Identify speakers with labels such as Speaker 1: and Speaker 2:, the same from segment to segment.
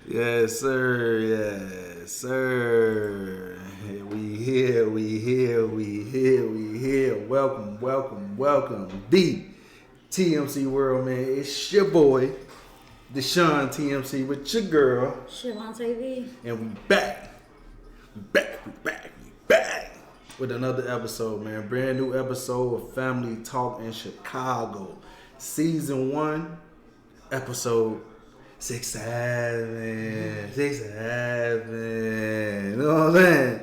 Speaker 1: Yes, sir. Yes, sir. We here. Welcome. B TMC World, man. It's your boy, Deshaun TMC with your girl.
Speaker 2: S1EP7.
Speaker 1: And we back with another episode, man. Brand new episode of Family Talk in Chicago. Season 1, episode 6-7. You know what I'm saying?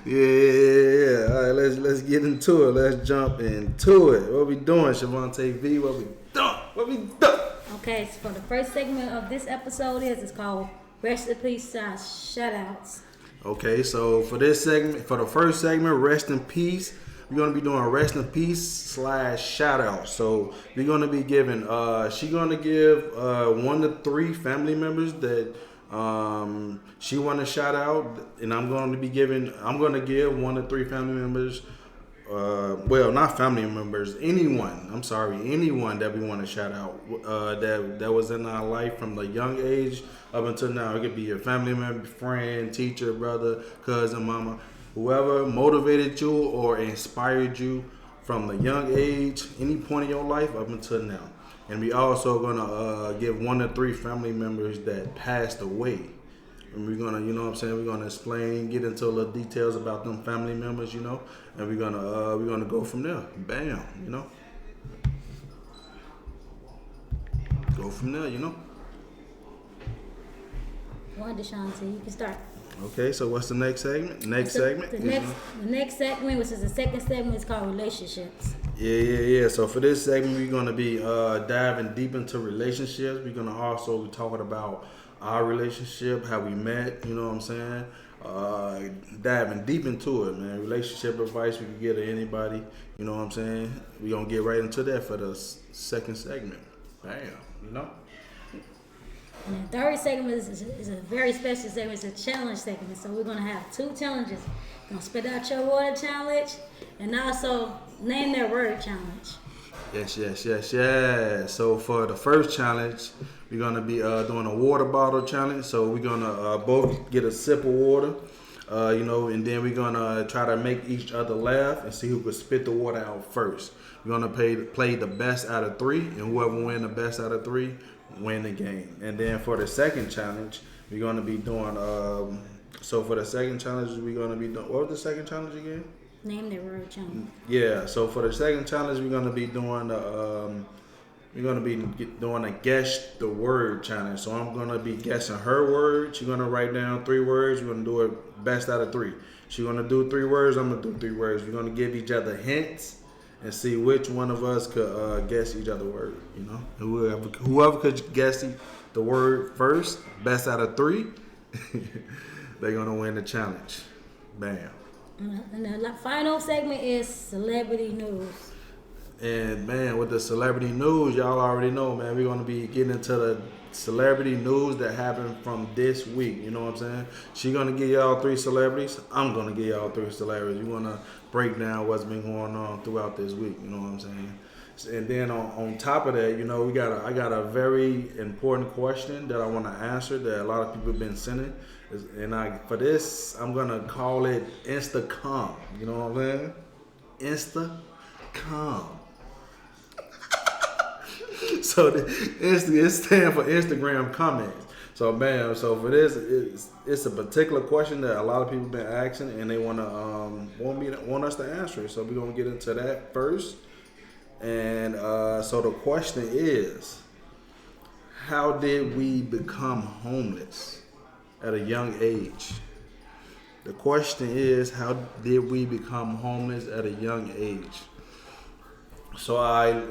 Speaker 1: yeah. All right, let's get into it. Let's jump into it. What we doing, Shavante V? What we doing?
Speaker 2: Okay, so for the first segment of this episode it's called Rest in Peace Shoutouts.
Speaker 1: Okay, so for the first segment, Rest in Peace, we're gonna be doing Rest in Peace / shoutouts. So we're gonna be giving she gonna give 1 to 3 family members that she wanna shout out, and I'm gonna give 1 to 3 family members. Not family members, anyone that we want to shout out that was in our life from the young age up until now. It could be a family member, friend, teacher, brother, cousin, mama, whoever motivated you or inspired you from the young age, any point in your life up until now. And we also gonna give 1 to 3 family members that passed away. And we're gonna, we're gonna explain, get into a little details about them family members, and we're gonna go from there. Bam, Go from there,
Speaker 2: Go on, Deshaun, so you can start.
Speaker 1: Okay, so what's the next segment? The next
Speaker 2: segment, which is the second segment, is called Relationships.
Speaker 1: Yeah. So for this segment, we're gonna be diving deep into relationships. We're gonna also be talking about our relationship, how we met, diving deep into it, man. Relationship advice we can get to anybody, we're gonna get right into that for the second segment. Bam,
Speaker 2: And the third segment is a very special segment. It's a challenge segment. So we're gonna have 2 challenges. We're gonna spit out your water challenge and also name their word challenge.
Speaker 1: Yes. So for the first challenge, we're gonna be doing a water bottle challenge. So we're gonna both get a sip of water, and then we're gonna try to make each other laugh and see who can spit the water out first. We're gonna play the best out of 3, and whoever win the best out of 3 win the game. And then for the second challenge, we're gonna be doing. So for the second challenge, we're gonna be doing. What was the second challenge again?
Speaker 2: Name their word challenge.
Speaker 1: Yeah. So for the second challenge, we're gonna be doing doing a guess the word challenge. So I'm gonna be guessing her word. She's gonna write down 3 words. We're gonna do it best out of 3. She's gonna do 3 words. I'm gonna do 3 words. We're gonna give each other hints and see which one of us could guess each other word. Whoever could guess the word first, best out of 3, they're gonna win the challenge. Bam.
Speaker 2: And the final segment is celebrity news.
Speaker 1: And man, with the celebrity news, y'all already know, man, we're gonna be getting into the celebrity news that happened from this week. You know what I'm saying? She's gonna give y'all 3 celebrities. I'm gonna give y'all 3 celebrities. We're gonna break down what's been going on throughout this week. You know what I'm saying? And then on top of that, I got a very important question that I want to answer that a lot of people have been sending. For this, I'm gonna call it Instacom. You know what I'm saying? Instacom. So it stands for Instagram comments. So man, so for this, it's a particular question that a lot of people have been asking, and they want us to answer it. So we're gonna get into that first. And so the question is, how did we become homeless at a young age? The question is, how did we become homeless at a young age? So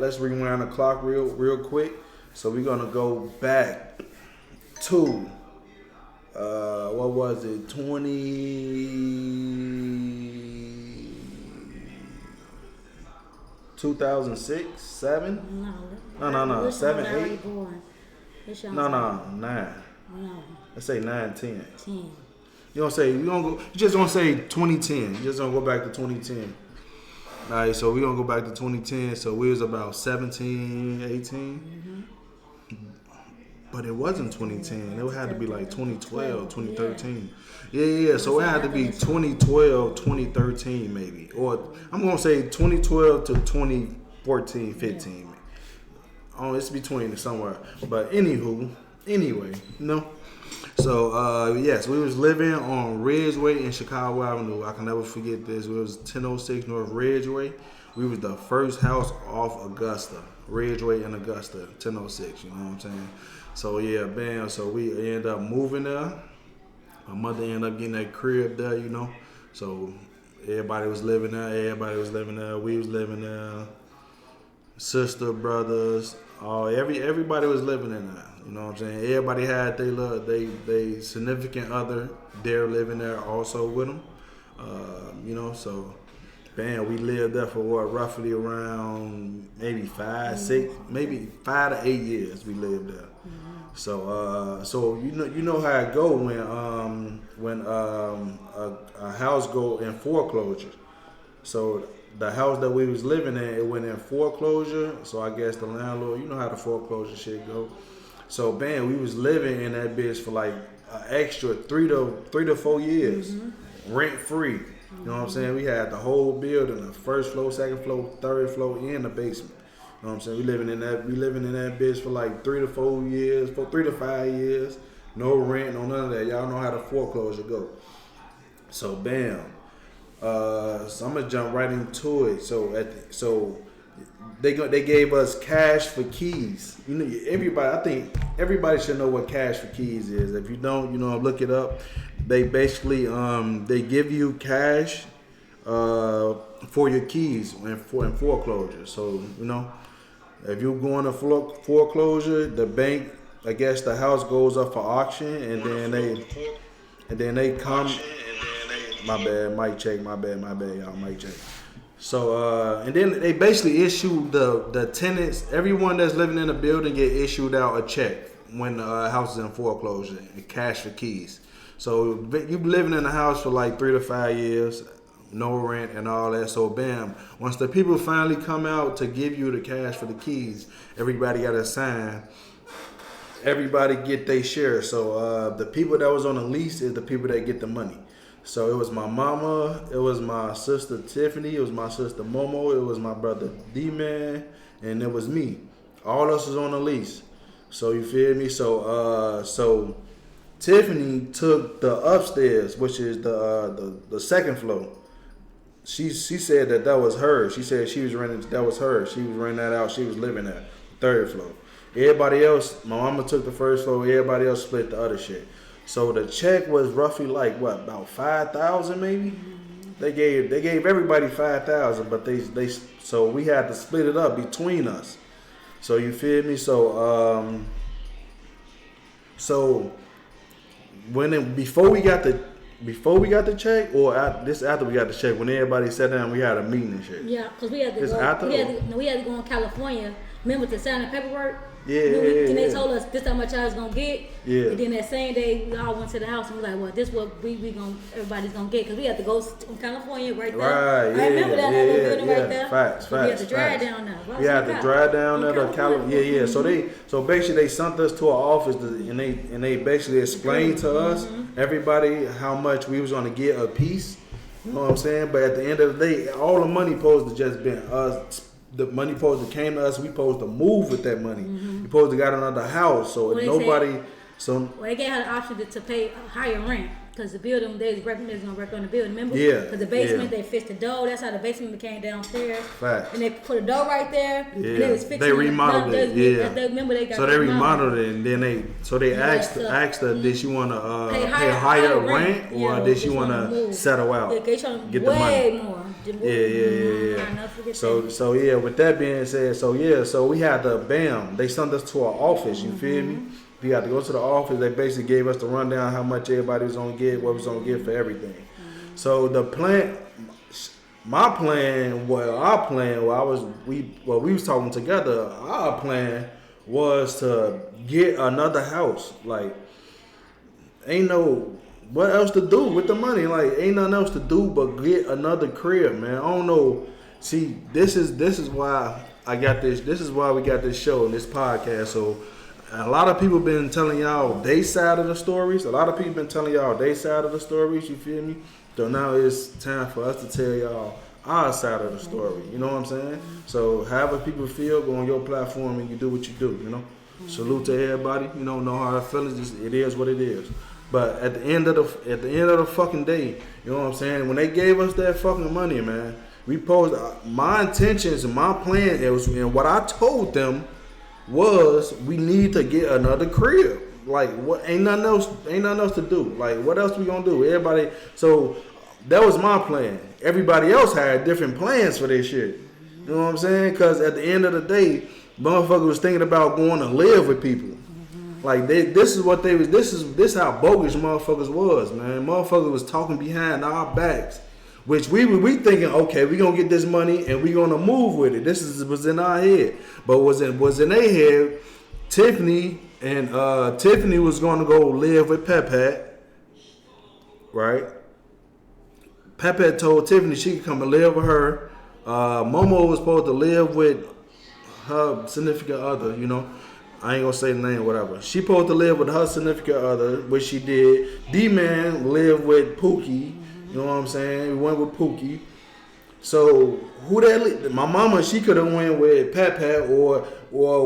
Speaker 1: let's rewind the clock real quick. So we're gonna go back to what was it? 2006, 7? No, 7, 8. No, 9.
Speaker 2: No.
Speaker 1: Let's say 9, 10.
Speaker 2: 10.
Speaker 1: You just gonna say 2010. You just gonna go back to 2010. All right, so we're going to go back to 2010. So we was about 17, 18. But it wasn't 2010. It had to be like 2012, 2013. Yeah. So it had to be 2012, 2013 maybe. Or I'm going to say 2012 to 2014, 15. Oh, it's between somewhere. But anyway, So, yes, we was living on Ridgeway in Chicago Avenue. I can never forget this. It was 1006 North Ridgeway. We was the first house off Augusta. Ridgeway and Augusta, 1006, you know what I'm saying? So, yeah, bam. So, we ended up moving there. My mother ended up getting that crib there, you know. So, everybody was living there. We was living there. Sister, brothers, everybody was living in there. You know what I'm saying? Everybody had they significant other there living there also with them. So bam, we lived there for roughly around maybe 5 to 8 years we lived there. So you know how it go when a house go in foreclosure. So the house that we was living in, it went in foreclosure. So I guess the landlord, you know how the foreclosure shit go. So bam, we was living in that bitch for like an extra 3 to 4 years, rent free. You know what I'm saying? We had the whole building, the first floor, second floor, third floor, and the basement. You know what I'm saying? We living in that bitch for like 3 to 4 years, 3 to 5 years. No rent, no none of that. Y'all know how the foreclosure go. So bam. So I'm gonna jump right into it. So they gave us cash for keys. You know, I think everybody should know what cash for keys is. If you don't, look it up. They basically they give you cash for your keys in foreclosure. So if you're going to foreclosure, the bank, I guess the house goes up for auction, and then they come. My bad, mic check. My bad, y'all, mic check. So, and then they basically issue the tenants, everyone that's living in the building get issued out a check when the house is in foreclosure, and cash for keys. So you living in the house for like 3 to 5 years, no rent and all that. So bam, once the people finally come out to give you the cash for the keys, everybody got to sign. Everybody get their share. So the people that was on the lease is the people that get the money. So it was my mama, it was my sister Tiffany, it was my sister Momo, it was my brother D-Man, and it was me. All of us was on the lease. So you feel me? So Tiffany took the upstairs, which is the second floor. She said that was hers. She said she was renting, that was hers. She was renting that out. She was living there, third floor. Everybody else, my mama took the first floor. Everybody else split the other shit. So the check was roughly like about 5,000 maybe. They gave everybody 5,000, but so we had to split it up between us. So you feel me? So before we got the check, or after we got the check, when everybody sat down, we had a meeting and shit.
Speaker 2: Yeah, because we had to we had to go in California. Remember to sign the paperwork?
Speaker 1: Then
Speaker 2: they told us this how much I was gonna get.
Speaker 1: Yeah.
Speaker 2: And then that same day we all went to the house and was like, well, this what everybody's gonna get, because we had to go to California right there.
Speaker 1: Right.
Speaker 2: I remember that little building right there.
Speaker 1: Facts.
Speaker 2: We had to drive down there.
Speaker 1: We had to drive down there to California. So basically they sent us to an office and they basically explained to us everybody how much we was gonna get a piece. You know what I'm saying? But at the end of the day, all the money supposed to just been us. The money supposed to came to us. We supposed to move with that money. We supposed to got another house. So if nobody.
Speaker 2: They gave her the option to pay higher rent, because the building they was gonna work on the building. Remember?
Speaker 1: Yeah.
Speaker 2: Because the basement they fixed the door. That's how the basement became downstairs.
Speaker 1: Facts.
Speaker 2: And they put a door right there.
Speaker 1: Yeah.
Speaker 2: And they was fixing
Speaker 1: they remodeled it. Yeah.
Speaker 2: Remember they got.
Speaker 1: So they remodeled it, and then they asked her, did she want to pay higher rent, or did she want to settle out,
Speaker 2: get the money? More.
Speaker 1: Yeah. So with that being said, so we had to they sent us to our office. You feel me? We had to go to the office. They basically gave us the rundown how much everybody was gonna get, what was gonna get for everything. So the plan, our plan, we was talking together. Our plan was to get another house. Like, ain't no what else to do with the money. Like, ain't nothing else to do but get another crib, man. I don't know. See, this is why I got this. This is why we got this show and this podcast. So a lot of people been telling y'all they side of the stories. A lot of people been telling y'all they side of the stories. You feel me? So now it's time for us to tell y'all our side of the story. You know what I'm saying? So however people feel, go on your platform and you do what you do. You know. Salute to everybody. You know how I feel. It is what it is. But at the end of the fucking day, you know what I'm saying? When they gave us that fucking money, man, we posed my intentions and my plan. It was, and what I told them was we need to get another crib. Like, what? Ain't nothing else to do. Like, what else we gonna do? Everybody. So that was my plan. Everybody else had different plans for this shit. You know what I'm saying? Because at the end of the day, motherfucker was thinking about going to live with people. Like this is how bogus motherfuckers was, man. Motherfuckers was talking behind our backs, which we thinking, okay, we gonna get this money and we gonna move with it. Was in our head, but was in their head. Tiffany was gonna go live with Pepe, right? Pepe told Tiffany she could come and live with her. Momo was supposed to live with her significant other, you know. I ain't gonna say the name, whatever. She supposed to live with her significant other, which she did. D-Man lived with Pookie. You know what I'm saying? We went with Pookie. So my mama, she could have went with Pat or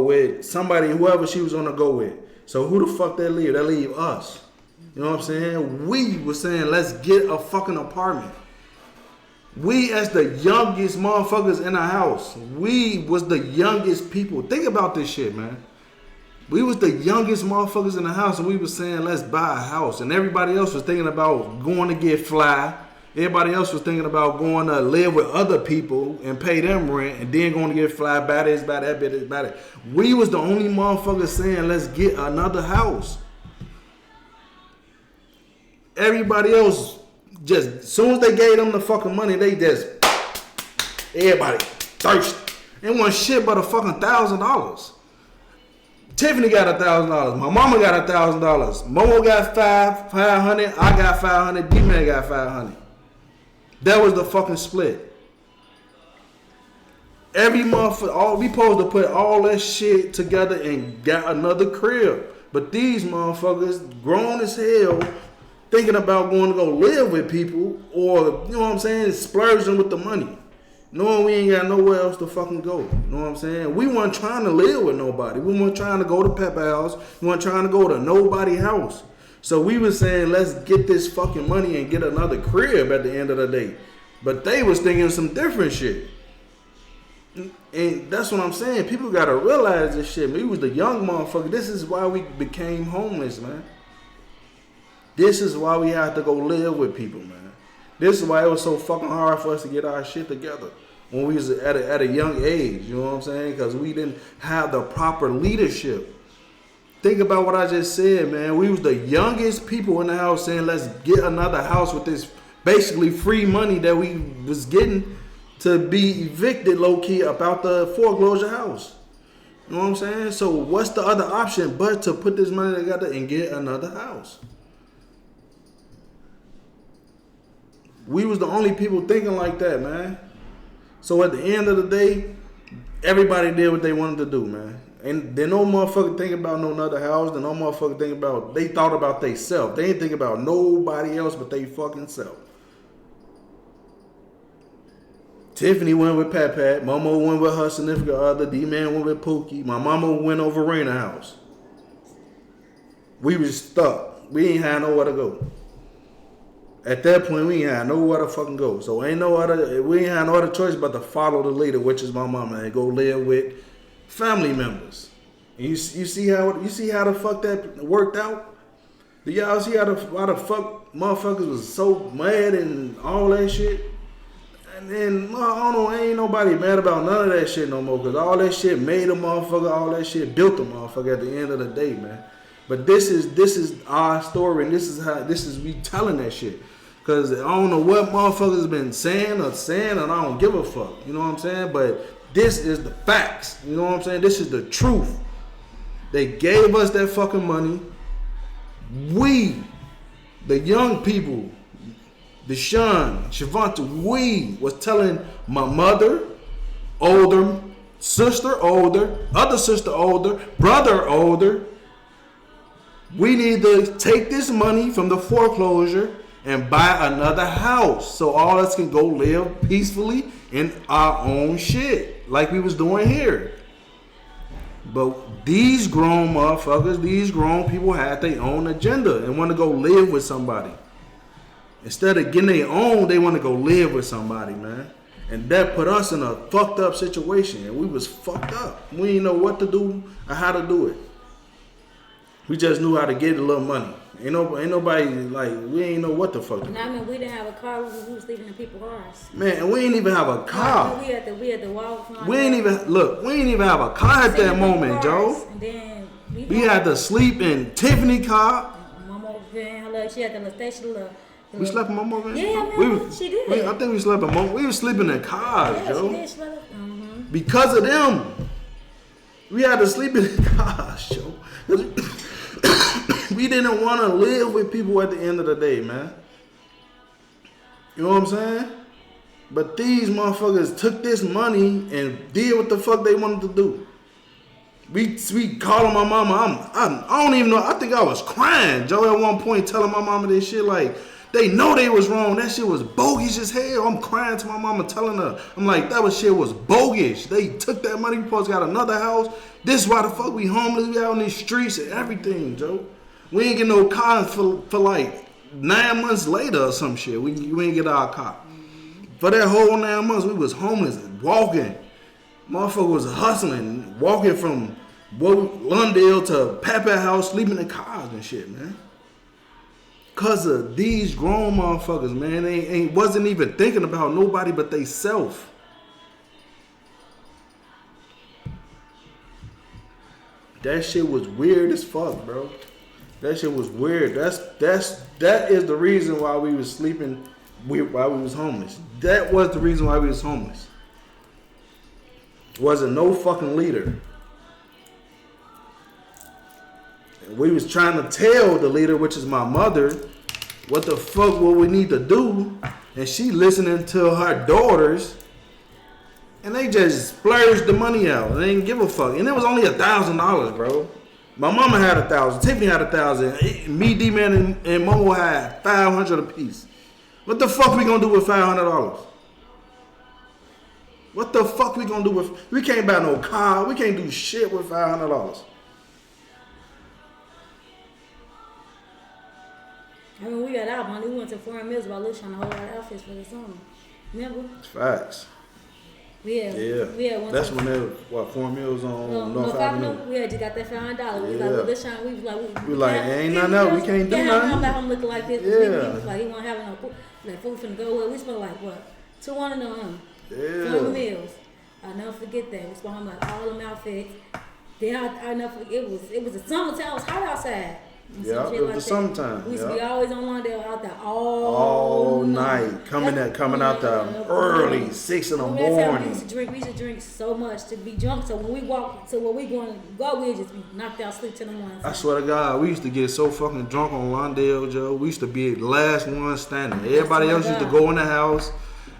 Speaker 1: with somebody, whoever she was gonna go with. So who the fuck that leave? That leave us. You know what I'm saying? We was saying, let's get a fucking apartment. We as the youngest motherfuckers in the house. We was the youngest people. Think about this shit, man. We was the youngest motherfuckers in the house, and we was saying, let's buy a house. And everybody else was thinking about going to get fly. Everybody else was thinking about going to live with other people and pay them rent, and then going to get fly, buy this, buy that, buy this, buy that. We was the only motherfuckers saying, let's get another house. Everybody else, just as soon as they gave them the fucking money, they just, everybody thirsty. It wasn't shit but a fucking $1,000. Tiffany got $1,000. My mama got $1,000. Momo got 500. I got 500. D-Man got 500. That was the fucking split. Every motherfucker, we supposed to put all that shit together and got another crib. But these motherfuckers, grown as hell, thinking about going to go live with people, or you know what I'm saying, splurging with the money. Knowing we ain't got nowhere else to fucking go. You know what I'm saying? We weren't trying to live with nobody. We weren't trying to go to Pepper house. We weren't trying to go to nobody house. So we was saying, let's get this fucking money and get another crib at the end of the day. But they was thinking some different shit. And that's what I'm saying. People got to realize this shit. We was the young motherfucker. This is why we became homeless, man. This is why we had to go live with people, man. This is why it was so fucking hard for us to get our shit together when we was at a young age. You know what I'm saying? Because we didn't have the proper leadership. Think about what I just said, man. We was the youngest people in the house saying, let's get another house with this basically free money that we was getting to be evicted low-key about the foreclosure house. You know what I'm saying? So what's the other option but to put this money together and get another house? We was the only people thinking like that, man. So at the end of the day, everybody did what they wanted to do, man. And then no motherfucker think about no other house. Then no motherfucker think about, they thought about they self. They didn't think about nobody else but they fucking self. Tiffany went with Pat. Momo went with her significant other. D-Man went with Pookie. My mama went over Raina house. We was stuck. We ain't had nowhere to go. At that point, we ain't had nowhere to fucking go. So we ain't had no other choice but to follow the leader, which is my mama, and go live with family members. And you see how the fuck that worked out? Do y'all see how the fuck motherfuckers was so mad and all that shit? And then I don't know, ain't nobody mad about none of that shit no more, because all that shit made a motherfucker, all that shit built a motherfucker at the end of the day, man. But this is our story, and this is we telling that shit. Cause I don't know what motherfuckers been saying, and I don't give a fuck. You know what I'm saying? But this is the facts. You know what I'm saying? This is the truth. They gave us that fucking money. We, the young people, Deshaun, Shavonta, we was telling my mother, older, sister older, other sister older, brother older, we need to take this money from the foreclosure and buy another house so all of us can go live peacefully in our own shit like we was doing here. But these grown motherfuckers, these grown people had their own agenda and want to go live with somebody. Instead of getting their own, they want to go live with somebody, man. And that put us in a fucked up situation. And we was fucked up. We didn't know what to do or how to do it. We just knew how to get a little money. Ain't nobody, like, we ain't know what the fuck to do.
Speaker 2: I mean, we didn't have a car. We was sleeping in people's cars.
Speaker 1: Man, and we ain't even have a car.
Speaker 2: We had to walk.
Speaker 1: We ain't even have a car at that moment, Joe.
Speaker 2: And then
Speaker 1: we had to sleep in Tiffany car.
Speaker 2: Mama van, look, she had the station.
Speaker 1: We slept in Mama van?
Speaker 2: Yeah, man, she did.
Speaker 1: I think we slept in Mama. We was sleeping in cars,
Speaker 2: yeah,
Speaker 1: Joe.
Speaker 2: She did sleep.
Speaker 1: Because of them. We had to sleep in cars, Joe. We didn't want to live with people at the end of the day, man. You know what I'm saying? But these motherfuckers took this money and did what the fuck they wanted to do. We calling my mama. I don't even know. I think I was crying, Joe, at one point telling my mama this shit like, they know they was wrong. That shit was bogus as hell. I'm crying to my mama telling her. I'm like, shit was bogus. They took that money. We supposed to got another house. This is why the fuck we homeless. We out on these streets and everything, Joe. We ain't get no car for like 9 months later or some shit. We ain't get our car. For that whole 9 months, we was homeless and walking. Motherfucker was hustling, walking from Lundale to Papa House, sleeping in cars and shit, man. Cause of these grown motherfuckers, man. They wasn't even thinking about nobody but they self. That shit was weird as fuck, bro. That shit was weird. That is the reason why we was sleeping, why we was homeless. That was the reason why we was homeless. Wasn't no fucking leader. And we was trying to tell the leader, which is my mother, what the fuck what we need to do, and she listening to her daughters, and they just splurged the money out. They didn't give a fuck, and it was only $1,000, bro. My mama had 1,000. Tiffany had 1,000. Me, D-Man, and Momo had 500 apiece. What the fuck we gonna do with $500? What the fuck we gonna do with? We can't buy no car. We can't do shit with $500.
Speaker 2: I mean, we got out money. We went to Foreign Mills about trying to hold our outfits for the summer. Remember?
Speaker 1: Facts.
Speaker 2: Yeah. One
Speaker 1: that's
Speaker 2: time.
Speaker 1: when they what 4 meals on North Avenue.
Speaker 2: We had just got that $500. We
Speaker 1: Yeah.
Speaker 2: was like,
Speaker 1: we like, ain't nothing else. We can't do nothing.
Speaker 2: I'm home looking like this.
Speaker 1: Yeah.
Speaker 2: He was like, he wasn't having no food. Like, food finna go away. We spent like what? $200 on him.
Speaker 1: Yeah.
Speaker 2: 4 meals. I'll never forget that. We spent him like all them outfits. Then I never forget. It was the summertime. It was hot outside.
Speaker 1: Yeah, it was the summertime.
Speaker 2: We used to be always on one day out there
Speaker 1: all night. Coming out there early, 6 in the morning.
Speaker 2: We used to drink so much to be drunk. So when we walk to where we going to go, we'd just be knocked out sleep till the morning.
Speaker 1: I swear to God, we used to get so fucking drunk on Londale, Joe. We used to be the last one standing. Everybody else used to go in the house.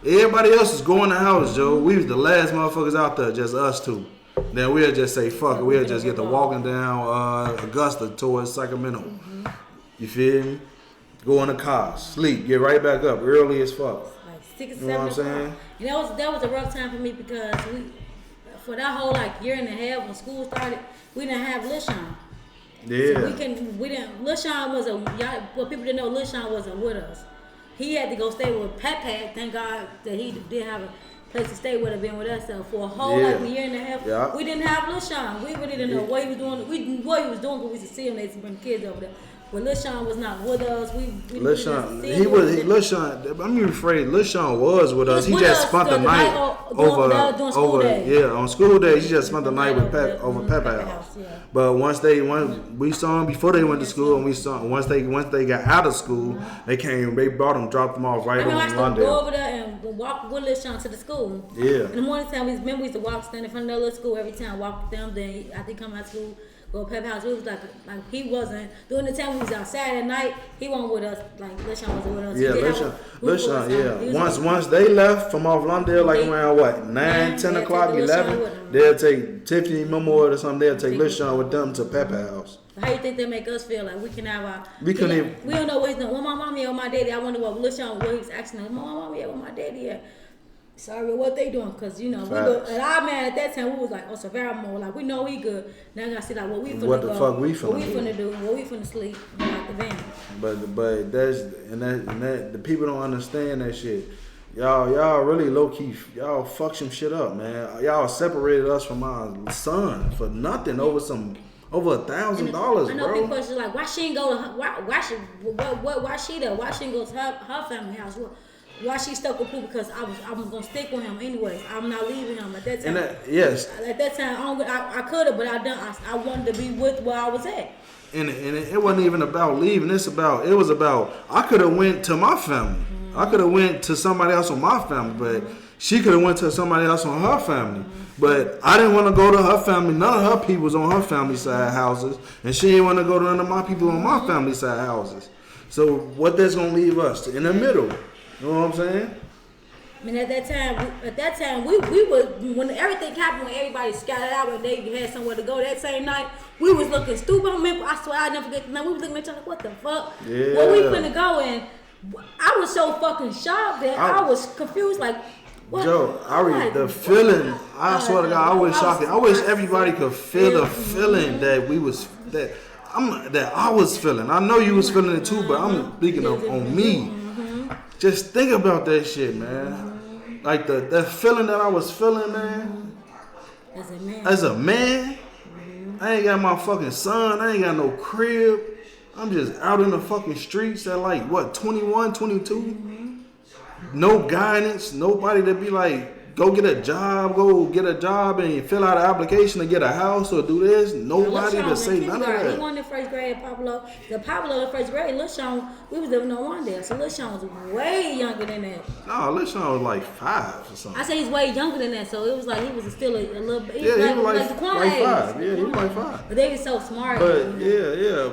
Speaker 1: Everybody else is going in the house, Joe. We was the last motherfuckers out there, just us two. Then we'll just say fuck it. We'll just get to walking down Augusta towards Sacramento. Mm-hmm. You feel me? Go in the car, sleep, get right back up early as fuck.
Speaker 2: Like 6 or 7
Speaker 1: You know what I'm saying?
Speaker 2: And that was a rough time for me because for that whole like year and a half when school started, we didn't have Lil Sean.
Speaker 1: Yeah.
Speaker 2: So we didn't. Lil Sean what people didn't know, Lil Sean wasn't with us. He had to go stay with Pat. Thank God that he didn't have a place to stay would have been with us. So for a whole like a year and a half, we didn't have Lil Sean. We really didn't know what he was doing. We knew what he was doing because we used to see him. They used to bring kids over there. But Lil Sean was not with us. Lil Sean,
Speaker 1: Lil Sean. Let me rephrase. Lil Sean was with us. He just spent the night over
Speaker 2: school day.
Speaker 1: On school days. He just spent the night with over Pepper house. Yeah. But once we saw him before they went to school, and we saw once they got out of school, they came. They brought him, dropped him off right on London.
Speaker 2: I used to go over there and walk with Lil Sean to the school.
Speaker 1: Yeah.
Speaker 2: In the morning time, we used to walk, stand in front of the little school every time, walk with them. Then after he come out of school, go to Pep House. We was like he wasn't during the time we was outside at night. He wasn't with us. Like LaShawn wasn't with us.
Speaker 1: Yeah, LaShawn. Yeah. Once they left from off London, like around what 9, 10 o'clock, 11, they'll take Tiffany Memorial or something. They'll take LaShawn with them to Pep House.
Speaker 2: How you think they make us feel like we can have our?
Speaker 1: We couldn't even.
Speaker 2: We don't know what he's doing. Well, my mommy or my daddy. I wonder what LaShawn, what he was asking them. My mommy or my daddy at. Sorry, what they doing? Cause you know, we were, and our man at that time we was like, oh, Savannah more like we know he good. Now I gotta see like what we finna
Speaker 1: what the
Speaker 2: go,
Speaker 1: fuck we
Speaker 2: what we finna do, what we finna sleep, out the van.
Speaker 1: But that the people don't understand that shit. Y'all really low key. Y'all fuck some shit up, man. Y'all separated us from our son for nothing over $1,000, bro.
Speaker 2: I know people question like, why she ain't go to her, why she there? Why she ain't go to her family house? Why she stuck with Pooh? Because I was gonna stick with him anyways. I'm not leaving him at that time.
Speaker 1: Yes.
Speaker 2: At that time, I could have, but I wanted to be with where I was at.
Speaker 1: And it wasn't even about leaving. It was about I could have went to my family. Mm-hmm. I could have went to somebody else on my family, but she could have went to somebody else on her family. Mm-hmm. But I didn't want to go to her family. None of her people's on her family side houses, and she didn't want to go to none of my people on my family side houses. So what that's gonna leave us in the middle? You know what I'm saying?
Speaker 2: I mean, at that time, we were when everything happened, when everybody scattered out and they had somewhere to go that same night, we was looking stupid. I swear I never forget the night. We was looking at each other like, what the fuck?
Speaker 1: Yeah.
Speaker 2: Where we finna go? And I was so fucking shocked that I was confused. Like, what?
Speaker 1: Joe, the feeling. I swear to God, I was shocked. I wish everybody could feel the feeling that I was feeling. I know you was feeling it too, but I'm speaking on me. Just think about that shit, man. Like that feeling that I was feeling, man. As a man, I ain't got my fucking son. I ain't got no crib. I'm just out in the fucking streets at like, what, 21, 22? No guidance. Nobody to be like, go get a job and fill out an application to get a house or do this. Nobody to say none of that.
Speaker 2: He won in first grade at Pablo. The first grade, LaShawn, we was living on one there. So LaShawn was way younger than that.
Speaker 1: No, LaShawn was like 5 or something.
Speaker 2: I say he's way younger than that. So it was like he was still a little bit.
Speaker 1: Yeah, he was like 5.
Speaker 2: Yeah,
Speaker 1: he was like 5.
Speaker 2: But they was so smart.
Speaker 1: But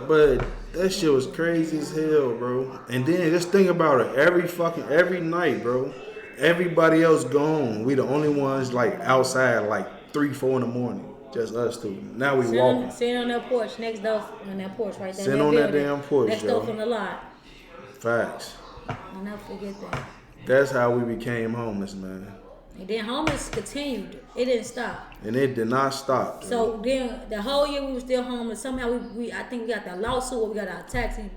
Speaker 1: but that shit was crazy as hell, bro. And then just think about it. Every night, bro. Everybody else gone. We the only ones like outside like 3, 4 in the morning. Just us two. Now we walking.
Speaker 2: Sitting on that porch next door, on that porch right there.
Speaker 1: Sitting on that damn porch,
Speaker 2: next door from the lot.
Speaker 1: Facts.
Speaker 2: I'll never forget that.
Speaker 1: That's how we became homeless, man.
Speaker 2: And then homeless continued. It didn't stop.
Speaker 1: And it did not stop. Dude.
Speaker 2: So then the whole year we were still homeless. Somehow I think we got that lawsuit. We got our taxi.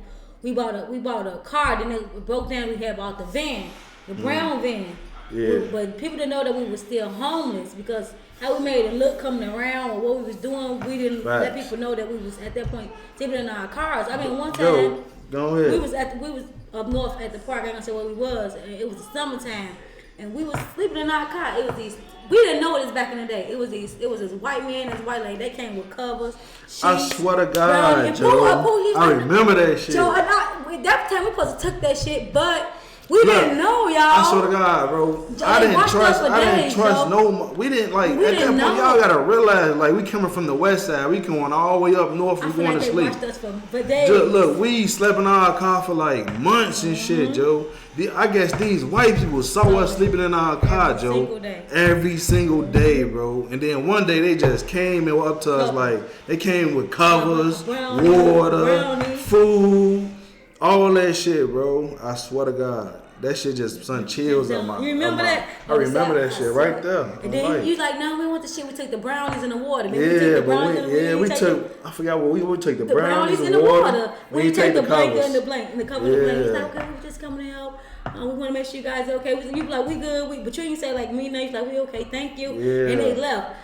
Speaker 2: We bought a car. Then it broke down. We had bought the van. The brown van.
Speaker 1: Yeah.
Speaker 2: But people didn't know that we were still homeless because how we made it look coming around or what we was doing, we didn't let people know that we was at that point sleeping in our cars. I mean, one time
Speaker 1: go ahead.
Speaker 2: we was up north at the park. I ain't gonna say where we was. And it was the summertime, and we was sleeping in our car. It was these. We didn't know this back in the day. It was this white man and this white lady. They came with covers. Sheets,
Speaker 1: I swear to God, Joe. I remember that shit.
Speaker 2: Joe, that time we supposed to took that shit, but we didn't know, y'all.
Speaker 1: I swear to God, bro. I didn't trust no. We didn't like at that point. Y'all gotta realize, like, we coming from the west side. We going all the way up north. We going to sleep.
Speaker 2: For days.
Speaker 1: Look, we slept in our car for like months and shit, Joe. I guess these white people saw us sleeping in our car, Joe. Every single day, bro. And then one day they just came and were up to us like they came with covers, water, food. All that shit, bro. I swear to God. That shit just sent chills on my.
Speaker 2: You remember that?
Speaker 1: I remember that shit right there.
Speaker 2: And then you like, no, we want the shit. We took the brownies in the water.
Speaker 1: We took. I forgot what we took the brownies in the water.
Speaker 2: We take the blanket and the cover of the blanket. He's like, okay, we just coming to help. We want to make sure you guys are okay. You be like, we good. But you didn't say like me. No, you like, we okay. Thank you.
Speaker 1: Yeah.
Speaker 2: And they left.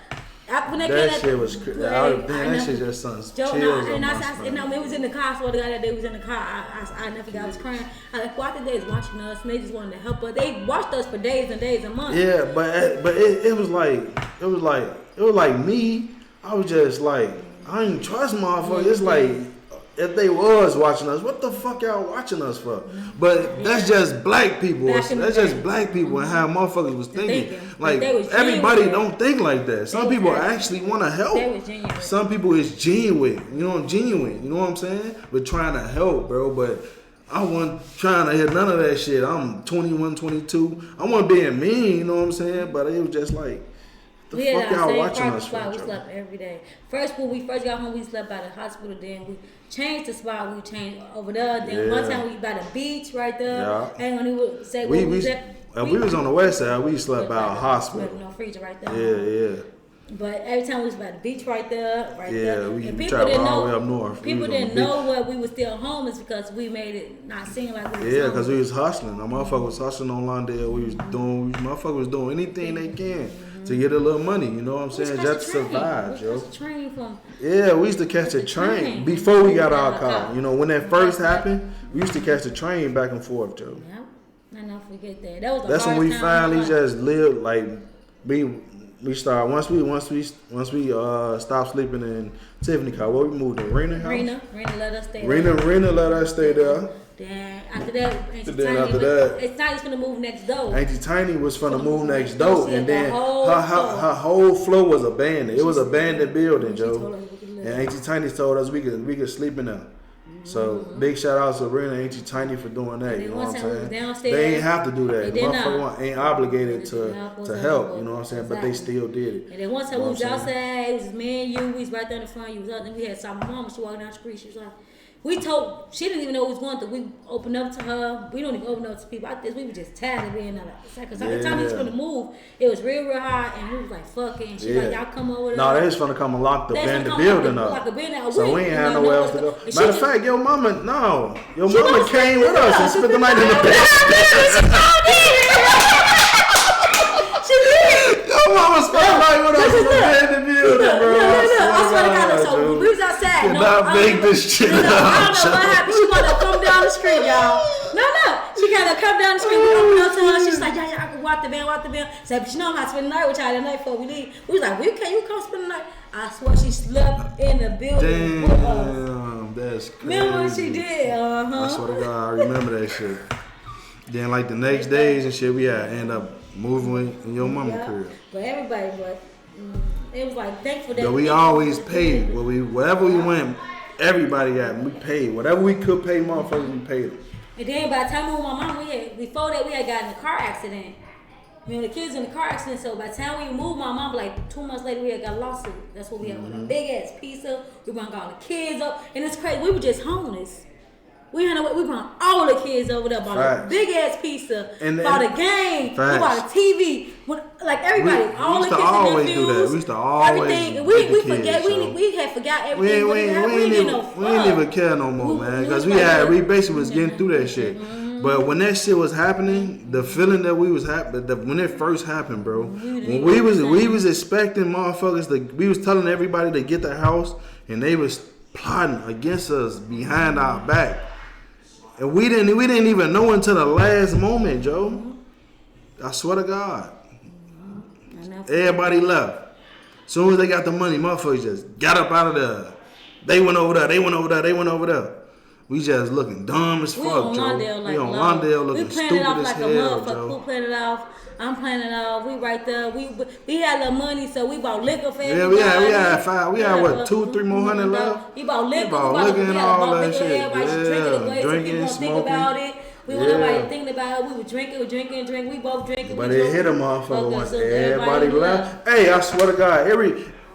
Speaker 2: When they
Speaker 1: that shit was crazy. That shit just sent chills on my spine.
Speaker 2: It was in the car. So the guy that day was in the car. I never forgot. I was crying. I like, well, I think they was watching us and they just wanted to help us. They watched us for days and days and months.
Speaker 1: Yeah, but it was like me. I was just like, I didn't trust motherfuckers. It's like if they was watching us, what the fuck y'all watching us for? But that's just black people. That's just black people and how motherfuckers was thinking. Like everybody don't think like that. Some people actually want to help. Some people is genuine. You know what I'm saying? But trying to help, bro. But I wasn't trying to hit none of that shit. I'm 21, 22. I wasn't being mean. You know what I'm saying? But it was just like.
Speaker 2: We had our same parking spot. We slept every day. First, when we first got home, we slept by the hospital. Then we changed the spot. We changed over there. Then one time we by the beach right there. Yeah. And when he would say we
Speaker 1: was on the west side, we slept by a hospital.
Speaker 2: No freezer right there.
Speaker 1: Yeah.
Speaker 2: But every time we was by the beach right there,
Speaker 1: there. We traveled all the way up north.
Speaker 2: People didn't know what we were still homeless because we made it not seem like we was
Speaker 1: homeless. Because we was hustling. Our motherfucker was hustling on Lawndale. Motherfucker was doing anything they can. To get a little money, you know what I'm saying? Just to survive, yo. We used to catch a train before we got our car. You know, when that first happened, we used to catch the train back and forth, Joe.
Speaker 2: Yeah, I never forget that. That was
Speaker 1: that's when we finally just lived like we started once we stopped sleeping in Tiffany car. What we moved to Rena house.
Speaker 2: Rena let us stay.
Speaker 1: Rena let us stay there.
Speaker 2: Then after that, it's Tiny's gonna move next door.
Speaker 1: Auntie Tiny was gonna move next door, and then her whole floor was abandoned. It was an abandoned building, Joe. And Auntie Tiny told us we could sleep in there. So big shout out to Rena and Auntie Tiny for doing that. You know what I'm saying? They ain't have to do that. Motherfucker ain't obligated to help. You know what I'm saying? But they still did it.
Speaker 2: And then one time we was outside, it was me and you. We was right there in the front. You was up, and we had saw my mom. She walked down the street. She was like. She didn't even know what was going through. We opened up to her. We don't even open up to people. I think we were just tired of being there. Because every time we was going to move, it was real hot, and we was like, fuck it. And she like, y'all come over there.
Speaker 1: No, they was going to come and lock the building up. So we ain't had nowhere else to go. Matter of fact, your mama came with us and spent the night in the bed. Your mama spent the night with us in the building, bro.
Speaker 2: I swear to God, so we was outside.
Speaker 1: Cannot make this shit up.
Speaker 2: I don't know what happened. She wanted to come down the street, y'all. No. She gotta come down the street. We opened up to her. She's like, yeah, I can walk the van. Said, but you know I'm not spending the night with y'all tonight before we leave. We was like, well, can you come spend the night? I swear she slept in the building.
Speaker 1: Damn, that's crazy.
Speaker 2: Remember what she did?
Speaker 1: I swear to God, I remember that shit. Then like the next days and shit, we had to end up moving in your mama crib.
Speaker 2: But everybody, it was like thankful that
Speaker 1: we always paid. Wherever we went, everybody got. We paid whatever we could pay, motherfuckers. We paid them.
Speaker 2: And then by the time we were with my mom, before that we had gotten in a car accident. The kids in the car accident. So by the time we moved, my mom like 2 months later we had got a lawsuit. That's what we had with a big ass pizza. We brought all the kids up, and it's crazy. We were just homeless. We brought all the kids over there, bought a big ass pizza, bought a game, we bought a TV, like everybody, all the kids in their views,
Speaker 1: we used to always
Speaker 2: everything. We had forgot everything. We
Speaker 1: ain't even care no more, man, because we basically was getting through that shit. But when that shit was happening, the feeling that we was when it first happened, bro, when we was expecting motherfuckers we was telling everybody to get the house, and they was plotting against us behind our back. And we didn't even know until the last moment, Joe. I swear to God. Everybody left. As soon as they got the money, motherfuckers just got up out of there. They went over there. We just looking dumb as fuck, Joe. We on Lawndale looking stupid as hell, Joe.
Speaker 2: Who playing it off? I'm playing it off. We right there. We had a little money, so we bought liquor for everybody.
Speaker 1: We had what, 200-300 more left?
Speaker 2: We bought liquor.
Speaker 1: We bought liquor and all that shit.
Speaker 2: Everybody drinking, smoking. Think about it. We want nobody thinking about it. We were drinking. We both drinking.
Speaker 1: But it hit a motherfucker once everybody left. Hey, I swear to God,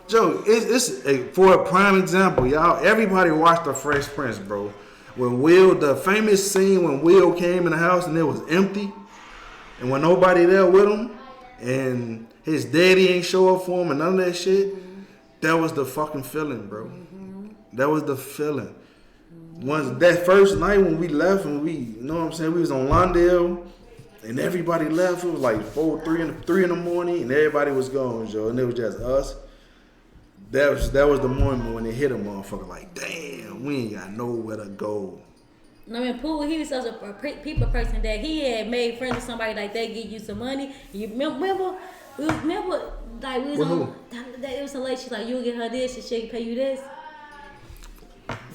Speaker 1: Joe, it's for a prime example, y'all. Everybody watched The Fresh Prince, bro. When the famous scene when Will came in the house and it was empty, and when nobody there with him, and his daddy ain't show up for him and none of that shit, that was the fucking feeling, bro. That was the feeling. Once that first night when we left and we was on Lawndale and everybody left, it was like 3 in the morning and everybody was gone, Joe, and it was just us. That was the moment when it hit a motherfucker like, damn, we ain't got nowhere to go.
Speaker 2: Pooh, he was such a people person that he had made friends with somebody like they give you some money. You remember like we was on. It was some lady. She's like, you'll get her this, and she'll pay you this.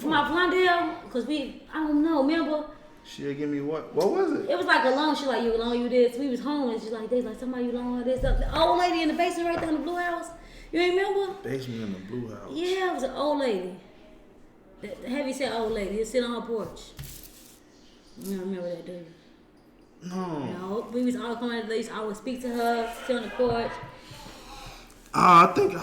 Speaker 2: For my Blondell, because I don't know, remember?
Speaker 1: She'll give me what? What was it?
Speaker 2: It was like a loan. She like, you loan you this. We was homeless. She like, they like, somebody you loan this. The old lady in the basement right there in the blue house. You remember?
Speaker 1: Basement in the blue house.
Speaker 2: Yeah, it was an old lady. The heavy set old lady. She sit on her porch. You don't remember that, do you? No. We was all coming at least. I would speak to her, sit on the porch.
Speaker 1: I think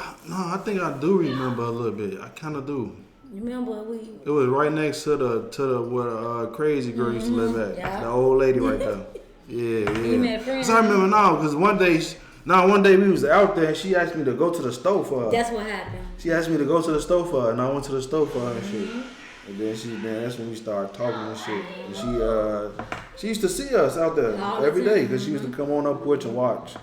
Speaker 1: I do remember a little bit. I kind of do.
Speaker 2: You remember
Speaker 1: It was right next to the where Crazy Girl used to live at. Yeah. The old lady right there. Yeah.
Speaker 2: You met friends.
Speaker 1: So I remember now because one day we was out there and she asked me to go to the store for her.
Speaker 2: That's what happened.
Speaker 1: She asked me to go to the store for her and I went to the store for her and shit. And then that's when we started talking and shit. And she used to see us out there every day because she used to come on up porch and watch.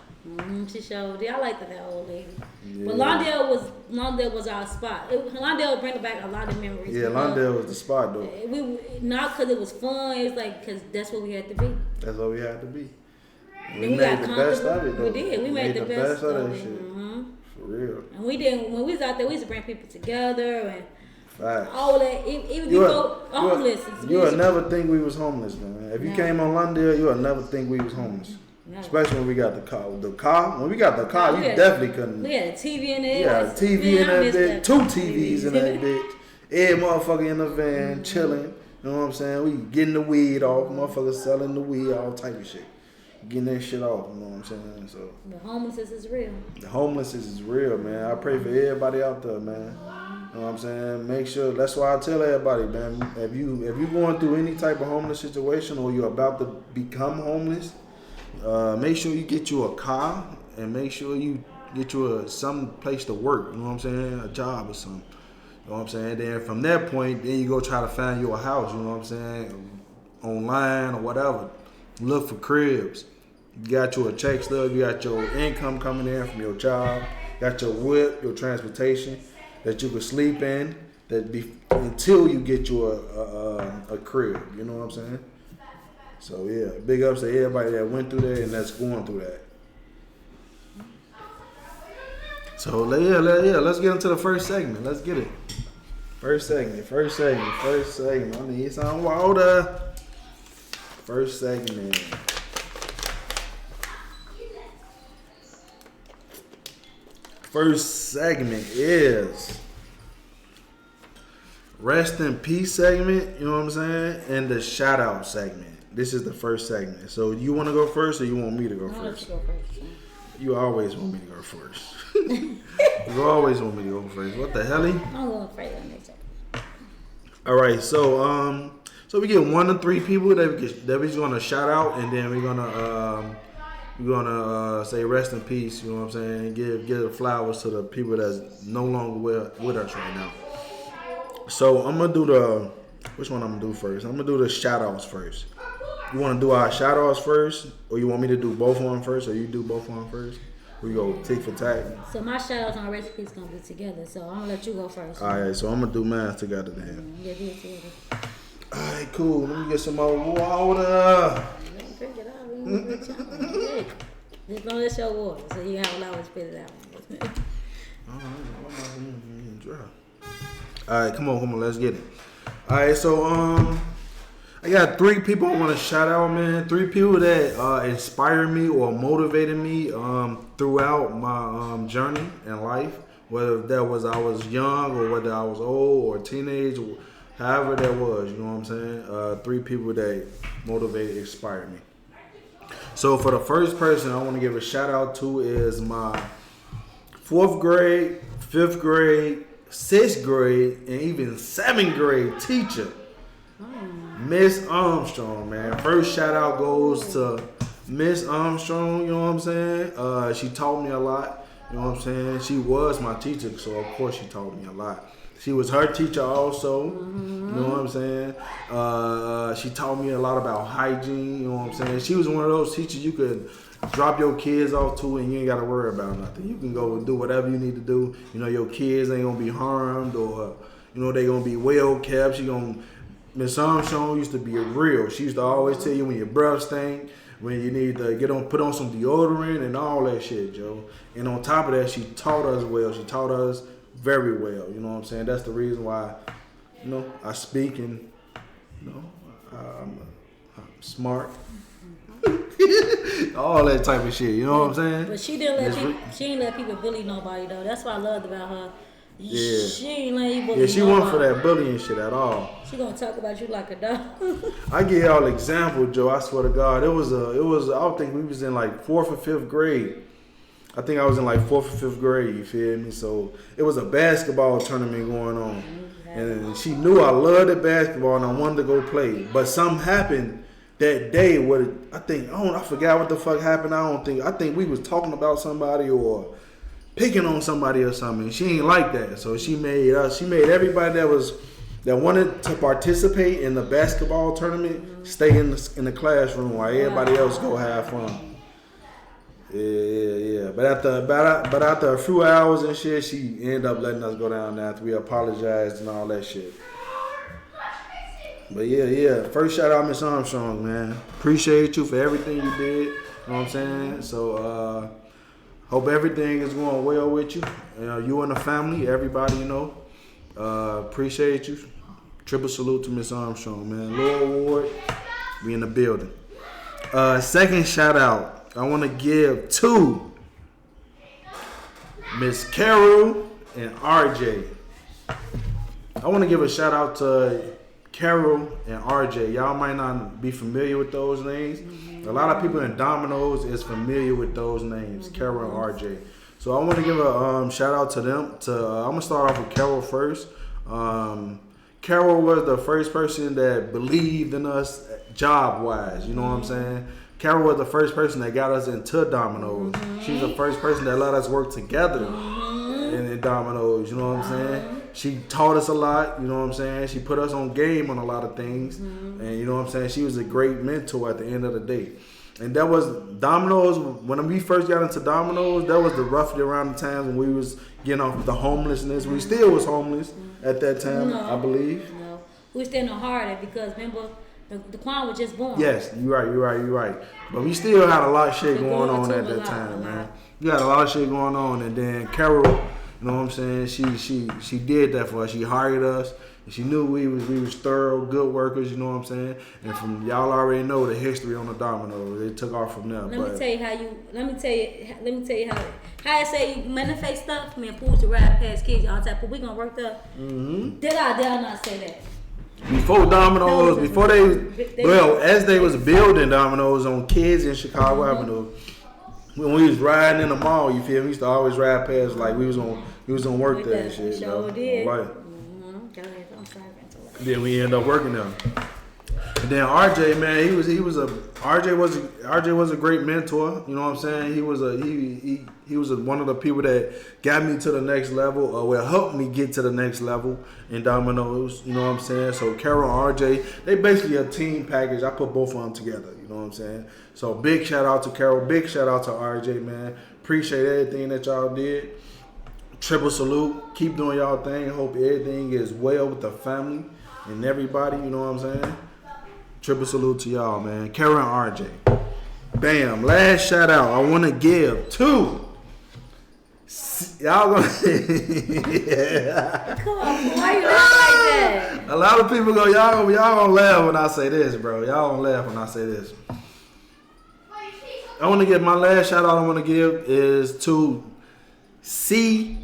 Speaker 2: She showed. I liked that old lady. Yeah. But Lawndale was our spot. Lawndale bring back a lot of memories.
Speaker 1: Yeah, Lawndale was the spot though.
Speaker 2: Not because it was fun. It was like because that's what we had to be.
Speaker 1: That's what we had to be.
Speaker 2: We made the best of it though. We did. We made the best of
Speaker 1: that shit. For real.
Speaker 2: And we didn't. When we was out there, we used to bring people together and.
Speaker 1: Facts.
Speaker 2: All that, even before homeless.
Speaker 1: You would never think we was homeless, man. If you came on Lawndale, you would never think we was homeless. No. Especially when we got the car. When we got the car, you definitely couldn't.
Speaker 2: We had a TV in there.
Speaker 1: Yeah, a TV in that bitch. 2 TVs in that bitch. Every motherfucker in the van, chilling. You know what I'm saying? We getting the weed off. Motherfuckers selling the weed, all type of shit. Getting that shit off. You know what I'm saying? So
Speaker 2: the homelessness is real.
Speaker 1: The homelessness is real, man. I pray for everybody out there, man. You know what I'm saying? Make sure. That's why I tell everybody, man. If you going through any type of homeless situation or you're about to become homeless, make sure you get you a car and make sure you get you some place to work. You know what I'm saying? A job or something. You know what I'm saying? Then from that point, then you go try to find you a house. You know what I'm saying? Online or whatever. Look for cribs. You got you a check stub. You got your income coming in from your job. You got your whip, your transportation that you can sleep in. Until you get you a crib. You know what I'm saying? So yeah, big ups to everybody that went through that and that's going through that. So yeah, let's get into the first segment. Let's get it. First segment. I need some water. First segment. First segment is Rest in Peace segment, you know what I'm saying? And the shout out segment. This is the first segment. So you want to go first or you want me to go first?
Speaker 2: Go first.
Speaker 1: You always want me to go first. You always want me to go first. What the hell?
Speaker 2: I'm going first on next time.
Speaker 1: All right, so we get 1 to 3 people that we're gonna shout out, and then we're gonna say rest in peace. You know what I'm saying? Give the flowers to the people that's no longer with us right now. So I'm gonna do which one I'm gonna do first? I'm gonna do the shout outs first. You wanna do our shout outs first, or you want me to do both of them first, or you do both of them first? We go tick for tack.
Speaker 2: So my shout outs and our recipes gonna be together. So I'm gonna let you go first.
Speaker 1: All right, so I'm gonna do mine together then.
Speaker 2: Yeah, do it together.
Speaker 1: All right, cool. Let me get some more water.
Speaker 2: Drink it out. Just don't let your water, so you have a lot to spit it out.
Speaker 1: All right, come on, let's get it. All right, so I got 3 people I want to shout out, man. 3 people that inspired me or motivated me throughout my journey in life, whether that was I was young or whether I was old or teenage, or however that was. You know what I'm saying? 3 people that motivated, inspired me. So for the first person I want to give a shout out to is my 4th grade, 5th grade, 6th grade, and even 7th grade teacher, Miss Armstrong, man. First shout out goes to Miss Armstrong, you know what I'm saying? She taught me a lot, you know what I'm saying? She was my teacher, so of course she taught me a lot. She was her teacher also, you know what I'm saying? She taught me a lot about hygiene, you know what I'm saying? She was one of those teachers you could drop your kids off to and you ain't got to worry about nothing. You can go do whatever you need to do. You know, your kids ain't going to be harmed or, you know, they going to be well kept. Miss Armstrong used to be real. She used to always tell you when your breath stink, when you need to put on some deodorant and all that shit, Joe. And on top of that, she taught us well. She taught us very well. You know what I'm saying? That's the reason why, You know, I speak and, you know, I'm smart. All that type of shit. You know what I'm saying?
Speaker 2: But she didn't let people bully nobody though. That's what I loved about her.
Speaker 1: Yeah.
Speaker 2: She ain't let you bully
Speaker 1: Yeah, she
Speaker 2: nobody.
Speaker 1: wasn't for that bullying shit at all.
Speaker 2: She gonna talk about you like a dog.
Speaker 1: I give y'all an example, Joe. I swear to God, it was. I think we was in like 4th or 5th grade. I think I was in like 4th or 5th grade. You feel me? So it was a basketball tournament going on, and she knew I loved the basketball and I wanted to go play. But something happened that day. I forgot what the fuck happened. I think we was talking about somebody or picking on somebody or something. She ain't like that, so she made everybody that wanted to participate in the basketball tournament stay in the classroom while everybody else go have fun. Yeah. But after a few hours and shit, she ended up letting us go down there after we apologized and all that shit. But yeah. First shout out Miss Armstrong, man. Appreciate you for everything you did. You know what I'm saying? So hope everything is going well with you. You and the family, everybody, you know. Appreciate you. Triple salute to Miss Armstrong, man. Lord Ward, we in the building. Second shout out, I want to give to Miss Carol and RJ. I want to give a shout out to Carol and RJ. Y'all might not be familiar with those names. A lot of people in Domino's is familiar with those names, Carol and RJ. So I want to give a shout out to them. I'm gonna start off with Carol first. Carol was the first person that believed in us job wise. You know what I'm saying? Carol was the first person that got us into Domino's. She's the first person that let us work together in Domino's. You know what I'm saying? She taught us a lot, you know what I'm saying? She put us on game on a lot of things. And you know what I'm saying? She was a great mentor at the end of the day. And that was Domino's, when we first got into Domino's, that was roughly around the times when we was getting off the homelessness. We still was homeless at that time, I believe.
Speaker 2: No, we was still harder because remember, the Quan was just born.
Speaker 1: Yes, you're right. But we still had a lot of shit going on at that time, man. We had a lot of shit going on, and then Carol, you know what I'm saying? She did that for us. She hired us. And she knew we was thorough, good workers. You know what I'm saying? And from y'all already know the history on the Domino's. It took off from there. Let me tell
Speaker 2: you how I say you manifest stuff. Man, fools to ride past kids all the time. But we gonna work there. Did I not say that?
Speaker 1: Before Domino's, as they was building Domino's on Kids in Chicago Avenue, when we was riding in the mall, you feel me? We used to always ride past like we was gonna work there and shit.
Speaker 2: Sure did.
Speaker 1: Right. Then we end up working there. And then RJ, man, RJ was a great mentor. You know what I'm saying? He was one of the people that got me to the next level, or helped me get to the next level in Domino's. You know what I'm saying? So Carol and RJ, they basically a team package. I put both of them together. You know what I'm saying? So big shout out to Carol, big shout out to RJ, man. Appreciate everything that y'all did. Triple salute. Keep doing y'all thing. Hope everything is well with the family and everybody. You know what I'm saying? Triple salute to y'all, man. Carol and RJ. Bam. Last shout out I want to give to y'all gonna
Speaker 2: Come on, why you laugh like that?
Speaker 1: A lot of people go, y'all gonna laugh when I say this, bro. Y'all gonna laugh when I say this. I want to give my last shout out I want to give is to CPD.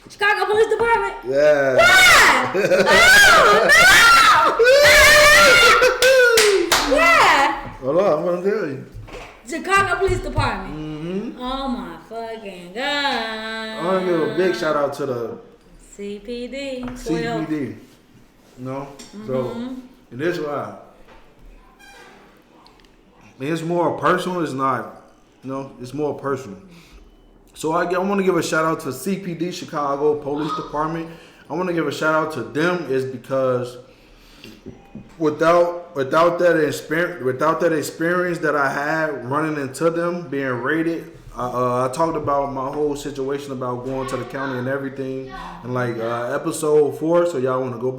Speaker 2: Chicago Police Department.
Speaker 1: Yeah.
Speaker 2: Why? Oh no! Why?
Speaker 1: Hold on, I'm gonna tell you.
Speaker 2: Chicago Police Department. Oh my fucking god!
Speaker 1: I want to give a big shout out to the
Speaker 2: CPD.
Speaker 1: CPD. You know, so and this why. It's more personal. It's not, it's more personal. So I want to give a shout out to CPD, Chicago Police Department. I want to give a shout out to them is because without that experience that I had running into them, being raided, I talked about my whole situation about going to the county and everything, and like episode 4. So y'all want to go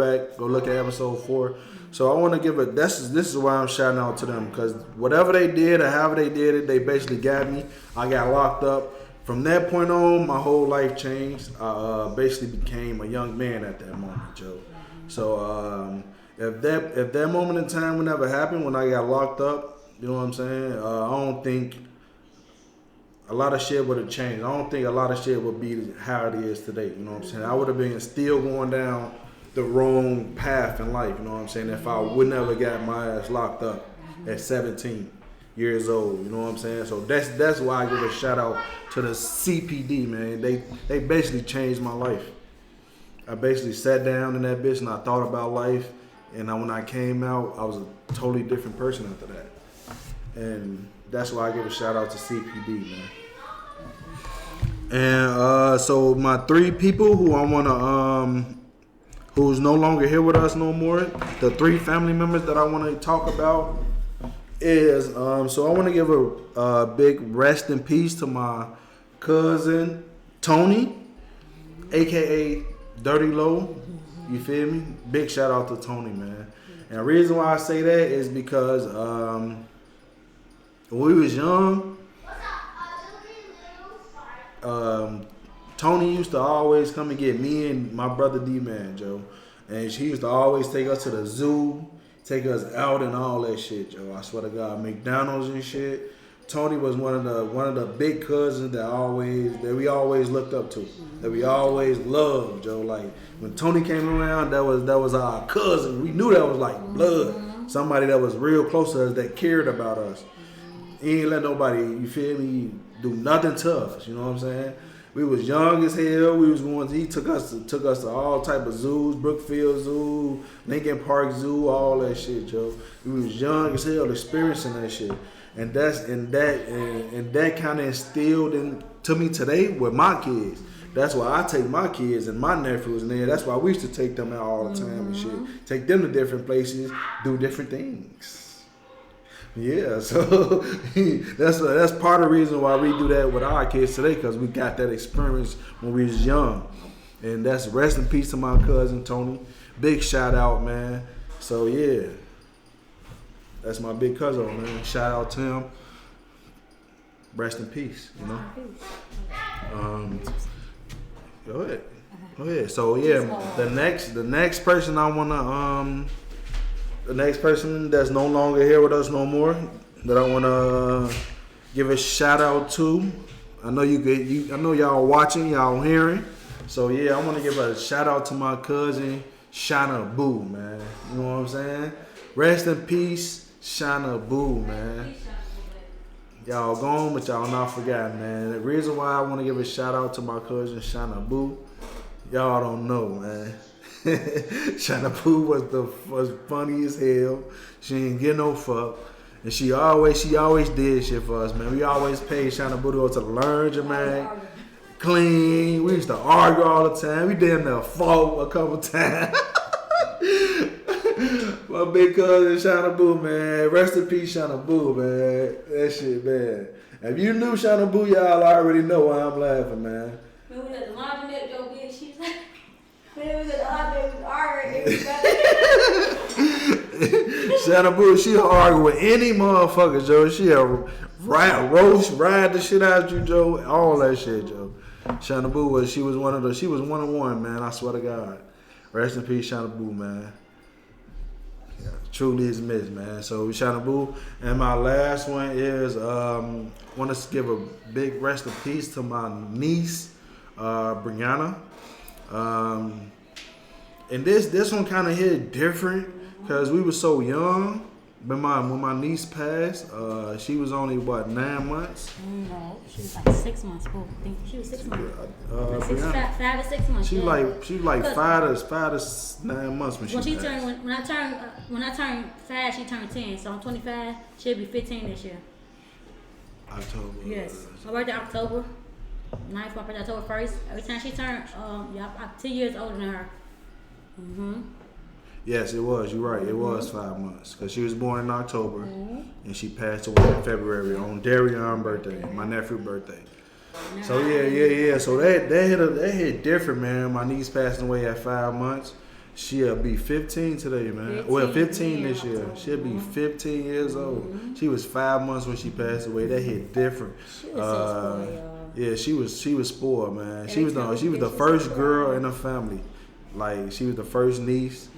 Speaker 1: look at episode 4. So I want to give it. This is why I'm shouting out to them, because whatever they did or however they did it, they basically got me. I got locked up from that point on, my whole life changed. I basically became a young man at that moment, Joe. So if that moment in time would never happen, when I got locked up, you know what I'm saying? I don't think a lot of shit would have changed. I don't think a lot of shit would be how it is today. You know what I'm saying? I would have been still going down the wrong path in life. You know what I'm saying? If I would never got my ass locked up at 17 years old. You know what I'm saying? So that's why I give a shout out to the CPD, man. They basically changed my life. I basically sat down in that bitch and I thought about life. And when I came out, I was a totally different person after that. And that's why I give a shout out to CPD, man. And so my 3 people who I wanna who's no longer here with us no more, the 3 family members that I wanna talk about is so I wanna give a big rest in peace to my cousin Tony, aka Dirty Low. You feel me? Big shout out to Tony, man. And the reason why I say that is because when we was young, Tony used to always come and get me and my brother D-Man, Joe. And she used to always take us to the zoo, take us out and all that shit, Joe. I swear to God, McDonald's and shit. Tony was one of the big cousins that we always looked up to, that we always loved, Joe. Like when Tony came around, that was our cousin. We knew that was like blood, somebody that was real close to us, that cared about us. He ain't let nobody, you feel me, do nothing to us. You know what I'm saying? We was young as hell. He took us to all type of zoos, Brookfield Zoo, Lincoln Park Zoo, all that shit, Joe. We was young as hell, experiencing that shit. And that kind of instilled into me today with my kids. That's why I take my kids and my nephews in there. That's why we used to take them out all the time and shit. Take them to different places, do different things. Yeah, so that's part of the reason why we do that with our kids today, because we got that experience when we was young. And that's rest in peace to my cousin Tony. Big shout out, man. So yeah. That's my big cousin, man. Shout out to him. Rest in peace, you know. Go ahead. So yeah, the next person I wanna the next person that's no longer here with us no more, that I wanna give a shout out to. I know I know y'all watching, y'all hearing. So yeah, I wanna give a shout out to my cousin Shana Boo, man. You know what I'm saying? Rest in peace. Shana Boo, man. Y'all gone, but y'all not forgotten, man. The reason why I want to give a shout out to my cousin Shana Boo, y'all don't know, man. Shana Boo was funny as hell. She ain't get no fuck. And she always did shit for us, man. We always paid Shana Boo to go to the laundromat, clean. We used to argue all the time. We damn near fought a couple times. My big cousin Shana Boo, man. Rest in peace, Shana Boo, man. That shit, man. If you knew Shana Boo, y'all already know why I'm laughing, man.
Speaker 2: We was at the laundromat, Joe, and she's like, we was at the laundromat, we was arguing.
Speaker 1: Shana Boo, she'll argue with any motherfucker, Joe. She'll ride the shit out you, Joe. All that shit, Joe. Shana Boo was one of one, man. I swear to God. Rest in peace, Shana Boo, man. Yeah, truly is missed, man. So Shana Boo. And my last one is want to give a big rest in peace to my niece, Brianna. And this one kind of hit different because we were so young. When my niece passed, she was only 9 months.
Speaker 2: No, she was like 6 months. I think she was 6 months. 5 to 6 months.
Speaker 1: She was like 5 to 9 months when she passed.
Speaker 2: When I turned 5, she turned 10. So I'm 25. She'll be 15 this year.
Speaker 1: October.
Speaker 2: Yes, my birthday October 9th. My birthday October 1st. Every time she turned, I'm 2 years older than her.
Speaker 1: Yes, it was. You're right. It was 5 months because she was born in October and she passed away in February on Darion's birthday, my nephew's birthday. So yeah. So that hit different, man. My niece passing away at 5 months. She'll be 15 today, man. 15 this year. She'll be 15 years old. She was 5 months when she passed away. That hit different. Yeah, she was spoiled, man. She was the first girl in the family. Like she was the first niece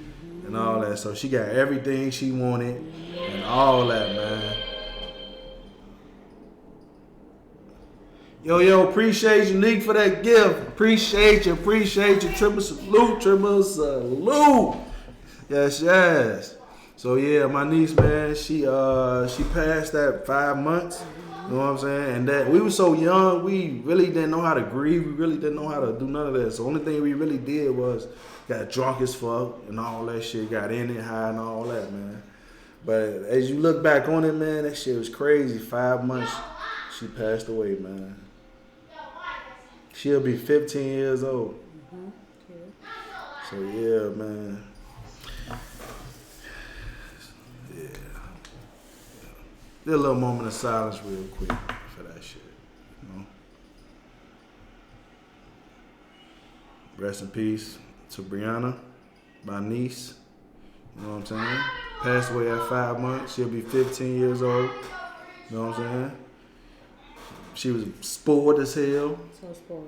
Speaker 1: and all that. So she got everything she wanted and all that, man. Yo, appreciate you, Nick, for that gift. Appreciate you. Triple salute. Yes. So yeah, my niece, man, she passed that 5 months. You know what I'm saying? And that we were so young, we really didn't know how to grieve. We really didn't know how to do none of that. So the only thing we really did was got drunk as fuck and all that shit. Got in it high and all that, man. But as you look back on it, man, that shit was crazy. 5 months, she passed away, man. She'll be 15 years old. So yeah, man. A little moment of silence real quick for that shit, you know. Rest in peace to Brianna, my niece. You know what I'm saying? Passed away at 5 months. She'll be 15 years old. You know what I'm saying? She was spoiled as hell.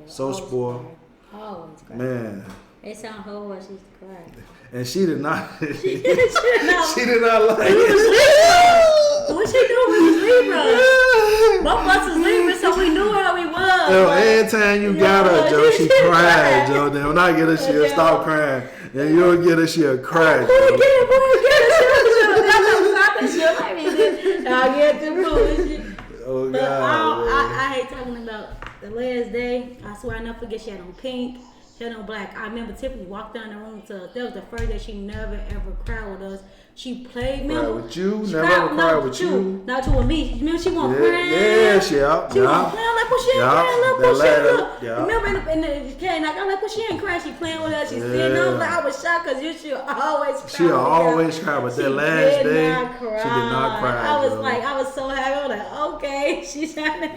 Speaker 1: So spoiled.
Speaker 2: Always cry.
Speaker 1: Man.
Speaker 2: They sound whole when she used to cry.
Speaker 1: And she did not. She did not like
Speaker 2: it. What she do? We was Libra. Both of us was Libra, so we knew how we was.
Speaker 1: Yo, every time you got her, Joe, she cried, Joe. Then when I get her, she'll stop crying. Then you'll get her, she'll cry.
Speaker 2: Boy, get it. She'll like me. I'll get the food.
Speaker 1: Oh,
Speaker 2: but
Speaker 1: God.
Speaker 2: I hate talking about the last day. I swear I never forget she had on pink. She had on black. I remember Tiffany walked down the room to us. That was the first day she never ever cried with us. She played me.
Speaker 1: Cried with you? Never ever cried with you?
Speaker 2: Not you with me. Remember she wasn't crying?
Speaker 1: Yeah, she out.
Speaker 2: She wasn't crying. Like, well, she ain't crying. Look, well, she look. Remember in the came, like, I'm like, well, she ain't crying. She playing with us. She's sitting up. Like, I was shocked because you should always cry.
Speaker 1: She'll always cry, but that last day, she did not cry.
Speaker 2: I was so happy. I was like, okay, she's happy.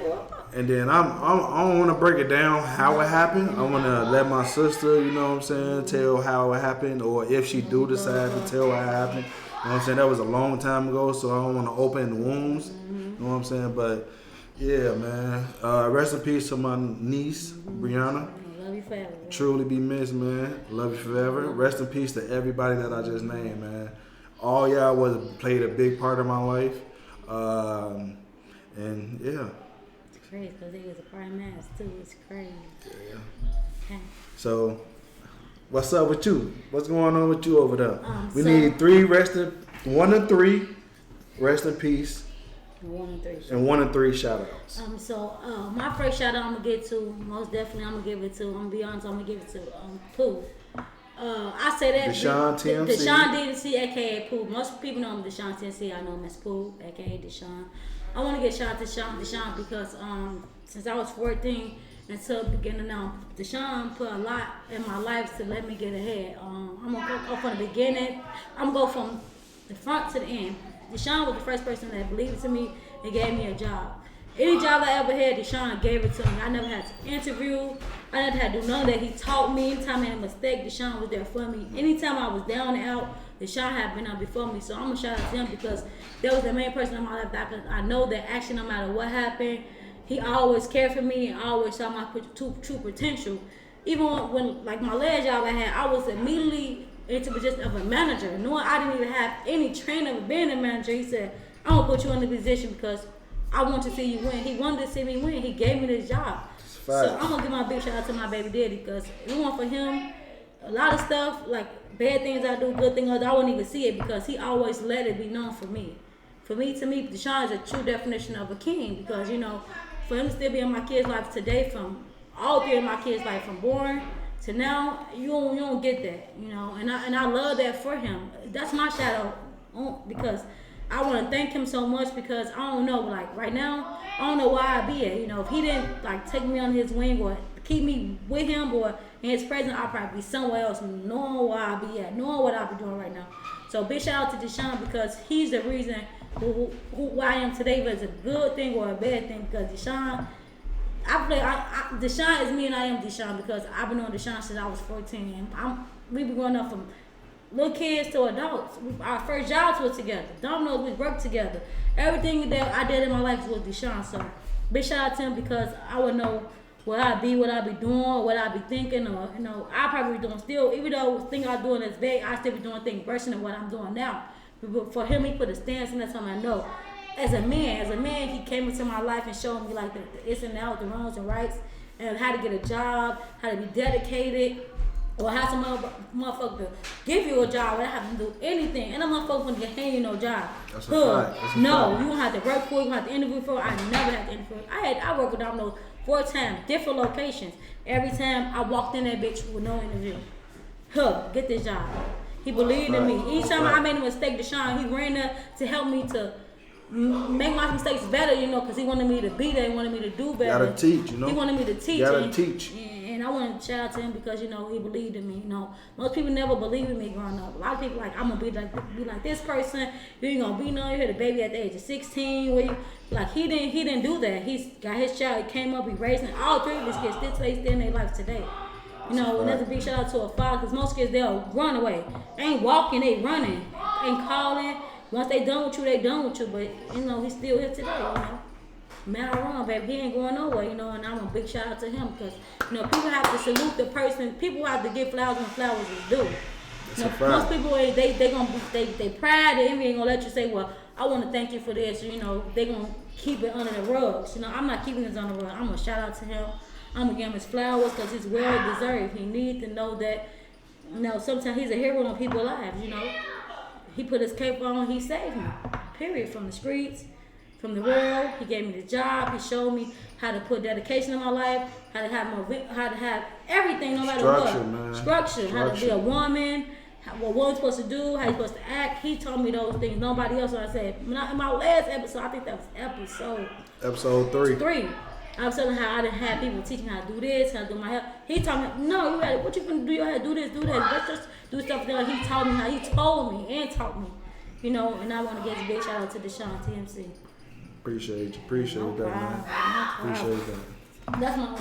Speaker 1: And then I don't want to break it down how it happened. I want to let my sister, you know what I'm saying, tell how it happened, or if she do decide to tell what happened. You know what I'm saying? That was a long time ago, so I don't want to open wounds. You know what I'm saying? But yeah, man. Rest in peace to my niece, Brianna.
Speaker 2: Love you forever. Man.
Speaker 1: Truly be missed, man. Love you forever. Rest in peace to everybody that I just named, man. All y'all played a big part of my life. And yeah.
Speaker 2: Crazy because it was a prime mass too. It's crazy.
Speaker 1: Yeah.
Speaker 2: Okay.
Speaker 1: So, what's up with you? What's going on with you over there? We
Speaker 2: so,
Speaker 1: need 1 and 3 rest in peace.
Speaker 2: 1 and 3.
Speaker 1: And 1 and 3 shout outs.
Speaker 2: My first shout out I'm gonna get to, most definitely I'm gonna give it to, I'm gonna be honest, I'm gonna give it to Pooh. I say that
Speaker 1: Deshaun TMC.
Speaker 2: Deshaun DNC, aka Pooh. Most people know him Deshaun TMC. I know him as Pooh, aka Deshaun. I want to get shout out to Deshaun because since I was 14 until beginning now, Deshaun put a lot in my life to let me get ahead. I'm gonna go from the beginning. I'm gonna go from the front to the end. Deshaun was the first person that believed to me and gave me a job. Any job I ever had, Deshaun gave it to me. I never had to interview. I never had to do none of that. He taught me. Anytime I made a mistake, Deshaun was there for me. Anytime I was down and out, Deshaun had been out before me. So I'm going to shout out to him because that was the main person in my life that I know that actually no matter what happened, he always cared for me and always saw my true potential. Even when like my last job I had, I was immediately into the position of a manager. Knowing I didn't even have any training of being a manager, he said, I'm going to put you in the position because I want to see you win. He wanted to see me win. He gave me this job. So I'm going to give my big shout out to my baby daddy because if it weren't for him, a lot of stuff, like bad things I do, good things I do, I wouldn't even see it because he always let it be known for me. To me, Deshaun is a true definition of a king because, you know, for him to still be in my kids' life today, from all 3 of my kids' life, from born to now, you don't get that, you know, and I love that for him. That's my shout out because I want to thank him so much because I don't know, like right now, I don't know where I'd be at. You know, if he didn't like take me on his wing or keep me with him or in his presence, I'd probably be somewhere else, knowing where I'd be at, knowing what I'd be doing right now. So big shout out to Deshaun because he's the reason who I am today, whether it's a good thing or a bad thing. Because Deshaun, Deshaun is me and I am Deshaun because I've been on Deshaun since I was 14. And we been growing up from little kids to adults. Our first jobs were together. Domino's, we worked together. Everything that I did in my life was Deshaun. So big shout out to him because I would know what I be doing, what I be thinking, or I probably be doing still. Even though things I'm doing is big, I still be doing things worse than what I'm doing now. But for him, he put a stance, and that's how I know. As a man, he came into my life and showed me like the ins and outs, the wrongs and rights, and how to get a job, how to be dedicated, or how some motherfucker give you a job without having to do anything. And a motherfucker want to hand you no job.
Speaker 1: That's a fact. That's a
Speaker 2: no,
Speaker 1: fact.
Speaker 2: You don't have to work for it. You don't have to interview for it. I never had to interview. I worked with Domino's 4 times, different locations. Every time I walked in that bitch with no interview. Get this job. He believed in me. Each time I made a mistake, Deshaun, he ran there to help me to make my mistakes better, because he wanted me to be there. He wanted me to do better.
Speaker 1: You gotta teach,
Speaker 2: He wanted me to teach.
Speaker 1: You gotta teach.
Speaker 2: And I want to shout out to him because, he believed in me. Most people never believed in me growing up. A lot of people like, I'm going to be like this person. You ain't going to be no, you had a baby at the age of 16. Where he didn't do that. He's got his child. He came up, he raised him. All 3 of his kids still in their life today. And that's a big shout out to a father because most kids, they'll run away. They ain't walking, they running. Ain't calling. Once they done with you, they done with you. But, he's still here today, Man, I wrong, baby. He ain't going nowhere, and I'm a big shout out to him because, people have to salute the person. People have to give flowers when flowers is due. Most people, they pride, they envy ain't gonna let you say, well, I want to thank you for this. They gonna keep it under the rugs. I'm not keeping this under the rug. I'm gonna shout out to him. I'm gonna give him his flowers because he's well deserved. He needs to know that, sometimes he's a hero in people's lives. He put his cape on, he saved me. Period. From the streets. From the world, he gave me the job. He showed me how to put dedication in my life, how to have everything, no matter what. Structure. How to be a woman, what one's supposed to do, how you're supposed to act. He told me those things. Nobody else. I said in my last episode, I think that was
Speaker 1: episode 3.
Speaker 2: I was telling how I didn't have people teach me how to do this, how to do my hair. He told me, no, what you gonna do? You gotta do this, do that. Let's just do stuff that he told me how. He told me and taught me, and I want to give a big shout out to Deshaun TMC.
Speaker 1: Appreciate that, man. Appreciate that.
Speaker 2: That's my own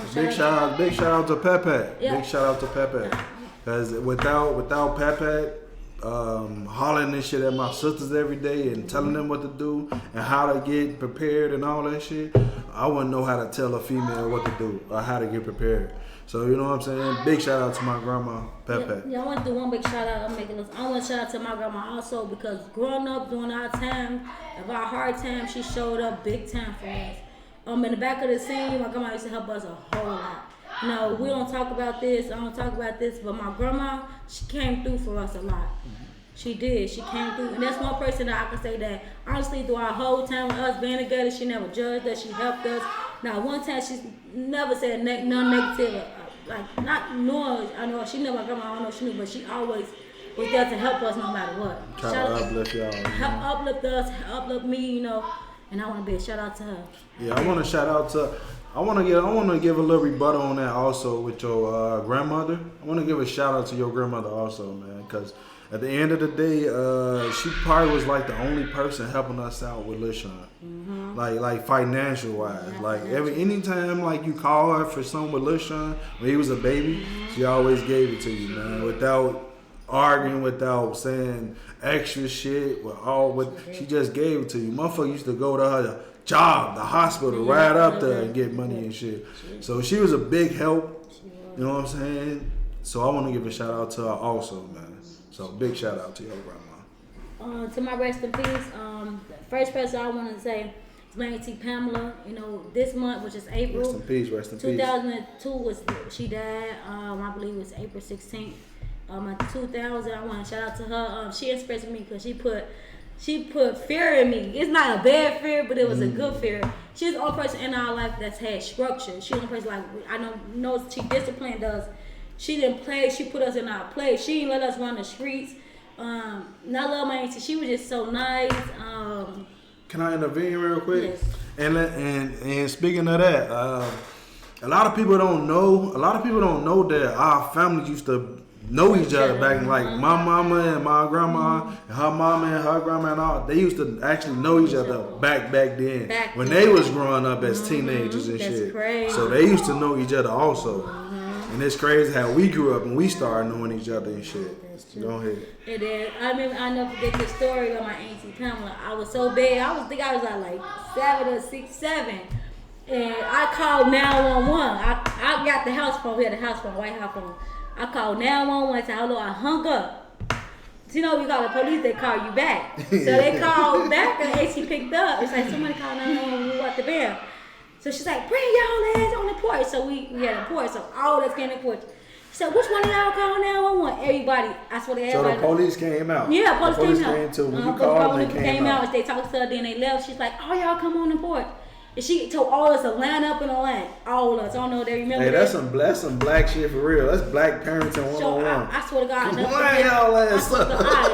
Speaker 1: Big shout out to Pepe.
Speaker 2: Yeah.
Speaker 1: Big shout out to Pepe. Because without Pepe, hollering this shit at my sisters every day and telling them what to do and how to get prepared and all that shit, I wouldn't know how to tell a female what to do or how to get prepared. So, you know what I'm saying? Big shout out to my grandma, Pepe.
Speaker 2: Yeah, I want to do one big shout out. I want to shout out to my grandma also because growing up during our time, of our hard time, she showed up big time for us. In the back of the scene, my grandma used to help us a whole lot. We don't talk about this. I don't talk about this, but my grandma, she came through for us a lot. She did. She came through. And that's one person that I can say that, honestly, through our whole time with us being together, she never judged us. She helped us. Now, one time, she never said none negative. Not knowing, I know she never, my grandma, I don't know if she knew, but she always was there to help us no matter what.
Speaker 1: Try to uplift y'all.
Speaker 2: Uplift us, uplift me, and I want to be a shout out to her.
Speaker 1: Yeah, I want to shout out to. I want to give a little rebuttal on that also with your grandmother. I want to give a shout out to your grandmother also, man, because at the end of the day, she probably was like the only person helping us out with LaShawn. Mm-hmm. Like financial wise. Anytime like you call her for something with LaShawn when he was a baby, she always gave it to you, man, without arguing, without saying extra shit. She just gave it to you. Motherfucker used to go to her job, the hospital, right up there and get money and shit. So she was a big help. You know what I'm saying? So I want to give a shout out to her also, man. So big shout out to your grandma.
Speaker 2: To my rest in peace. The first person I want to say is my auntie Pamela. This month, which is April.
Speaker 1: Rest in peace.
Speaker 2: 2002 she died. I believe it was April 16th. 2000. I want to shout out to her. She inspired me because she put fear in me. It's not a bad fear, but it was a good fear. She's the only person in our life that's had structure. She's the only person I know she disciplined us. She didn't play. She put us in our place. She didn't let us run the streets. And I love my auntie. She was just so nice.
Speaker 1: Can I intervene real quick?
Speaker 2: Yes.
Speaker 1: And speaking of that, a lot of people don't know that our families used to know each other back in my mama and my grandma and her mama and her grandma and all. They used to actually know each other back then when they was growing up as teenagers and shit.
Speaker 2: Crazy.
Speaker 1: So they used to know each other also. And it's crazy how we grew up and we started knowing each other and shit. Go ahead.
Speaker 2: It is. I never forget the story of my auntie Pamela. I was so bad. I was like 7 or 6, 7. And I called 911. I got the house phone. We had a house phone, white house phone. I called 911. Said hello. I hung up. You know, you call the police, they call you back. So they called back and she picked up. It's like somebody called 911. We want the bell. So she's like, bring y'all ass on the porch. So we had a porch. So all of us came to the porch. So which one of y'all called 911? Everybody. I swear to everybody.
Speaker 1: So the police came out.
Speaker 2: Yeah, police came out.
Speaker 1: Came too. When you called, they came out.
Speaker 2: They talked to her, then they left. She's like, oh, y'all come on the porch. And she told all of us to line up in a line. All of us. I don't know if they remember
Speaker 1: that. That's some black shit for real. That's black parenting 101.
Speaker 2: So I swear to God,
Speaker 1: I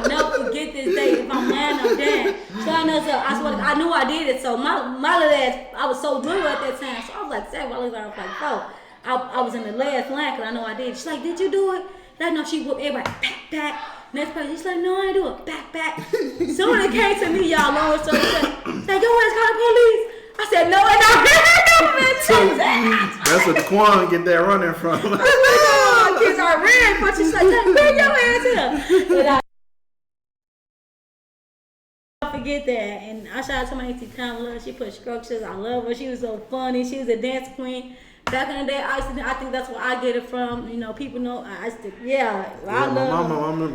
Speaker 2: never forget this day. If I'm lying, I'm dead. So I swear to God, I knew I did it. So my little ass, I was so little at that time. So I was like 7, I was like 4. I was in the last line because I know I did. She's like, did you do it? I know she whooped everybody. Back. Next person, she's like, no, I ain't do it. Back. So when it came to me, y'all, long story short, like, yo, let's call the police. I said, no, and I
Speaker 1: that's what the Quan get that running from.
Speaker 2: I was like, oh, kids are red, but she's like, bring your ass here. But I forget that. And I shout out to my auntie Kamala. She put structures. I love her. She was so funny. She was a dance queen. Back in the day, I think that's where I get it from. You know, people know. I love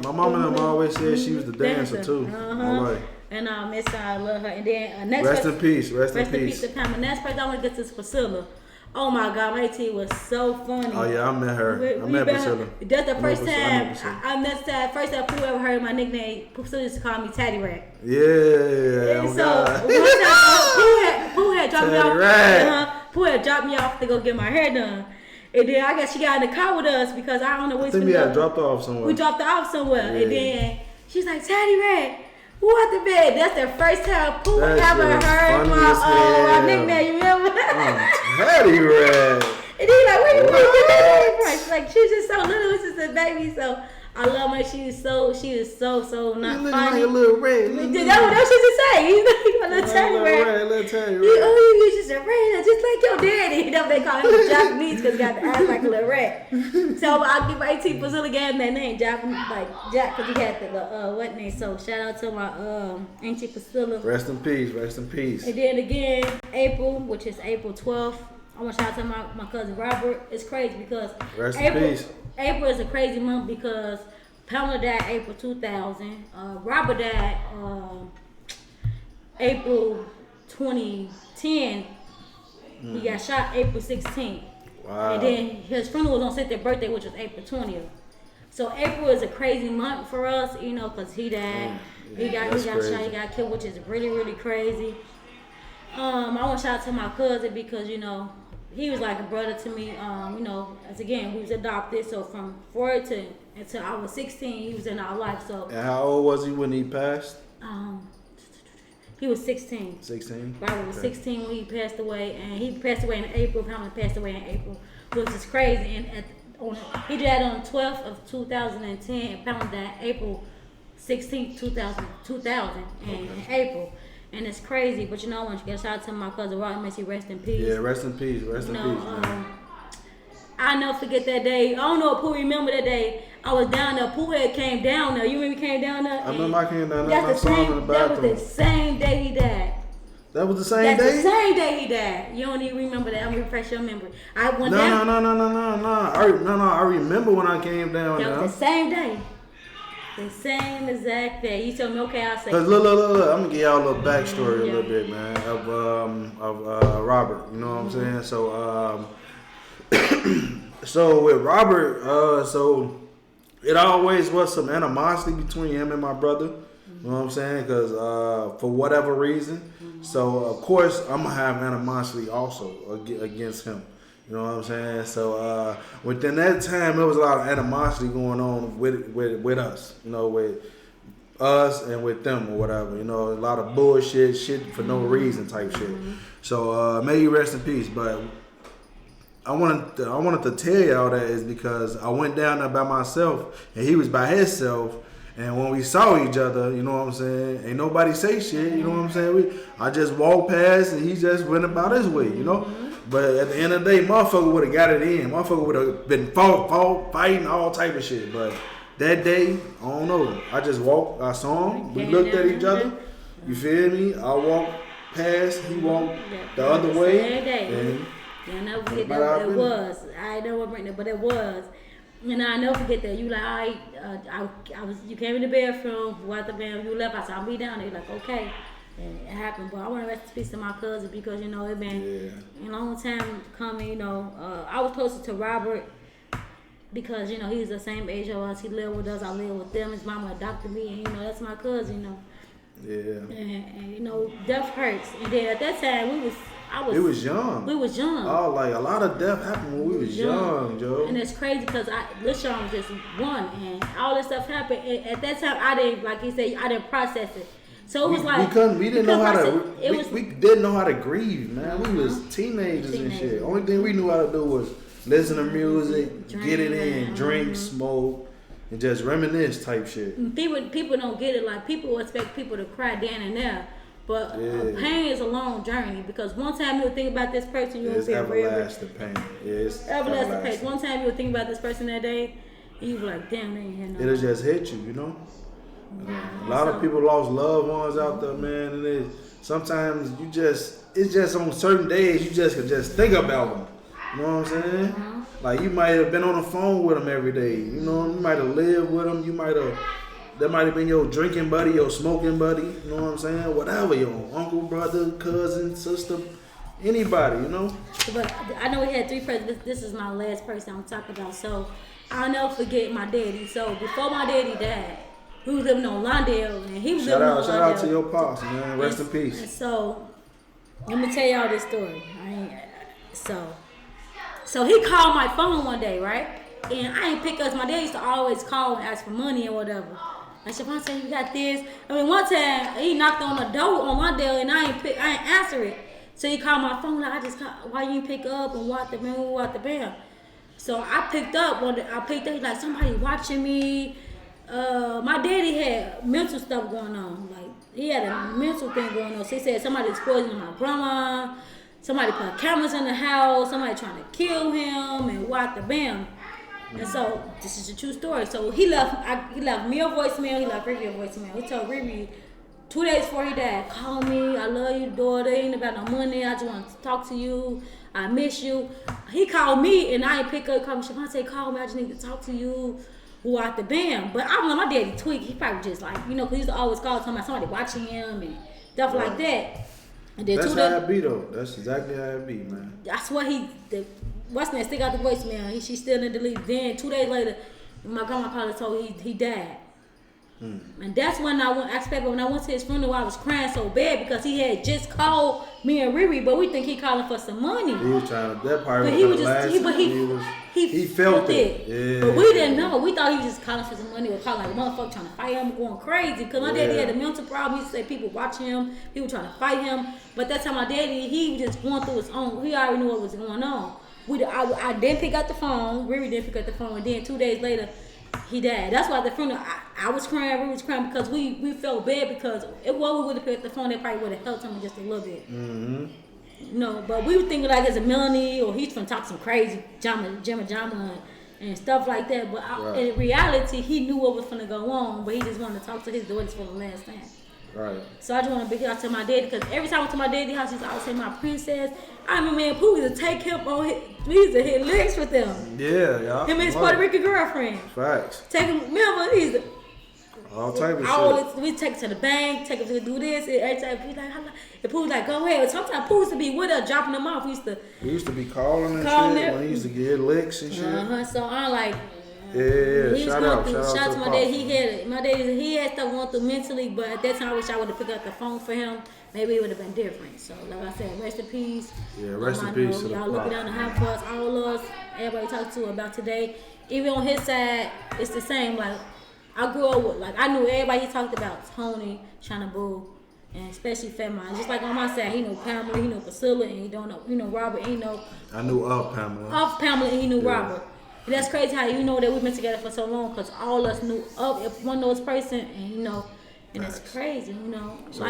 Speaker 1: my mama always said she was the dancer too.
Speaker 2: Uh-huh. And Miss I love her. And then next
Speaker 1: rest in peace. Rest in peace
Speaker 2: to Pamela. Next person I want to get to is Priscilla. Oh my God, my auntie was so funny.
Speaker 1: Oh yeah, I met her. I met Priscilla.
Speaker 2: That's the first time I met that. First time Pooh ever heard my nickname. Priscilla used to call me Tatty Rat.
Speaker 1: Yeah.
Speaker 2: And so one time Pooh had dropped me off. Pooh had dropped me off to go get my hair done. And then I guess she got in the car with us because I don't know where
Speaker 1: we had dropped off somewhere.
Speaker 2: We dropped her off somewhere. Yeah. And then she's like, Tatty Rat. Who at the bed? That's the first time Pooh ever heard my nickname. You remember?
Speaker 1: Tatty Rat.
Speaker 2: And he's like, where you get that name from? She's like, she's just so little. She's just a baby. So I love her. She is so not
Speaker 1: you
Speaker 2: funny.
Speaker 1: Like a little red.
Speaker 2: That's what she say. He's like a little Tatty Rat.
Speaker 1: Little Tatty Rat.
Speaker 2: He's just a rat, just like your daddy. You know they call him Japanese because he got the eyes like a little rat. So I give my auntie Priscilla gave him that name, Japanese, like Jack, because he had the what name. So shout out to my auntie Priscilla.
Speaker 1: Rest in peace. Rest in peace.
Speaker 2: And then again, April, which is April 12th. I want to shout out to my cousin Robert. It's crazy because
Speaker 1: rest in peace.
Speaker 2: April is a crazy month because Pamela died April 2000. Robert died April 2010. He got shot April 16th.
Speaker 1: Wow.
Speaker 2: And then his funeral was on 6th birthday, which was April 20th. So April is a crazy month for us, you know, because he died. He got shot, he got killed, which is really, really crazy. I want to shout out to my cousin because, you know, he was like a brother to me. You know, as again, we was adopted. So from 4 until I was 16, he was in our life. So.
Speaker 1: And how old was he when he passed?
Speaker 2: He was 16.
Speaker 1: 16?
Speaker 2: Robert was 16 when he passed away. And he passed away in April. Pamela passed away in April, which is crazy. And he died on the 12th of 2010. And Pamela died April 16th, 2000 in April. And it's crazy, but you know, I want to get a shout out to my cousin Robert. May he rest in peace.
Speaker 1: Yeah, rest in peace. Rest in peace, man.
Speaker 2: I never forget that day. I don't know if Pooh remember that day. I was down there. Pooh had came down there. You remember he came down there?
Speaker 1: I remember I came down there. I saw him in the bathroom.
Speaker 2: That was the same day he died.
Speaker 1: That was the same day?
Speaker 2: That's the same day he died. You don't even remember that. I'm going to refresh your memory. I went down.
Speaker 1: No. I remember when I came down there.
Speaker 2: That was the same day. The same exact day. You told me, okay, I'll say.
Speaker 1: Cause look. I'm gonna give y'all a little backstory a little bit, man, of Robert. You know what I'm saying? So so with Robert, so it always was some animosity between him and my brother. You know what I'm saying? Cause for whatever reason, so of course I'm gonna have animosity also against him. You know what I'm saying? So within that time, there was a lot of animosity going on with us. You know, with us and with them or whatever. You know, a lot of bullshit, shit for no reason type shit. So may you rest in peace. But I wanted to tell y'all that is because I went down there by myself and he was by himself. And when we saw each other, you know what I'm saying, ain't nobody say shit. You know what I'm saying? I just walked past and he just went about his way. You know. But at the end of the day, motherfucker would have got it in. Motherfucker would have been fighting, all type of shit. But that day, I don't know. I just walked. I saw him. We looked at each other. You feel me? I walked past. He walked the other way. And
Speaker 2: Yeah, I never forget that. It was. I never bring that, but it was. And I never forget that. You like, I was. You came in the bathroom, walked the bathroom, you left. I said, I'll be down there. Like, okay. And it happened. But I want to rest in peace to my cousin because, you know, it been a long time coming, you know. I was closer to Robert because, you know, he's the same age as us. He lived with us. I lived with them. His mama adopted me. And, you know, that's my cousin, you know.
Speaker 1: Yeah.
Speaker 2: And you know, death hurts. And then at that time, we was young. We was young.
Speaker 1: Oh, like a lot of death happened when we was young, Joe.
Speaker 2: And it's crazy because LaShawn was just one, and all this stuff happened. And at that time, I didn't, like he said, I didn't process it. So it was
Speaker 1: we didn't know how to grieve, man. We was teenagers and shit. Only thing we knew how to do was listen to music, get it in, drink, smoke, and just reminisce type shit.
Speaker 2: People don't get it. Like, people expect people to cry then and there. But pain is a long journey because one time you would think about this person, you would feel
Speaker 1: everlasting pain. It's
Speaker 2: everlasting pain. One time you would think about this person that day, and you be like, damn, they ain't here no more.
Speaker 1: It'll just hit you, you know? A lot of people lost loved ones out there, man, and sometimes it's just on certain days you just can just think about them. You know what I'm saying? Like, you might have been on the phone with them every day. You know, you might have lived with them. That might have been your drinking buddy, your smoking buddy, you know what I'm saying? Whatever, your uncle, brother, cousin, sister, anybody, you know?
Speaker 2: But I know we had 3 presidents. This is my last person I'm talking about. So I'll never forget my daddy. So before my daddy died, we was living on Lawndale, and he was living on Lawndale.
Speaker 1: Shout out to your pops, man. Rest in peace.
Speaker 2: And so let me tell y'all this story. So he called my phone one day, right? And I ain't pick up. My dad used to always call and ask for money or whatever. I said, "Devontae, you got this." I mean, one time he knocked on the door on my door and I ain't answer it. So he called my phone. Like, why you ain't pick up and what the bam? So I picked up. He's like, somebody watching me. My daddy had mental stuff going on. Like, he had a mental thing going on. So he said somebody's poisoning my grandma. Somebody put cameras in the house. Somebody trying to kill him and what the bam. And so this is a true story. So he left me a voicemail. He left Riri a voicemail. He told Riri 2 days before he died, call me. I love you, daughter. Ain't about no money. I just want to talk to you. I miss you. He called me and I ain't pick up. Call me. Devontae, call me. I just need to talk to you. Who out the bam? But I don't know. My daddy tweaked. He probably just like, you know, because he used to always call talking about somebody watching him and stuff like that. And then
Speaker 1: that's how it be though. That's exactly how it be, man.
Speaker 2: That's what what's that? Stick out the voicemail. She's still in the delete. Then 2 days later, my grandma called and told he died. And that's when when I went to his funeral, I was crying so bad because he had just called me and Riri, but we think he calling for some money.
Speaker 1: He was trying to, that part was the last he felt it. Yeah.
Speaker 2: But we didn't know. We thought he was just calling for some money or calling like a motherfucker trying to fight him, going crazy. Because my daddy had a mental problem. He used to say people watching him, people trying to fight him. But that time my daddy, he just going through his own. He already knew what was going on. I didn't pick up the phone. Riri didn't pick up the phone. And then 2 days later, he died. That's why at the funeral, I was crying, Riri was crying because we felt bad because if we would have picked up the phone, they probably would have helped him just a little bit. Mm-hmm. No, but we were thinking like it's a Melanie or he's trying to talk some crazy Jama and stuff like that. But in reality, he knew what was going to go on, but he just wanted to talk to his daughters for the last time.
Speaker 1: Right.
Speaker 2: So I just want to big it out to my daddy because every time I went to my daddy's house, he used to always say my princess. I mean, man, Pooh used to take him on we used to hit licks with them.
Speaker 1: Yeah, y'all.
Speaker 2: Him and his Puerto Rican girlfriend.
Speaker 1: Facts.
Speaker 2: Take him, remember, he's
Speaker 1: all type of shit.
Speaker 2: We take him to the bank, take him to do this, and every time he's like, and Pooh was like, go ahead. Sometimes Pooh used to be with us, dropping them off.
Speaker 1: He used to be calling and shit when he used to get licks and shit.
Speaker 2: So I'm like,
Speaker 1: shout out
Speaker 2: to my dad. He had stuff going through mentally, but at that time I wish I would have picked up the phone for him. Maybe it would have been different. So like I said, rest in peace.
Speaker 1: Yeah, rest in peace.
Speaker 2: Y'all looking down the house for us, all of us, everybody talked to about today. Even on his side, it's the same. Like I grew up with, like I knew everybody he talked about, Tony, China Boo, and especially Fat Mom. Just like on my side, he knew Pamela, he knew Priscilla, and he know Robert, he know.
Speaker 1: I knew Pamela.
Speaker 2: Of Pamela, and he knew Robert. And that's crazy how you know that we've been together for so long, because all us knew of if one knows person, and you know, and it's crazy, you know.
Speaker 1: So,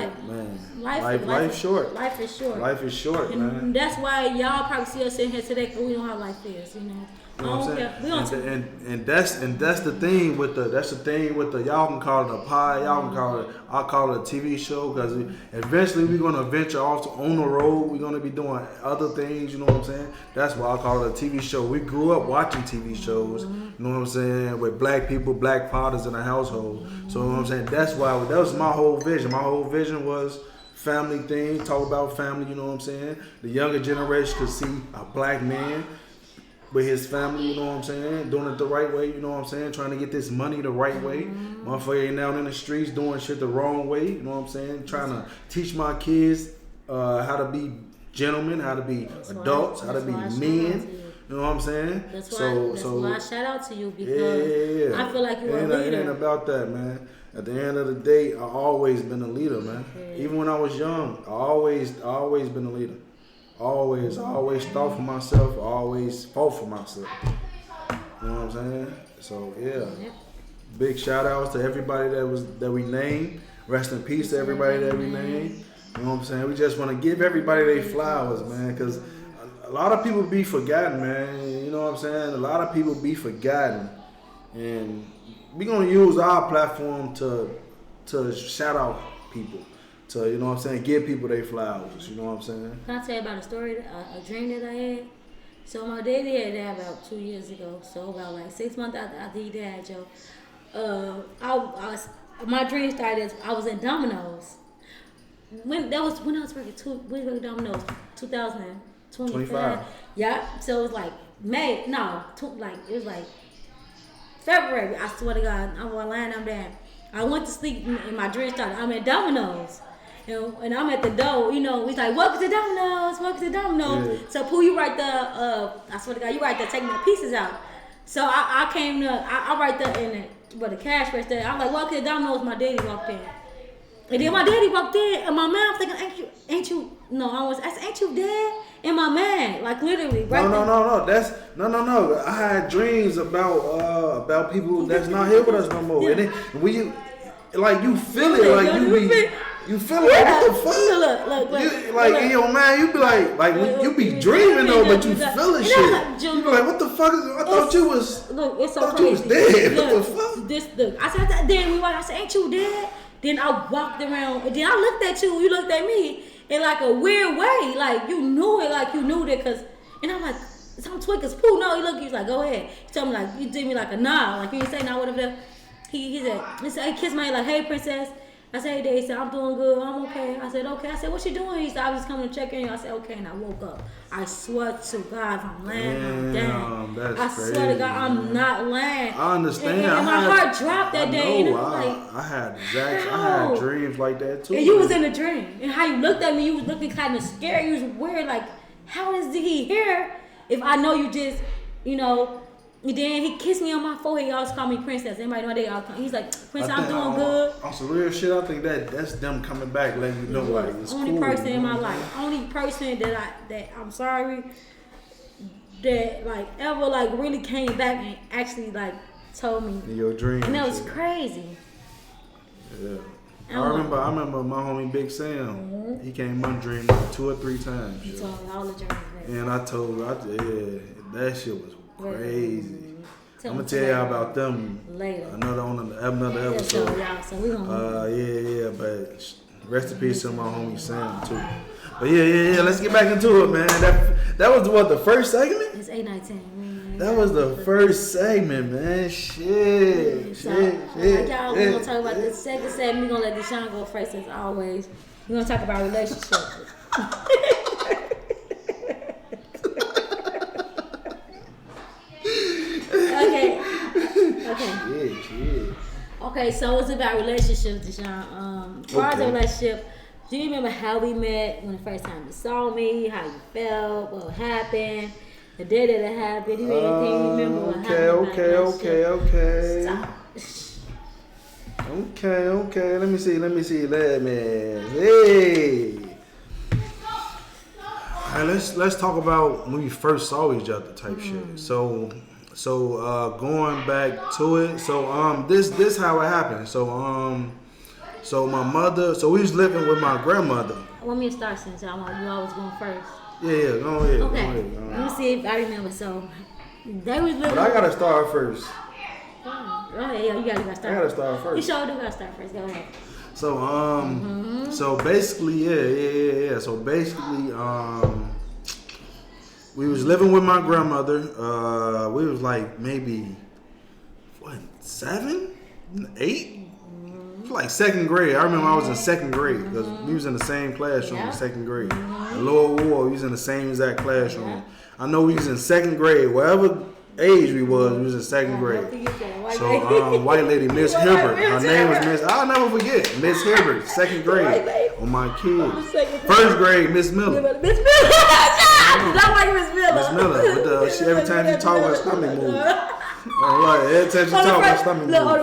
Speaker 2: life
Speaker 1: is short.
Speaker 2: Life is short.
Speaker 1: Life is short,
Speaker 2: and
Speaker 1: man.
Speaker 2: That's why y'all probably see us sitting here today, because we know how life is, you know.
Speaker 1: You know what I'm
Speaker 2: Okay.
Speaker 1: saying? And that's the thing with the y'all can call it a pie, y'all can call it, I'll call it a TV show, because eventually we're gonna venture off on the road. We're gonna be doing other things. You know what I'm saying? That's why I call it a TV show. We grew up watching TV shows. You know what I'm saying? With black people, black fathers in the household. So you know what I'm saying? That's why that was my whole vision. My whole vision was family thing, talk about family. You know what I'm saying? The younger generation could see a black man with his family, you know what I'm saying, doing it the right way, you know what I'm saying, trying to get this money the right way. Motherfucker ain't out in the streets doing shit the wrong way, you know what I'm saying, trying to teach my kids how to be gentlemen, how to be adults, how to be men. You know what I'm saying?
Speaker 2: That's why I shout out to you, because I feel like you're a leader.
Speaker 1: It ain't about that, man. At the end of the day, I always been a leader, man. Even when I was young, I always been a leader. I always thought for myself. I always fought for myself. You know what I'm saying? So yeah, big shout outs to everybody that we named. Rest in peace to everybody that we named. You know what I'm saying? We just want to give everybody their flowers, man, because a lot of people be forgotten, man. You know what I'm saying? A lot of people be forgotten, and we gonna use our platform to shout out people. So, you know what I'm saying? Give people their flowers. You know what I'm saying?
Speaker 2: Can I tell you about a story, a dream that I had? So my daddy had died about 2 years ago. So about like 6 months after he died, Joe, my dream started as I was in Domino's. When I was working Domino's, 2025. Yeah. So it was like it was like February. I swear to God, I was lying. I'm down. I went to sleep and my dream started. I'm at Domino's. You know, and I'm at the door, you know, he's like, welcome to Domino's. Yeah. So Pooh, you right there, I swear to God, you right there taking the pieces out. So I came to, I right there in the cash register. I'm like, welcome to Domino's. My daddy walked in. And then my daddy walked in, and my man, I'm thinking, ain't you, I said, ain't you dead? And my man, like literally, right there.
Speaker 1: No. I had dreams about people that's not here with us no more.
Speaker 2: Yeah.
Speaker 1: And then like you feel it, like you feel like, what the fuck?
Speaker 2: Look.
Speaker 1: In your mind, you be like you be dreaming though, but you feeling shit. You be like, what the fuck is? I thought you was.
Speaker 2: Look, it's so
Speaker 1: thought
Speaker 2: crazy.
Speaker 1: You was dead.
Speaker 2: Look,
Speaker 1: what the fuck?
Speaker 2: Look. I said, then we walked. I said, ain't you dead? Then I walked around, and then I looked at you. You looked at me in like a weird way, like you knew it, like you knew that, and I'm like, some twinkers, Pooh. No, he was like, go ahead. He told me like, you did me like a nod, like you didn't say no, whatever. He said, he kissed me like, hey, princess. I said, hey, Dad. He said, I'm doing good. I'm okay. I said, okay. I said, what you doing? He said, I was just coming to check in. I said, okay. And I woke up. I swear to God, if I'm lying, I'm down. I swear to God, I'm not lying.
Speaker 1: I understand.
Speaker 2: And my heart dropped that day. And
Speaker 1: I had dreams like that too.
Speaker 2: And you was in a dream. And how you looked at me, you was looking kind of scared. You was weird. Like, how is he here if I know you just, you know. And then he kissed me on my forehead. He always called me princess. Everybody know they all come. He's like, Prince, I'm doing good.
Speaker 1: On some real shit, I think that's them coming back, letting you know, like, it's
Speaker 2: only
Speaker 1: cool.
Speaker 2: Person in my life. Only person that I'm sorry that like ever like really came back and actually like told me.
Speaker 1: In your dream.
Speaker 2: And that was crazy.
Speaker 1: Yeah. I remember my homie Big Sam. Mm-hmm. He came in my dream like 2 or 3 times.
Speaker 2: He told me all the dreams.
Speaker 1: And I told that shit was crazy. I'm gonna tell y'all about them
Speaker 2: later.
Speaker 1: Another episode.
Speaker 2: So we gonna
Speaker 1: but rest in peace to my homie Sam too. But yeah. Let's get back into it, man. That was what, the first segment?
Speaker 2: It's 8:19.
Speaker 1: That was the first segment, man. Shit.
Speaker 2: Y'all, we're gonna talk about this second segment. We're gonna let Deshaun go first as always. We're gonna talk about relationships. Okay.
Speaker 1: Shit.
Speaker 2: Okay, so it's about relationships, Deshaun. As far as a relationship, do you remember how we met when the first time you saw me, how you felt, what happened, the day that it happened? Do you anything you remember what happened?
Speaker 1: Okay.
Speaker 2: Stop.
Speaker 1: Okay. Let me see. Hey. All right, let's talk about when we first saw each other type shit. So going back to it, this how it happened. So my mother, we was living with my grandmother.
Speaker 2: Let me start since you always going first.
Speaker 1: Yeah, go ahead.
Speaker 2: Okay, let me see if I remember. So They was living.
Speaker 1: But I gotta start first.
Speaker 2: Go ahead, yeah, you gotta start.
Speaker 1: I gotta start first.
Speaker 2: You sure do gotta start first. Go ahead.
Speaker 1: So so basically, yeah. So basically, we was living with my grandmother. We was like maybe 7, 8. It was like second grade. I remember I was in second grade because we was in the same classroom in second grade. In Lower War, we was in the same exact classroom.
Speaker 2: Yeah.
Speaker 1: I know we was in second grade. Whatever age we was in second grade. So white lady, Miss Hibbert. Her name was Miss. I'll never forget. Miss Hibbert, second grade. On my kids. First grade, Miss Miller.
Speaker 2: Miss Miller. Not like Miss Miller.
Speaker 1: Miss Miller. But every time she talk, her stomach move. Every time she talk, her stomach move.
Speaker 2: Look, on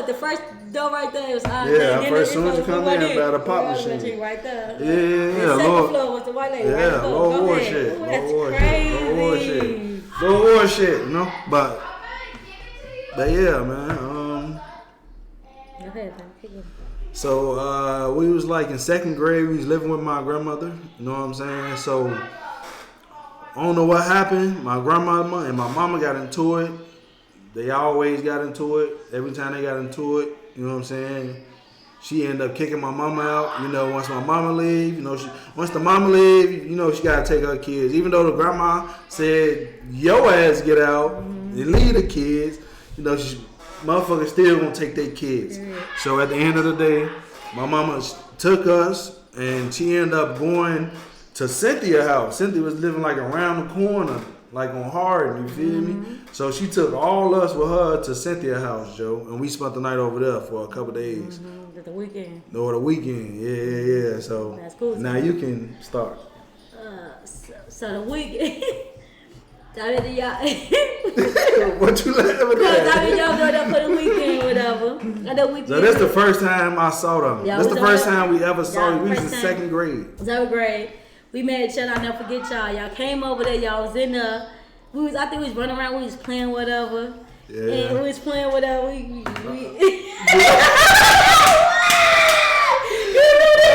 Speaker 2: the first door right there was
Speaker 1: first soon as you come in, about a pop machine.
Speaker 2: Right there.
Speaker 1: Yeah.
Speaker 2: The second floor was the white lady.
Speaker 1: Yeah, Low War shit. Low War shit, you know? But yeah, man.
Speaker 2: Go ahead, man.
Speaker 1: So we was like in second grade, we was living with my grandmother, you know what I'm saying? So I don't know what happened. My grandmama and my mama got into it. They always got into it. Every time they got into it, you know what I'm saying? She ended up kicking my mama out. You know, once my mama leave, you know, once the mama leave, you know, she gotta take her kids. Even though the grandma said, "Yo ass get out and leave the kids," you know, motherfuckers still gonna take their kids. So at the end of the day, my mama took us and she ended up going to Cynthia's house. Cynthia was living like around the corner, like on Hardin, you feel me? So she took all us with her to Cynthia's house, Joe, and we spent the night over there for a couple days.
Speaker 2: The weekend.
Speaker 1: Over the weekend, yeah. So
Speaker 2: that's cool.
Speaker 1: Now you can start.
Speaker 2: So the weekend. What you
Speaker 1: laughing at?
Speaker 2: I mean, y'all go there for the weekend, whatever.
Speaker 1: So that's the first time I saw them.
Speaker 2: Yeah,
Speaker 1: that's the first time we ever saw you. We was in second grade.
Speaker 2: Second grade. We met each other. I'll never forget y'all. Y'all came over there. Y'all was in there. I think we was running around. We was playing whatever.
Speaker 1: Yeah.
Speaker 2: And we was playing whatever.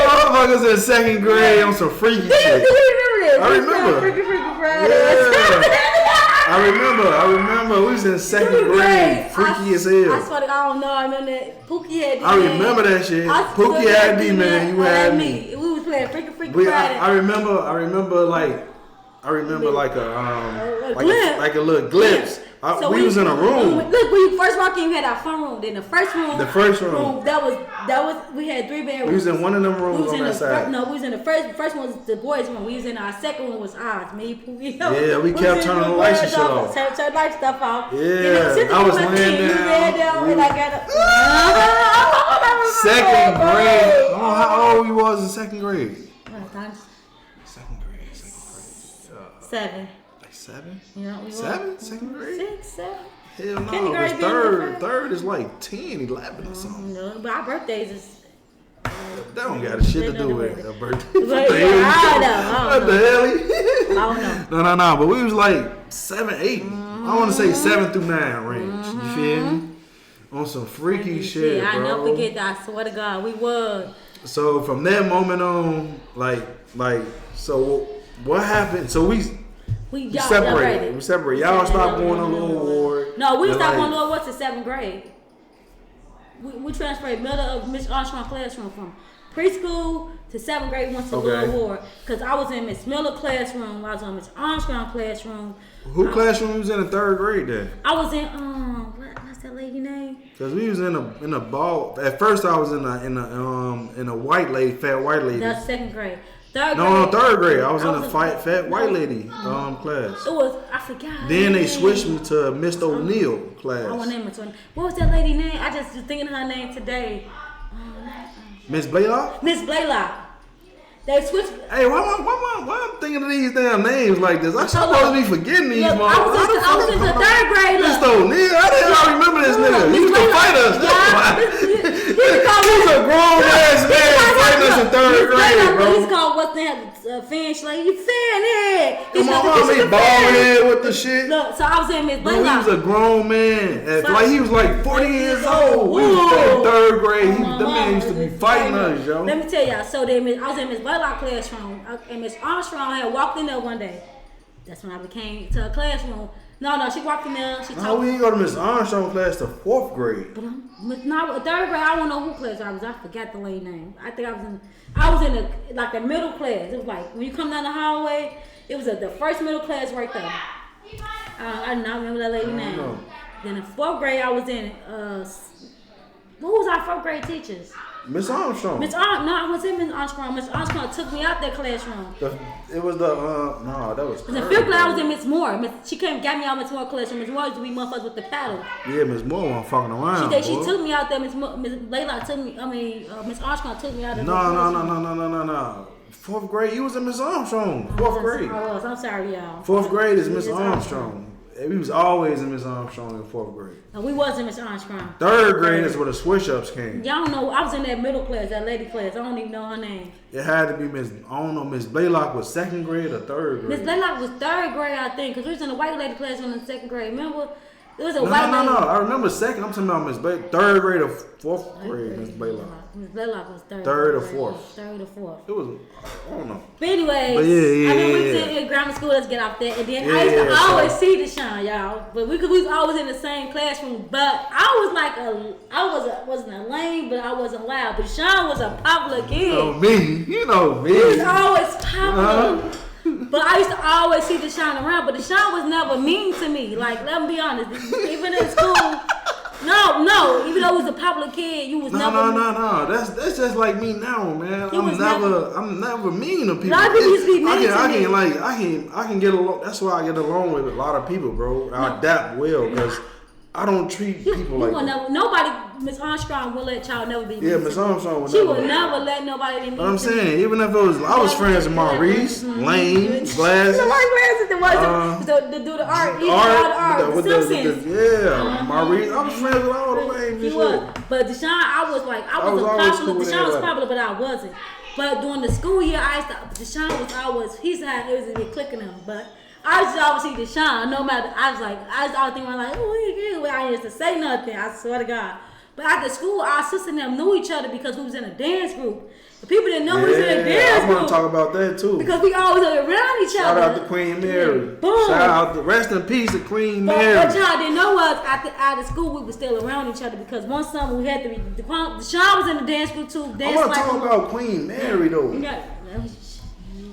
Speaker 1: Motherfuckers in second grade on some freaky shit. I remember.
Speaker 2: Freaky Friday.
Speaker 1: Yeah. I remember. We was in second grade. Freaky as hell.
Speaker 2: I swear to God, I don't know. I remember that. Pookie had D-Man.
Speaker 1: I remember that shit. Pookie had D-Man. You had me.
Speaker 2: We was playing Freaky Friday.
Speaker 1: I remember like a little glimpse. So we was in a room.
Speaker 2: Look, when you first walked in, we had our front room. Then the first room. That was we had 3 bedrooms.
Speaker 1: We was in one of them rooms on that side.
Speaker 2: We was in the first one was the boys' room. We was in our second one was ours. Me, Pookie.
Speaker 1: Yeah, we kept turning the lights and shit off.
Speaker 2: Turn light stuff off.
Speaker 1: Yeah, I was laying down.
Speaker 2: And I got
Speaker 1: second grade. Oh, how old we was in second grade? Second grade.
Speaker 2: 7.
Speaker 1: 7?
Speaker 2: Yeah,
Speaker 1: 7? Second grade?
Speaker 2: 6, 7.
Speaker 1: Hell no, it's third. Third is like 10, 11 or something.
Speaker 2: No, but our birthdays is...
Speaker 1: That don't got shit to do with a birthday.
Speaker 2: But I
Speaker 1: What the hell?
Speaker 2: I don't know.
Speaker 1: No. But we was like 7, 8. I want to say 7 through 9 range. You feel me? On some freaky shit, bro.
Speaker 2: I never forget that. I swear to God, we was.
Speaker 1: So from that moment on, so what happened? So we separated. Y'all stopped going to Lower Ward.
Speaker 2: No, we stopped going to Lower Ward to 7th grade. We transferred middle of Miss Armstrong classroom from preschool to 7th grade. We went to Lower Ward because I was in Miss Miller classroom. I was in Miss Armstrong classroom.
Speaker 1: Who classroom was in the 3rd grade then?
Speaker 2: I was in what's that lady name?
Speaker 1: Because we was in a ball. At first, I was in a white lady, fat white lady.
Speaker 2: That's 2nd grade. 3rd grade.
Speaker 1: No, 3rd grade. I was in a fat white lady class.
Speaker 2: It was, I forgot.
Speaker 1: Then they switched me to Miss O'Neill class.
Speaker 2: I want to name it. What was that lady name? I just was thinking her name today.
Speaker 1: Miss Blaylock?
Speaker 2: Miss Blaylock. They switched.
Speaker 1: Hey, why I'm thinking of these damn names like this? I'm supposed to be forgetting these motherfuckers.
Speaker 2: I was in the 3rd grade.
Speaker 1: Miss O'Neill? I didn't remember this nigga. He used to fight us. He was a grown ass man fighting us in 3rd grade, bro.
Speaker 2: He's called what's that? Fan Schley. You fan head.
Speaker 1: Come on, he bald head with the shit.
Speaker 2: Look, so I was in Miss Blaylock.
Speaker 1: He was a grown man. He was like 40 years old. We was in 3rd grade. The man used to be fighting us, yo.
Speaker 2: Let me tell y'all. So then I was in Miss Blaylock classroom, and Miss Armstrong had walked in there one day. That's when I came to a classroom. No, she walked in there. She
Speaker 1: No,
Speaker 2: talked.
Speaker 1: we didn't go to Miss Armstrong class to 4th grade.
Speaker 2: But no, 3rd grade. I don't know who class I was. I forgot the lady name. I think I was in the middle class. It was like when you come down the hallway. It was the first middle class right there. I do not remember that lady name.
Speaker 1: Know.
Speaker 2: Then in 4th grade, I was in. Who was our 4th grade teachers?
Speaker 1: Miss Armstrong.
Speaker 2: No, I wasn't Miss Armstrong. Miss Armstrong took me out that classroom.
Speaker 1: It was no, that was.
Speaker 2: In 5th grade, I was in Miss Moore. She came got me out Miss Moore classroom. Miss Moore used to be motherfuckers with the paddle.
Speaker 1: Yeah, Miss Moore wasn't fucking around.
Speaker 2: She took me out there. Miss Layla took me. Miss Armstrong took me out of
Speaker 1: No. 4th grade, you was in Miss Armstrong. 4th grade.
Speaker 2: I was. I'm sorry, y'all.
Speaker 1: 4th grade is Miss Armstrong. We was always in Miss Armstrong in 4th grade.
Speaker 2: No, we wasn't Miss Armstrong.
Speaker 1: 3rd grade is where the switch-ups came.
Speaker 2: Y'all know, I was in that middle class, that lady class. I don't even know her name.
Speaker 1: It had to be Miss, I don't know, Miss Blaylock was 2nd grade or 3rd grade?
Speaker 2: Miss Blaylock was 3rd grade, I think, because we was in the white lady class in the 2nd grade. Remember? It was a white lady.
Speaker 1: No. I remember 2nd. I'm talking about Miss Blaylock. 3rd grade or 4th grade, Miss Blaylock.
Speaker 2: Miss Blaylock was 3rd.
Speaker 1: 3rd or 4th.
Speaker 2: 3rd or 4th.
Speaker 1: It was, I don't know.
Speaker 2: But anyways,
Speaker 1: I
Speaker 2: mean, we was in grammar school. Let's get off that. And then I used to always see Deshaun, y'all. But we was always in the same classroom. But I was like wasn't a lame, but I wasn't loud. But Deshaun was a popular kid.
Speaker 1: You know me.
Speaker 2: He was always popular. But I used to always see Deshaun around. But Deshaun was never mean to me. Like, let me be honest. Even in school. No. Even though he was a popular kid, you was never.
Speaker 1: No. That's just like me now, man. I'm never mean to people.
Speaker 2: A lot of people used to be mean to me.
Speaker 1: I can get along. That's why I get along with a lot of people, bro. I adapt well because I don't treat people like that.
Speaker 2: Nobody, Miss Armstrong will let y'all never be mean.
Speaker 1: Yeah, Miss Armstrong would
Speaker 2: She would never let nobody be mean.
Speaker 1: But I'm saying, even if it was, I was friends with Maurice, Lane, Glass.
Speaker 2: The white glasses, to do the art, the Simpsons.
Speaker 1: Maurice. I was friends with all the lames.
Speaker 2: He was, but Deshaun, I was popular. Deshaun was popular, but I wasn't. But during the school year, Deshaun was always, it was a bit clicking him, but. I used to always see Deshaun, no matter. I was always thinking like, oh, I used to say nothing. I swear to God. But after school, our sister and them knew each other because we was in a dance group. But people didn't know we was in a dance group.
Speaker 1: I want to talk about that too.
Speaker 2: Because we always around each other.
Speaker 1: Shout out to Queen Mary.
Speaker 2: Boom.
Speaker 1: Shout out to rest in peace to Queen Mary.
Speaker 2: But y'all didn't know us after school. We were still around each other because one summer we had to be. Deshaun was in the dance group too.
Speaker 1: I want to talk about Queen Mary though.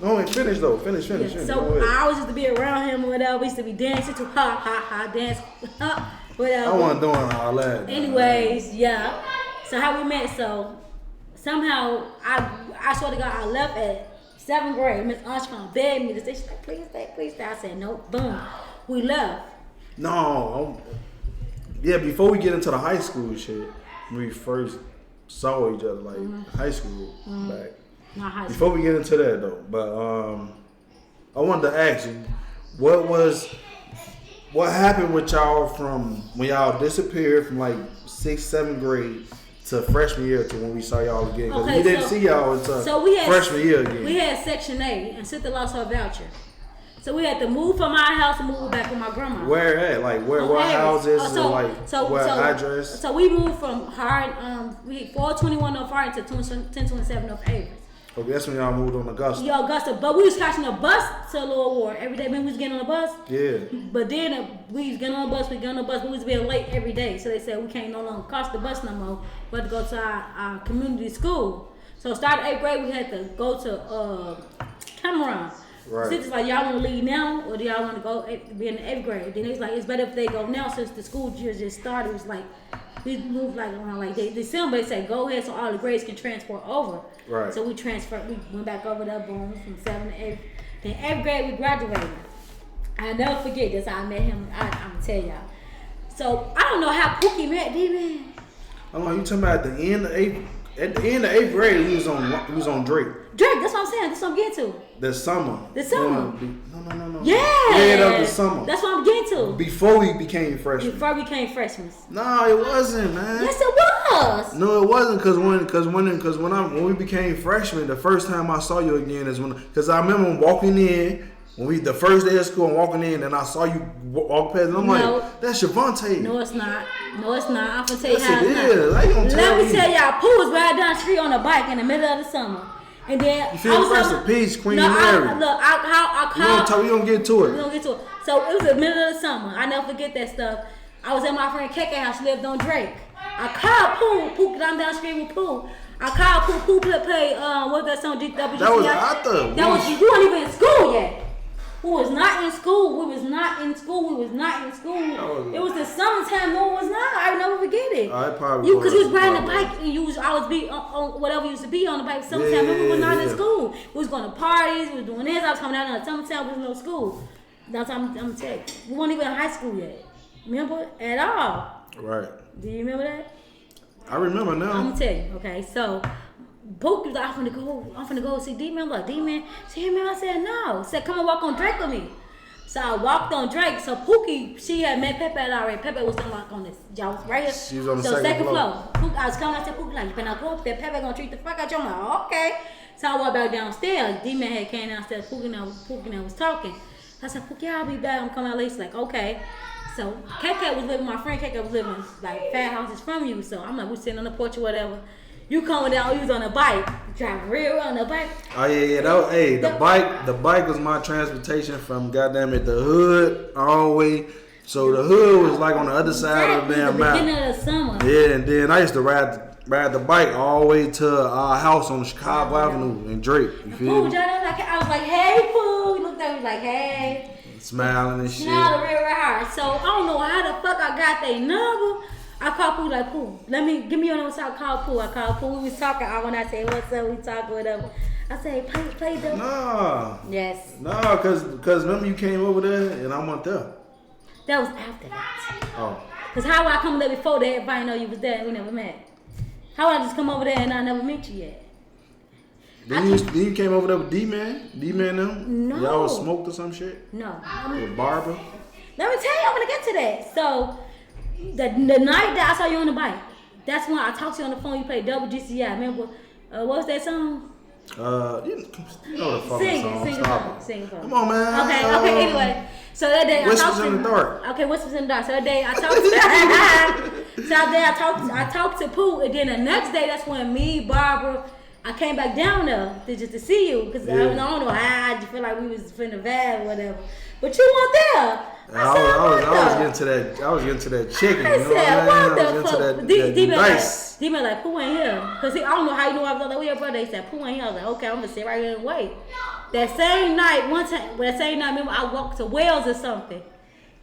Speaker 1: No, finish though. Finish.
Speaker 2: So I always used to be around him or whatever. We used to be dancing to dance, whatever.
Speaker 1: I wasn't doing all that.
Speaker 2: Anyways, yeah. So how we met? So somehow I swear to God, I left at 7th grade. Miss Armstrong begged me to stay. She's like, please stay. I said no. Boom. We left.
Speaker 1: No. Yeah. Before we get into the high school shit, we first saw each other high school back. Before we get into that though, but I wanted to ask you, what happened with y'all from when y'all disappeared from like 6th, 7th grade to freshman year to when we saw y'all again? Because we didn't see y'all until freshman year again.
Speaker 2: We had Section 8 and Sister lost her voucher. So we had to move from our house and move back with my grandma.
Speaker 1: Where at? Like what houses what address?
Speaker 2: So we moved from 421 North Hardin to 1027 North Avis.
Speaker 1: Okay, that's when y'all moved on Augusta.
Speaker 2: Yeah, Augusta. But we was catching a bus to Lower Ward every day. When we was getting on the bus.
Speaker 1: Yeah.
Speaker 2: But then we was getting on the bus. We was being late every day. So they said we can't no longer cost the bus no more. We had to go to our community school. So starting 8th grade, we had to go to Cameron.
Speaker 1: Right.
Speaker 2: Sisters like, y'all want to leave now or do y'all want to go be in the 8th grade? Then they was like, it's better if they go now since the school year just started. It was like, we moved like around like December. They said go ahead so all the grades can transfer over.
Speaker 1: Right.
Speaker 2: So we transferred. We went back over there, boom, from 7th to 8th. Then 8th grade we graduated. I'll never forget this. I met him. I'm gonna tell y'all. So I don't know how Pookie met D-Man.
Speaker 1: Hold on, you talking about at the end of 8th? At the end of 8th grade, he was on Drake.
Speaker 2: Drake, that's what I'm saying. That's what I'm getting to.
Speaker 1: The summer.
Speaker 2: No. Yeah.
Speaker 1: End of the summer.
Speaker 2: That's what I'm getting to.
Speaker 1: Before we became freshmen.
Speaker 2: Before we became freshmen.
Speaker 1: No, it wasn't, man.
Speaker 2: Yes, it was.
Speaker 1: No, it wasn't, because when we became freshmen, the first time I saw you again is because I remember walking in. The first day of school, I'm walking in and I saw you walk past and I'm like, that's Shavonte.
Speaker 2: No, it's not. I'm going to tell you
Speaker 1: yes,
Speaker 2: how
Speaker 1: it is.
Speaker 2: Let me tell y'all, Pooh was riding down the street on a bike in the middle of the summer. And then
Speaker 1: you feel rest in peace, Queen Mary.
Speaker 2: I called.
Speaker 1: We gonna get to it.
Speaker 2: We gonna get to it. So it was the middle of the summer. I never forget that stuff. I was at my friend KK house. She lived on Drake. I called Pooh, cause I'm down the street with Pooh. I called Pooh play what's that song? WGCI.
Speaker 1: That was after.
Speaker 2: That was you weren't even in school yet. We was not in school. We was not in school. It was the summertime. No, it was not. I never forget it.
Speaker 1: I probably
Speaker 2: because you was riding the bike and you was always be on whatever you used to be on the bike. Summertime. We was not in school. We was going to parties. We was doing this. I was coming out in the summertime. We was no school. That's what I'm gonna tell you. We weren't even in high school yet. Remember at all?
Speaker 1: Right.
Speaker 2: Do you remember that?
Speaker 1: I remember now.
Speaker 2: I'm gonna tell you. Okay, so. Pookie was like, I'm finna go see D-Man. I'm like, D-Man? See him? I said, no. He said, come and walk on Drake with me. So I walked on Drake. So Pookie, she had met Pepe already. Pepe was like on this. Y'all was right here.
Speaker 1: She was on the
Speaker 2: second floor. Pookie, I was coming out to Pookie like, you better not go up there. Pepe gonna treat the fuck out you. I'm like, okay. So I walked back downstairs. D-Man had came downstairs. Pookie and I was talking. I said, Pookie, I'll be back. I'm coming out late. She's like, okay. So KK was living, my friend KK was living like 5 houses from you. So I'm like, we sitting on the porch or whatever. You coming down, you was on a bike, driving real on the bike.
Speaker 1: Oh yeah. The bike was my transportation from goddamn it the hood all the way. So the hood was like on the other side of the damn mountain.
Speaker 2: Beginning of the summer.
Speaker 1: Yeah, and then I used to ride the bike all the way to our house on Chicago Avenue in Drake. You feel me?
Speaker 2: I was like, hey, Pooh. He looked at me like, hey.
Speaker 1: Smiling and shit.
Speaker 2: Smiled real hard. So I don't know how the fuck I got their number. I called Pooh like, Pooh, give me your number. So I called Pooh. We was talking. When I said, what's up, we talking, whatever. I said, play the.
Speaker 1: Nah.
Speaker 2: Yes.
Speaker 1: Nah, cause remember you came over there and I went there.
Speaker 2: That was after that.
Speaker 1: Oh.
Speaker 2: Cause how would I come there before that? Everybody know you was there and we never met. How would I just come over there and I never meet you yet?
Speaker 1: Then you came over there with D-Man? D-Man them?
Speaker 2: No.
Speaker 1: Y'all was smoked or some shit?
Speaker 2: No.
Speaker 1: With Barbara?
Speaker 2: Let me tell you, I'm gonna get to that. So the night that I saw you on the bike, that's when I talked to you on the phone. You played WGCI. Remember, what was that song?
Speaker 1: You know the fucking song.
Speaker 2: Sing it.
Speaker 1: Come on, man.
Speaker 2: Okay. Anyway, so that day
Speaker 1: Whispers in the Dark.
Speaker 2: Okay, Whispers in the Dark. So that day I talked to. So that day I talked to Pooh, and then the next day that's when me, Barbara, I came back down there to see you because I don't know how I feel like we was finna vibe or whatever. But you weren't there.
Speaker 1: I was getting to that chicken.
Speaker 2: I said, what
Speaker 1: the
Speaker 2: fuck? D-Man like, Pooh ain't here. Because I don't know how you know I was like, we your brother. They said, Pooh ain't here. I was like, okay, I'm going to sit right here and wait. That same night, remember, I walked to Wales or something.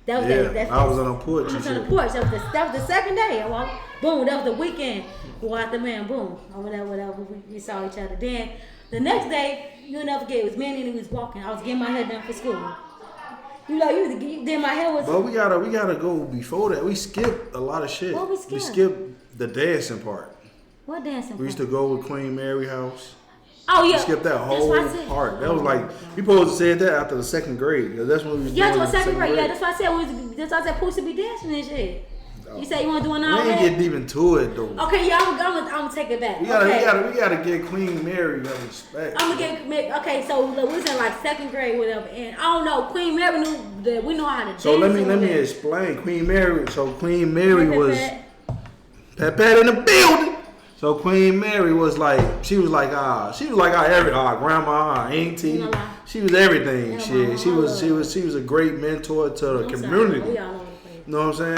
Speaker 2: That was
Speaker 1: I was on a porch.
Speaker 2: I was on the porch. That was the second day. I walked. Boom, that was the weekend. Go out the man, boom. Or whatever. We saw each other. Then the next day, you'll never forget, it was me and he was walking. I was getting my hair done for school. You did my hair was.
Speaker 1: But we gotta go before that. We skipped a lot of shit.
Speaker 2: What we skipped?
Speaker 1: We skipped the dancing part.
Speaker 2: What dancing part?
Speaker 1: We used to go with Queen Mary house.
Speaker 2: Oh yeah.
Speaker 1: We skipped that whole part. That was like we supposed to say that after the second grade. That's when we was doing
Speaker 2: the second grade. Yeah, that's why I said that's why I said supposed to be dancing and shit. You say you want to do an all
Speaker 1: We ain't get deep into it though.
Speaker 2: Okay, yeah, I'm gonna take it back.
Speaker 1: We gotta get Queen Mary that respect.
Speaker 2: I'm gonna get okay. So we was in like second grade, whatever, and I don't know. Queen Mary knew that we know how to dance.
Speaker 1: So let me explain. Queen Mary. So Queen Mary was Pat in the building. So Queen Mary was like our grandma, our auntie. She was everything. She was a great mentor to the community. You know what I'm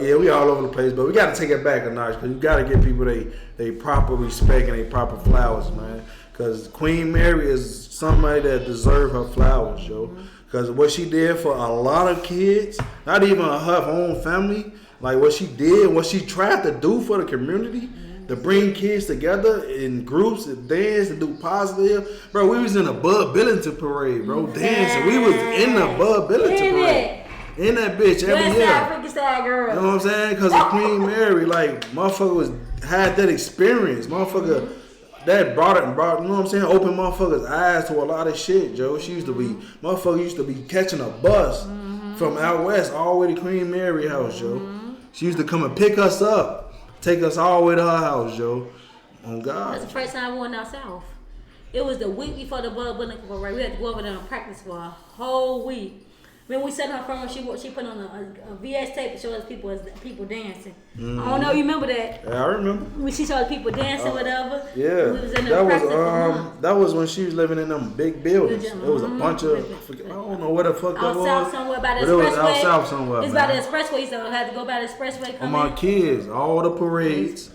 Speaker 1: saying? We all over the place, but we got to take it back a notch because you got to give people they proper respect and they proper flowers, man. Because Queen Mary is somebody that deserves her flowers, yo. Because what she did for a lot of kids, not even her own family, like what she did, what she tried to do for the community, to bring kids together in groups and dance and do positive. Bro, we was in a Bud Billington parade, bro, dancing. We was in the Bud Billington parade. In that bitch every year.
Speaker 2: Girl.
Speaker 1: You know what I'm saying? Because of Queen Mary, like, motherfucker had that experience. Motherfucker, that brought, you know what I'm saying? Opened motherfuckers' eyes to a lot of shit, Joe. Motherfucker used to be catching a bus from out west all the way to Queen Mary house, Joe. She used to come and pick us up, take us all the way to her house, Joe. Oh, God.
Speaker 2: That's the first time we went out south. It was the week before the Bud Billington parade. We had to go over there and practice for a whole week. When we sat on her phone, she put on a VS tape to show us people dancing. I don't know, you remember that?
Speaker 1: Yeah, I remember.
Speaker 2: When she showed people dancing, whatever.
Speaker 1: Yeah,
Speaker 2: We was in the
Speaker 1: that was when she was living in them big buildings. It was a bunch of I don't know what the fuck that was.
Speaker 2: Out south somewhere by the expressway.
Speaker 1: But it was out south somewhere.
Speaker 2: It's by the expressway, so I had to go by the expressway.
Speaker 1: On my kids, all the parades.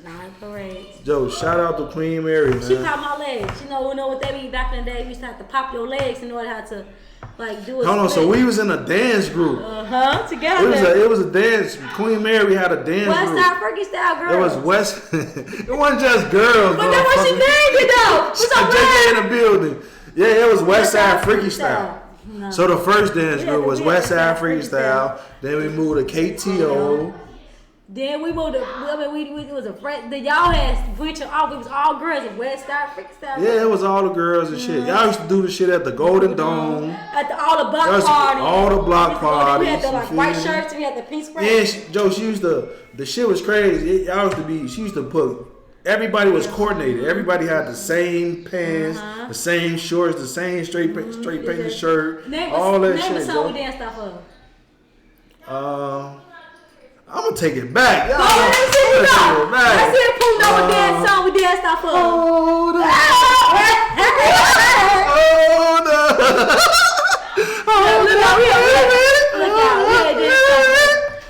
Speaker 1: Joe, shout out to Queen Mary, man.
Speaker 2: She caught my legs. You know what they mean back in the day. We used to have to pop your legs in order to like do it.
Speaker 1: Hold on, so we was in a dance group.
Speaker 2: Together.
Speaker 1: It was a dance. Queen Mary had a dance group.
Speaker 2: West Side Freaky Style girls.
Speaker 1: It was West. It wasn't just girls.
Speaker 2: But that was she named it though.
Speaker 1: JJ in the building. Yeah, it was West Side Freaky Style. No. So the first dance group was West Side Freaky Style. Then we moved to KTO.
Speaker 2: Then we moved to, we was a friend. Then y'all had ventured off. It was all girls at West Side Freaky Style.
Speaker 1: Yeah, it was all the girls and shit. Y'all used to do the shit at the Golden Dome.
Speaker 2: At all the block parties.
Speaker 1: All the block parties.
Speaker 2: We had the white shirts. We had the pink spray.
Speaker 1: Yeah, Joe, she used to. The shit was crazy. Y'all used to be. She used to put. Everybody was coordinated. Everybody had the same pants, the same shorts, the same straight painted shirt. All that shit.
Speaker 2: Name a song we danced off of.
Speaker 1: I'm gonna take it back.
Speaker 2: Let's see if Pooh know what dance song we danced off of.
Speaker 1: Hold up.
Speaker 2: Look out.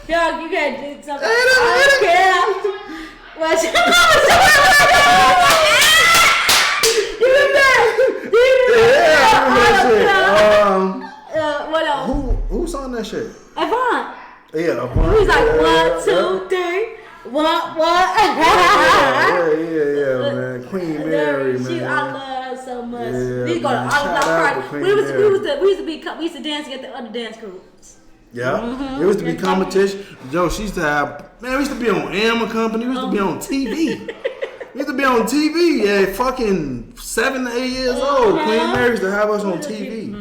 Speaker 2: Yo, you gotta do something. I don't care. What's your What else?
Speaker 1: Who sang that shit?
Speaker 2: Avant.
Speaker 1: Yeah, Avant.
Speaker 2: He's like 1, 2, 3. What?
Speaker 1: Yeah, man. Queen Mary, man.
Speaker 2: I love her so much.
Speaker 1: Yeah,
Speaker 2: We go to all the block parties. We used to be dancing at the other dance groups.
Speaker 1: Yeah, it used to be competition. Joe, she used to have, man, we used to be on Emma Company. We used to be on TV. We used to be on TV at fucking 7 to 8 years old. Queen Mary used to have us on TV.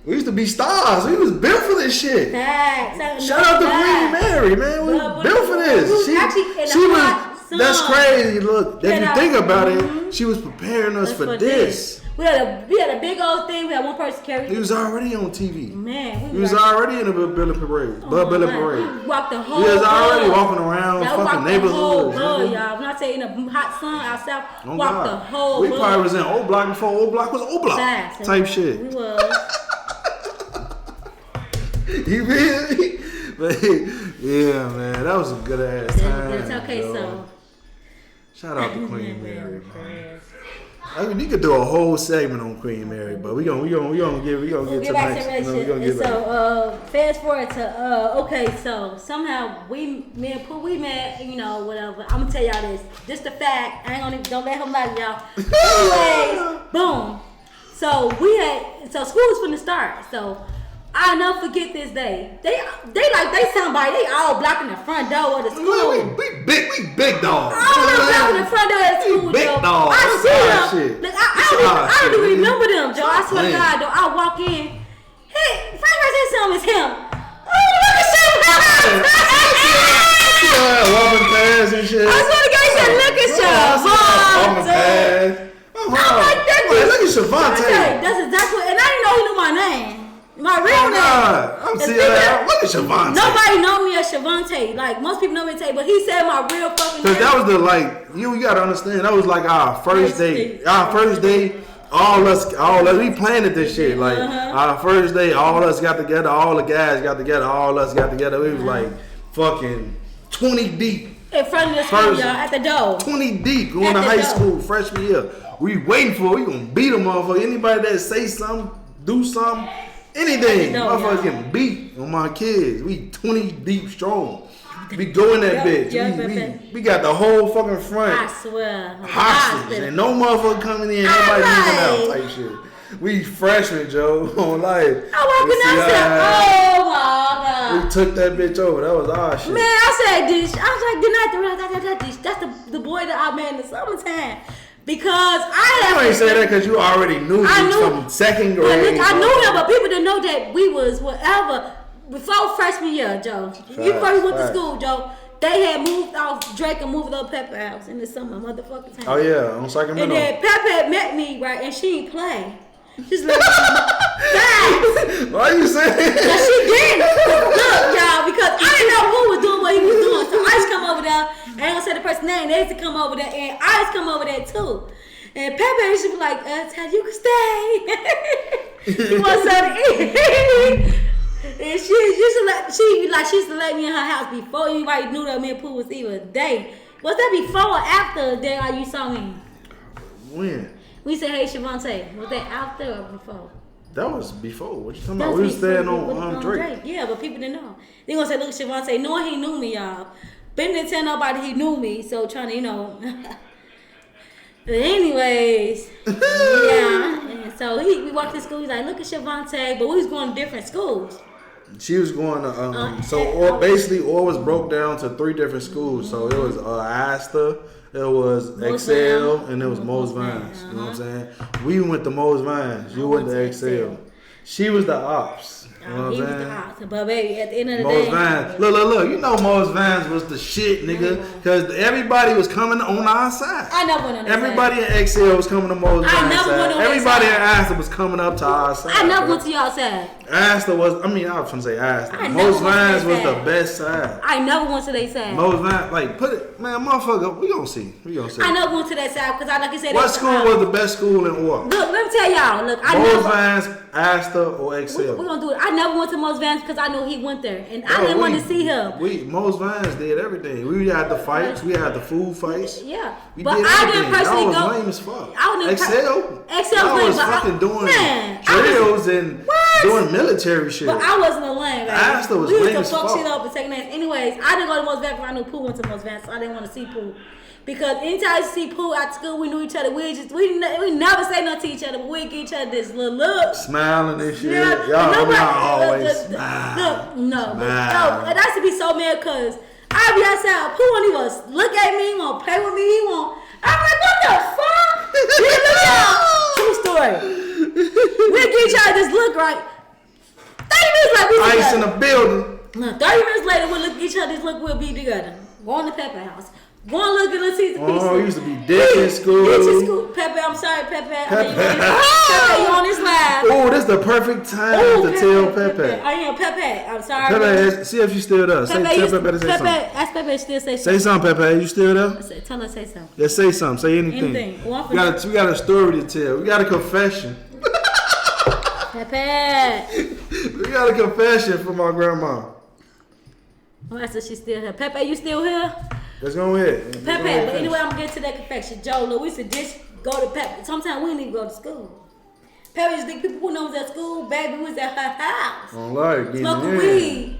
Speaker 1: We used to be stars. We was built for this shit. Shout out to Queen Mary, man. We was built for this. She was. That's crazy. Look, if you think about it, she was preparing us for this.
Speaker 2: We had a big old thing. We had one person carry.
Speaker 1: He was already on TV.
Speaker 2: Man,
Speaker 1: he was already in the Billy Parade.
Speaker 2: We walked the whole.
Speaker 1: He was already walking around fucking neighborhoods.
Speaker 2: Y'all. When I say in the hot sun outside, walked the whole.
Speaker 1: We probably was in O Block before O Block was O Block. Type shit.
Speaker 2: We was.
Speaker 1: You feel me? But yeah, man, that was a good ass time.
Speaker 2: It's okay, so.
Speaker 1: Shout out to Queen Mary, man. I mean, you could do a whole segment on Queen Mary, but we gonna get to
Speaker 2: back to so fast forward to okay, so somehow me and Pooh, we met, whatever. I'm gonna tell y'all this. This the fact. I ain't don't let him lie to y'all. Anyways, boom. So school was from the start. So I'll never forget this day. They somebody, they all blocking the front door of the school.
Speaker 1: We big dogs.
Speaker 2: All blocking the front door of the school,
Speaker 1: big
Speaker 2: Joe.
Speaker 1: dogs.
Speaker 2: I see them. Like, I don't even remember them, Joe. I swear to God, though. I walk in. Hey, Frank said something, it's him. Oh, look at Shavon.
Speaker 1: Walking past and shit.
Speaker 2: I swear to God, he said, look at Shavon. I'm like,
Speaker 1: look at Shavonte.
Speaker 2: That's exactly, and I didn't know he knew my name. My real name.
Speaker 1: I'm seeing that. Look at Shavonte.
Speaker 2: Nobody know me as Shavonte. Like, most people know me as Tay, but he said my real fucking name.
Speaker 1: Cause that was you gotta understand, that was like our first day. Our first day, all us, we planted this shit. Like, our first day, all us got together, all the guys got together, all us got together. We was like fucking 20 deep.
Speaker 2: In front of the school, y'all, at the door.
Speaker 1: 20 deep, going to high school, freshman year. We waiting for it. We gonna beat them motherfucker. Anybody that say something, do something, anything, motherfuckers getting beat on my kids. We 20 deep strong. We go in that bitch. We got the whole fucking front.
Speaker 2: I swear.
Speaker 1: Hostage. And no motherfucker coming in, nobody leaving out type shit. We freshmen, Joe, on life.
Speaker 2: I walked in and said, oh my God.
Speaker 1: We took that bitch over. That was our shit.
Speaker 2: Man, I said this. I was like, that's the boy that I met in the summertime. Because
Speaker 1: You ain't say that because you already knew him from second grade.
Speaker 2: I knew him, but people didn't know that we was whatever. Before freshman year, Joe. Before we went to school, Joe. They had moved off Drake and moved up Pepper House in the summer, motherfucking time.
Speaker 1: Oh yeah, on Sacramento.
Speaker 2: And then Pepper had met me, right, and she ain't play. She's like, facts.
Speaker 1: Why you saying?
Speaker 2: Cause she didn't. Look, y'all, because I didn't know who was doing what he was doing. So I just come over there. I ain't gonna say the person's name. They used to come over there, and I used to come over there too. And Pepe used to be like, Ted, you can stay. You want something to eat? And she used to let me in her house before anybody knew that me and Pooh was even a date. Was that before or after that you saw me?
Speaker 1: When?
Speaker 2: We said, hey, Shavante. Was that after or before?
Speaker 1: That was before. What you talking about? We was staying on Drake.
Speaker 2: Yeah, but people didn't know. They gonna say, look, Shavante, knowing he knew me, y'all. But he didn't tell nobody he knew me, so trying to, But anyways, yeah. And so we walked to school. He's like, look at Shavante, but we was going to different schools.
Speaker 1: She was going to basically all was broke down to 3 different schools. So it was Asta, it was Excel, and it was Mose Vines. You know what I'm saying? We went to Mose Vines. You went to Excel. She was the ops. You know what I'm saying?
Speaker 2: But baby, at the end of the
Speaker 1: Mose
Speaker 2: day,
Speaker 1: Vines. Look. You know Mose Vines was the shit, nigga. Because everybody was coming on our side.
Speaker 2: I never went on that
Speaker 1: Everybody in Excel was coming to Mose Vines side. Everybody in Asta was coming up to our side.
Speaker 2: I never went to y'all side.
Speaker 1: Asta was, I was gonna say Asta. Mose Vines was the best side.
Speaker 2: I never went to their side.
Speaker 1: Mose Vines, like, put it, man, motherfucker, we gonna see.
Speaker 2: I never went to that side because, like you said,
Speaker 1: what school was the best school in Orr?
Speaker 2: Look, let me tell y'all. Look,
Speaker 1: Mose Vines, Asta, or Excel?
Speaker 2: We're gonna do it. I never went to Mose Vines because I knew he went there, and I didn't want to see him.
Speaker 1: Mose Vines did everything. We had the fights, we had the food fights.
Speaker 2: Yeah,
Speaker 1: but I didn't personally go. Y'all was lame as fuck. Excel was fucking doing drills and doing military shit.
Speaker 2: But I wasn't a lame.
Speaker 1: Asta was
Speaker 2: we
Speaker 1: lame
Speaker 2: used to
Speaker 1: as
Speaker 2: fuck
Speaker 1: fuck.
Speaker 2: shit up and take names. Anyways, I didn't go to Mose Vines because I knew Pooh went to Mose Vines, so I didn't want to see Pooh. Because anytime I see Pooh at school, we knew each other. We never say nothing to each other, but we give each other this little look,
Speaker 1: smiling and shit.
Speaker 2: Yeah,
Speaker 1: y'all always smile.
Speaker 2: No, and I used to be so mad because I be outside. Pooh won't even look at me. He won't play with me. He won't. I'm like, what the fuck? True story. We give each other this look, right? 30 minutes later, we
Speaker 1: ice in the building.
Speaker 2: No, 30 minutes later, we'll look at each other. This look, we'll be together. Go on to Pepe house. Go and look at the season pieces.
Speaker 1: Oh, used to be dick in school.
Speaker 2: Pepe, I'm sorry, Pepe. Pepe, you on this live.
Speaker 1: Oh, this is the perfect time to tell Pepe.
Speaker 2: I am Pepe. I'm sorry.
Speaker 1: Pepe, see if she's still there. Tell Pepe to say something.
Speaker 2: Ask Pepe to still say something.
Speaker 1: Say something, Pepe. You still there?
Speaker 2: Tell her to say something.
Speaker 1: Yeah, say something. Say anything. We got a story to tell. We got a confession.
Speaker 2: Pepe.
Speaker 1: We got a confession from my grandma.
Speaker 2: Oh, that's what she's still here. Pepe, you still here?
Speaker 1: Let's go ahead.
Speaker 2: Pepe, but anyway, I'm gonna get to that confession. Joe, look, we used to just go to Pepe. Sometimes we didn't even go to school. Pepe used to think people who know was at school, baby, we was at her house.
Speaker 1: Don't lie,
Speaker 2: smoking weed.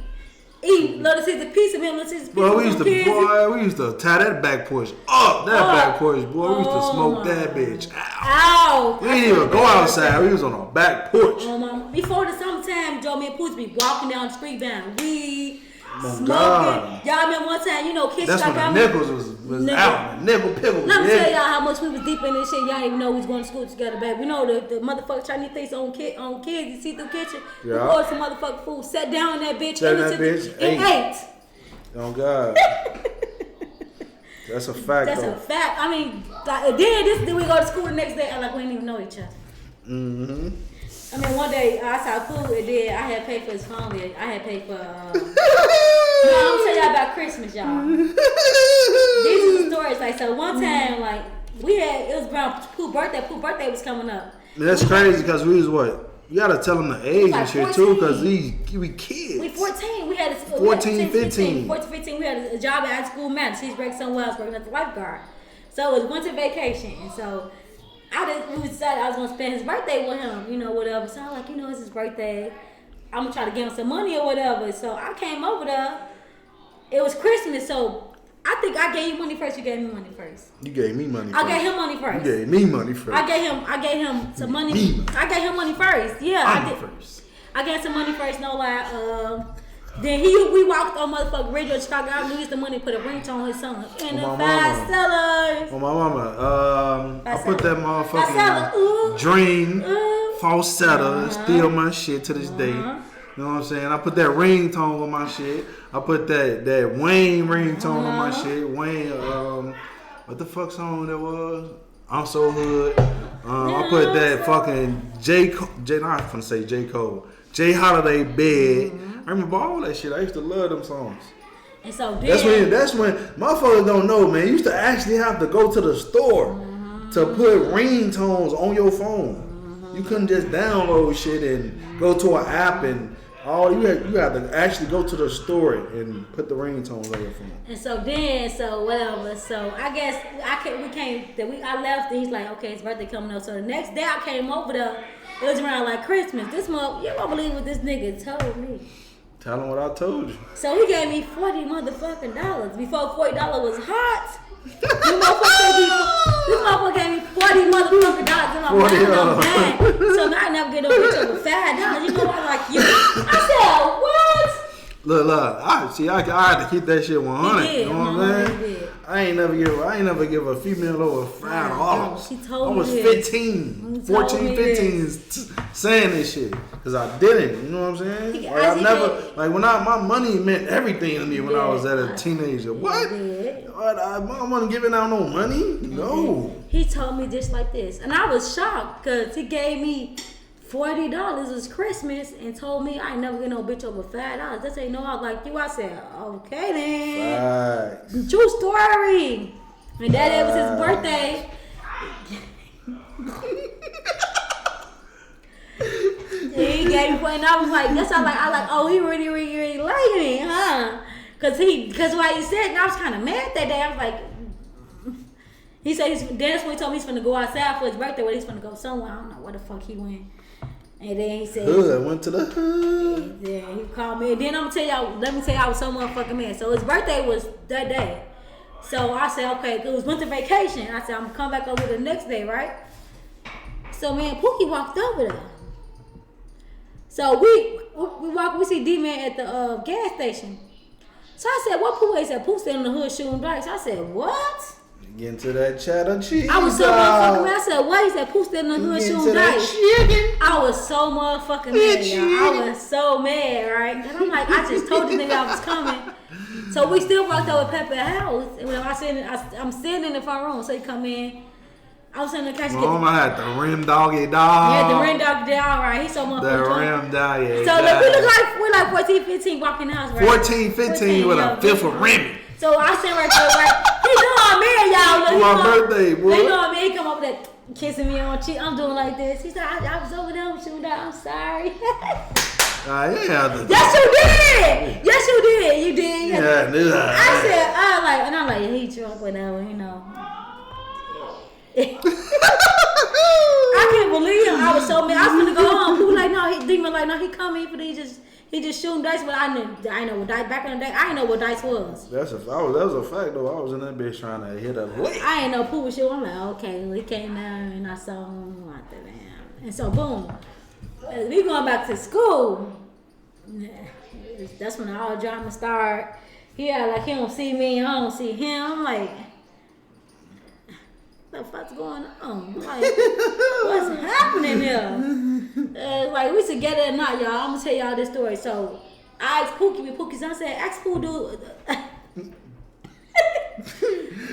Speaker 2: Eat little sister piece of him, little sister piece
Speaker 1: of him.
Speaker 2: We
Speaker 1: used to tie that back porch up. Back porch, boy. We used to smoke that bitch out. We didn't even go outside. We was on our back porch.
Speaker 2: Before the summertime, Joe, me and Pooh be walking down the street down weed. Smoking.
Speaker 1: God.
Speaker 2: Y'all remember one time, kids
Speaker 1: that's when the nickels was out. Nickel pickle.
Speaker 2: Let me tell y'all how much we was deep in this shit. Y'all didn't even know we was going to school together, baby. We know the motherfucker Chinese face on kids. You see through kitchen. Yeah. We ordered some motherfucking food. Sat down in that bitch. And ate.
Speaker 1: Oh God. That's a fact.
Speaker 2: That's a fact. I mean, then we go to school the next day. I we didn't even know each other.
Speaker 1: Mm-hmm.
Speaker 2: I mean, one day I saw food and then I had paid for his phone bill. I had paid for. I'm gonna tell y'all about Christmas, y'all. These are the stories. Like, so one time, like it was around Pooh's birthday. Pooh's birthday was coming up.
Speaker 1: That's crazy because we was what? You gotta tell them the age and shit too, because we kids.
Speaker 2: We 14. We had
Speaker 1: 14, 15.
Speaker 2: 14, 15. We had a job at school manager. She's working somewhere else, working as a lifeguard. So it was winter vacation, and so. We decided I was gonna spend his birthday with him, whatever. So I'm like, it's his birthday. I'm gonna try to give him some money or whatever. So I came over there. It was Christmas, so I think I gave you money first. You gave me money first.
Speaker 1: You gave me money first.
Speaker 2: I gave him money first.
Speaker 1: You gave me money first.
Speaker 2: I gave him some money. I gave him money first. Yeah, I did. First. I gave some money first. No lie. Then we walked on motherfucking radio in Chicago. I used the money to put a ringtone on his son. And the $5 sellers.
Speaker 1: Oh, my mama. I put that motherfucking Dream falsetto steal my shit to this day. You know what I'm saying? I put that ringtone on my shit. I put that Wayne ringtone on my shit. Wayne, what the fuck song that was? I'm So Hood. I put that fucking I'm gonna say J. Cole. Jay Holiday Bed. I remember all that shit. I used to love them songs.
Speaker 2: And so then,
Speaker 1: that's when motherfuckers don't know, man. You used to actually have to go to the store to put ringtones on your phone. You couldn't just download shit and go to an app and all. You had to actually go to the store and put the ringtones on your phone.
Speaker 2: And so whatever. So I guess I left and he's like, okay, his birthday coming up. So the next day I came over there. It was around like Christmas. You won't believe what this nigga told me.
Speaker 1: Tell him what I told you.
Speaker 2: So he gave me $40 motherfucking dollars before $40 was hot. This motherfucker gave me $40 motherfucking dollars in my mind. So now I never get no bitch over $5. You know I like you. I said, what?
Speaker 1: Look, I had to keep that shit 100. You know what I'm saying? I ain't never give a female over $5.
Speaker 2: She told me.
Speaker 1: I was 15, 14, 15 saying this shit. Cause I didn't, you know what I'm saying? When my money meant everything to me when I was a teenager. What? I wasn't giving out no money? No.
Speaker 2: He told me just like this. And I was shocked because he gave me $40. It was Christmas and told me I ain't never get no bitch over $5. That's how you know I was like you. I said, okay then. Right. True story. And that was his birthday. He gave me and I was like, that's how I like, oh, he really like me, huh? Cause why he said, and I was kind of mad that day. I was like, he said that's when he told me he's gonna go outside for his birthday. Where he's gonna go somewhere. I don't know where the fuck he went. And then he said,
Speaker 1: I went to the hood.
Speaker 2: Yeah, he called me. And then let me tell y'all, I was so motherfucking mad. So his birthday was that day. So I said, okay, it was winter vacation. I said, I'm gonna come back over the next day, right? So me and Pookie walked over there. So we see D-Man at the gas station. So I said, what Pooh? He said, Pooh standing in the hood shooting dice. I said, what?
Speaker 1: Get into that cheddar cheese.
Speaker 2: I was so motherfucking mad. I said, what? He said, Pooh standing in the hood shooting dice. I was so motherfucking mad, y'all. I was so mad, right? And I'm like, I just told the nigga I was coming. So we still walked over Pepper's house. And when I'm sitting in the front room, so he come in. I was in the couch.
Speaker 1: Mama had the rim doggy dog.
Speaker 2: Yeah, the rim doggy dog, right? He's so motherfucking
Speaker 1: the rim doggy.
Speaker 2: So look, we're like 14, 15 walking the house, right?
Speaker 1: 14, 15 with a fifth of Remy.
Speaker 2: So I sit right there, right? He know I'm in, y'all.
Speaker 1: Look, my birthday, boy.
Speaker 2: They know I'm in. He come over there kissing me on the cheek. I'm doing like this. He said, I was over there shooting that. I'm sorry. Yes, you did. Yes, you did. You did.
Speaker 1: Yeah, dude.
Speaker 2: I'm like, he drunk, whatever, you know. I can't believe him. I was so mad. I was gonna go home. People like, no, he coming. He just shooting dice. But I know what dice back in the day. I didn't know what dice was.
Speaker 1: That was a fact though. I was in that bitch trying to hit a lick.
Speaker 2: I ain't know Pooh was shooting. I'm like, okay, he came down and I saw him like that, man. And so boom, we going back to school. That's when all drama start. Yeah, like he don't see me, I don't see him. I'm like, what the fuck's going on? Like, what's happening here? Like, we together or not, y'all. I'm gonna tell y'all this story. So, I asked Pookie's son said, ask Pooh, dude.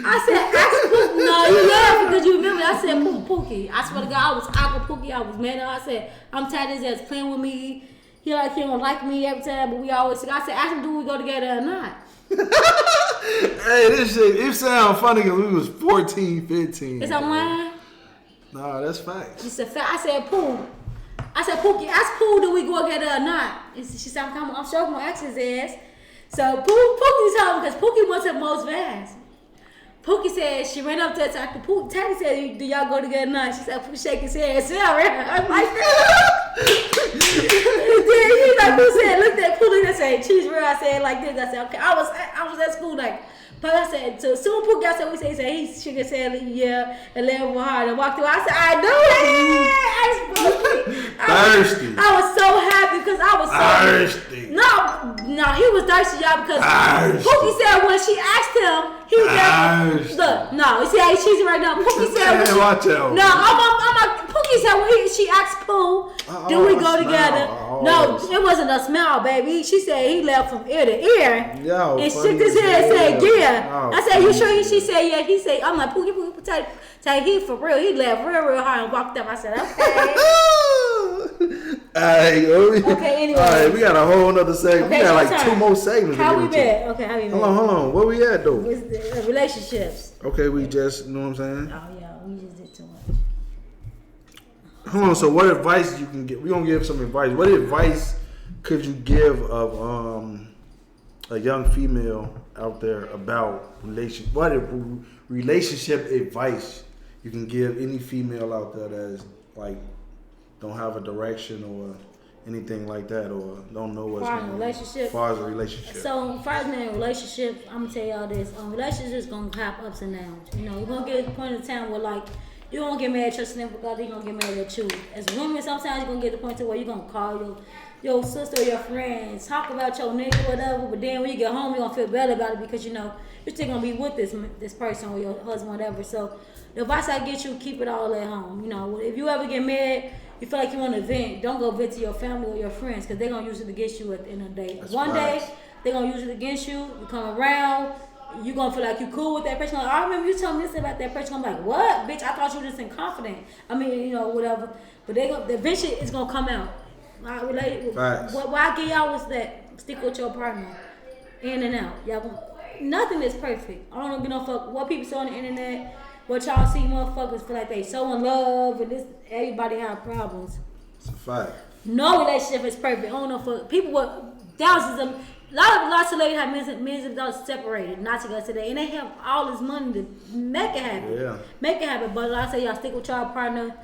Speaker 2: I said, ask Pooh. No, you laughed because you remember. I said, Pookie. I swear to God, I was awkward Pookie. I was mad at her. I said, I'm tired of his ass playing with me. He don't like me every time, but we always say, I said, ask him, do we go together or not?
Speaker 1: Hey, this shit, it sounds funny because we was 14, 15.
Speaker 2: Is that lying?
Speaker 1: Nah, that's facts.
Speaker 2: She said, I said, Pooh. I said, Pookie, ask Pooh, do we go together or not? And she said, I'm sure I'm going to ask his ass. So Pookie told me because Pookie wants it most fast. Pookie said, she ran up there to Pookie. Teddy said, do y'all go together or not? She said, Pookie shake his head. I'm like, then he like, who said, looked at Pookie and said, cheese real. I said like this. I said, okay. I was at school like, but I said, so soon Pookie got said, he said, he shook his head, yeah, and let him hard and walked through. I said, I know it.
Speaker 1: Thirsty.
Speaker 2: I was so happy because I was so thirsty. No, he was thirsty, y'all, because Pookie said when she asked him, he said, look, no, you see how he's cheesing right now. Pookie said, Pookie said when she asked Pooh, do we go together? No, it wasn't a smile, baby. She said he left from ear to ear and shook his head and said, yeah. I said, you sure? She said, yeah. He said, I'm like, Pookie, tell he for real. He laughed real hard and walked up. I said, okay. Okay, anyway.
Speaker 1: All right, we got a whole nother segment.
Speaker 2: Okay,
Speaker 1: we got like
Speaker 2: turn.
Speaker 1: 2 more segments.
Speaker 2: How we been? Okay, how we been?
Speaker 1: Hold on. Where we at though?
Speaker 2: Relationships.
Speaker 1: Okay, we just, you know what I'm saying?
Speaker 2: Oh yeah, we just did too much.
Speaker 1: Hold on. So, what advice you can get? We gonna give some advice. What advice could you give of a young female out there about relationship? What relationship advice you can give any female out there that's like don't have a direction or anything like that, or don't know what's going on as far as a relationship?
Speaker 2: So, far as in relationships, I'm gonna tell y'all this: relationships gonna have ups and downs. You know, you're gonna get to a point in time where like you gonna get mad at your significant other, you gonna get mad at you. As women, sometimes you're gonna get to the point to where you're gonna call your sister or your friends, talk about your nigga or whatever, but then when you get home, you're gonna feel better about it because you know you're still gonna be with this person or your husband, whatever. So the advice I get you, keep it all at home. You know, if you ever get mad, you feel like you want to vent, don't go vent to your family or your friends because they're gonna use it against you at the end of the day.
Speaker 1: That's
Speaker 2: One
Speaker 1: right.
Speaker 2: day they're gonna use it against you. You come around, you gonna feel like you cool with that person. Like, I remember you telling me this about that person. I'm like, what, bitch? I thought you were just confident. I mean, you know, whatever. But the eventually it's gonna come out. What I give y'all was that stick with your partner, in and out. Nothing is perfect. I don't give no fuck what people say on the internet. What y'all see motherfuckers feel like they so in love and this. Everybody have problems.
Speaker 1: It's a fact.
Speaker 2: No relationship is perfect. I don't know for people with thousands of lots of ladies have millions of dollars separated, not together today, and they have all this money to make it happen.
Speaker 1: Yeah.
Speaker 2: Make it happen. But like I say, y'all stick with y'all partner.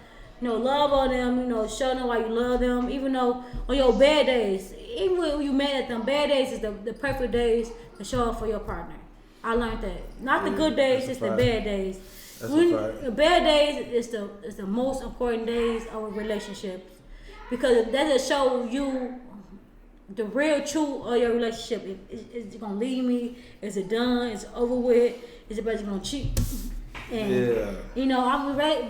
Speaker 2: You know, love on them. You know, show them why you love them. Even though on your bad days, even when you mad at them, bad days is the perfect days to show up for your partner. I learned that. Not the good days, it's the bad days. The bad days is the most important days of a relationship because that just show you the real truth of your relationship. Is it gonna leave me? Is it done? Is it over with? Is it better gonna cheat? And you know, I'm ready.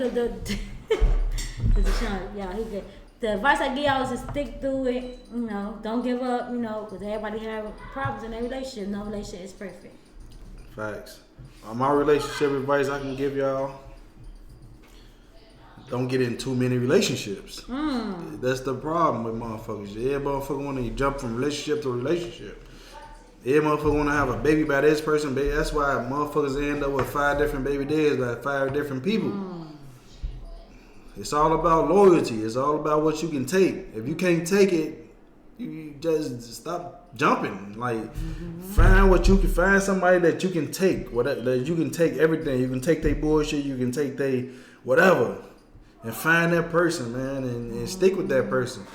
Speaker 2: The advice I give y'all is to stick through it. You know, don't give up. You know, because everybody have problems in their relationship. No relationship is perfect.
Speaker 1: Facts. My relationship advice I can give y'all: don't get in too many relationships. That's the problem with motherfuckers. Every motherfucker want to jump from relationship to relationship. Every motherfucker want to have a baby by this person. Baby. That's why motherfuckers end up with 5 different baby daddies by 5 different people. It's all about loyalty. It's all about what you can take. If you can't take it, you just stop jumping. Like, find what you can. Find somebody that you can take. That you can take everything. You can take their bullshit. You can take their whatever. And find that person, man, and stick with that person.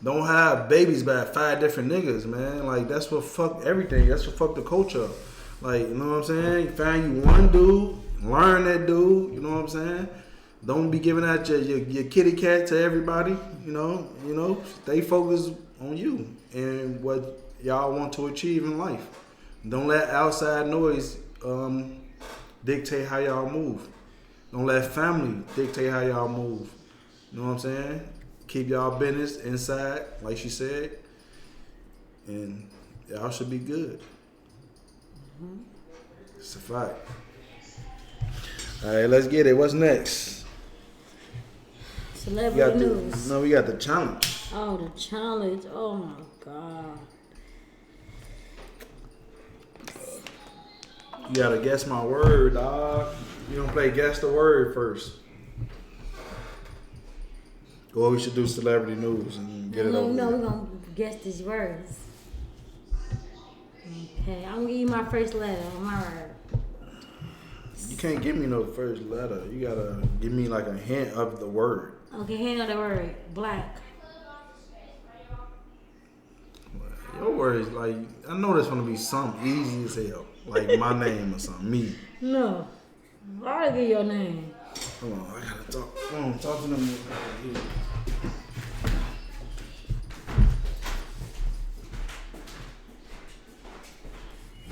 Speaker 1: Don't have babies by 5 different niggas, man. Like, that's what fuck everything. That's what fuck the culture. Like, you know what I'm saying? Find you one dude, learn that dude, you know what I'm saying? Don't be giving out your kitty cat to everybody, you know. Stay focused on you and what y'all want to achieve in life. Don't let outside noise dictate how y'all move. Don't let family dictate how y'all move. You know what I'm saying? Keep y'all business inside, like she said, and y'all should be good. It's a fact. All right, let's get it. What's next?
Speaker 2: Celebrity news.
Speaker 1: We got the challenge.
Speaker 2: Oh, the challenge. Oh, my God.
Speaker 1: You got to guess my word, dog. You don't play guess the word first. Or we should do celebrity news and get it over.
Speaker 2: No, we're going to guess these words. Okay, I'm going to give you my first letter on my word.
Speaker 1: You can't give me no first letter. You got to give me like a hint of the word.
Speaker 2: Okay, hint of the word. Black.
Speaker 1: Your word is like, I know there's going to be something easy as hell. Like my name or something. Me.
Speaker 2: No. I'll give your name.
Speaker 1: Hold on, I got to talk. Hold on, talk to them.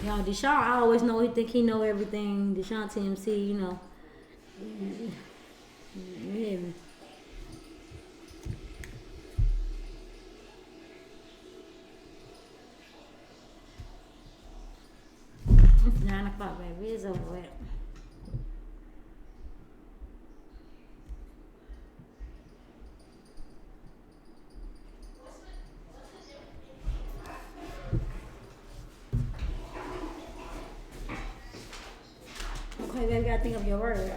Speaker 2: Y'all, Deshaun, I always know he think he know everything. Deshaun TMC, you know. Yeah. It's 9 o'clock, baby. It's over with. gotta think of your word.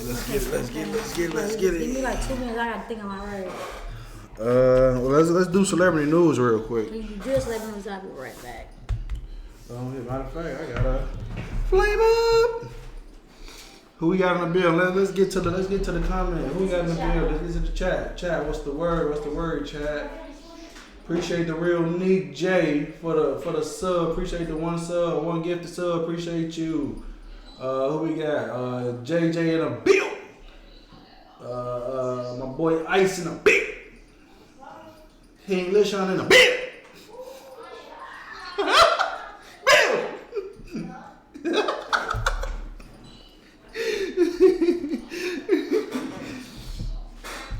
Speaker 1: Let's get it.
Speaker 2: Give me like 2 minutes. I gotta think of my word.
Speaker 1: Well, let's do celebrity news real quick.
Speaker 2: You just let me know. I'll be right back.
Speaker 1: Matter of fact, I gotta flame up. Who we got in the bill? Let's get to the comment. Who we got in the bill? Let's get to the chat. Chat, what's the word, chat? Appreciate the real Nick J for the sub. Appreciate the one sub, one gifted sub. Appreciate you. Who we got? JJ in a bill. My boy Ice in a bill. King Lishon in a bill.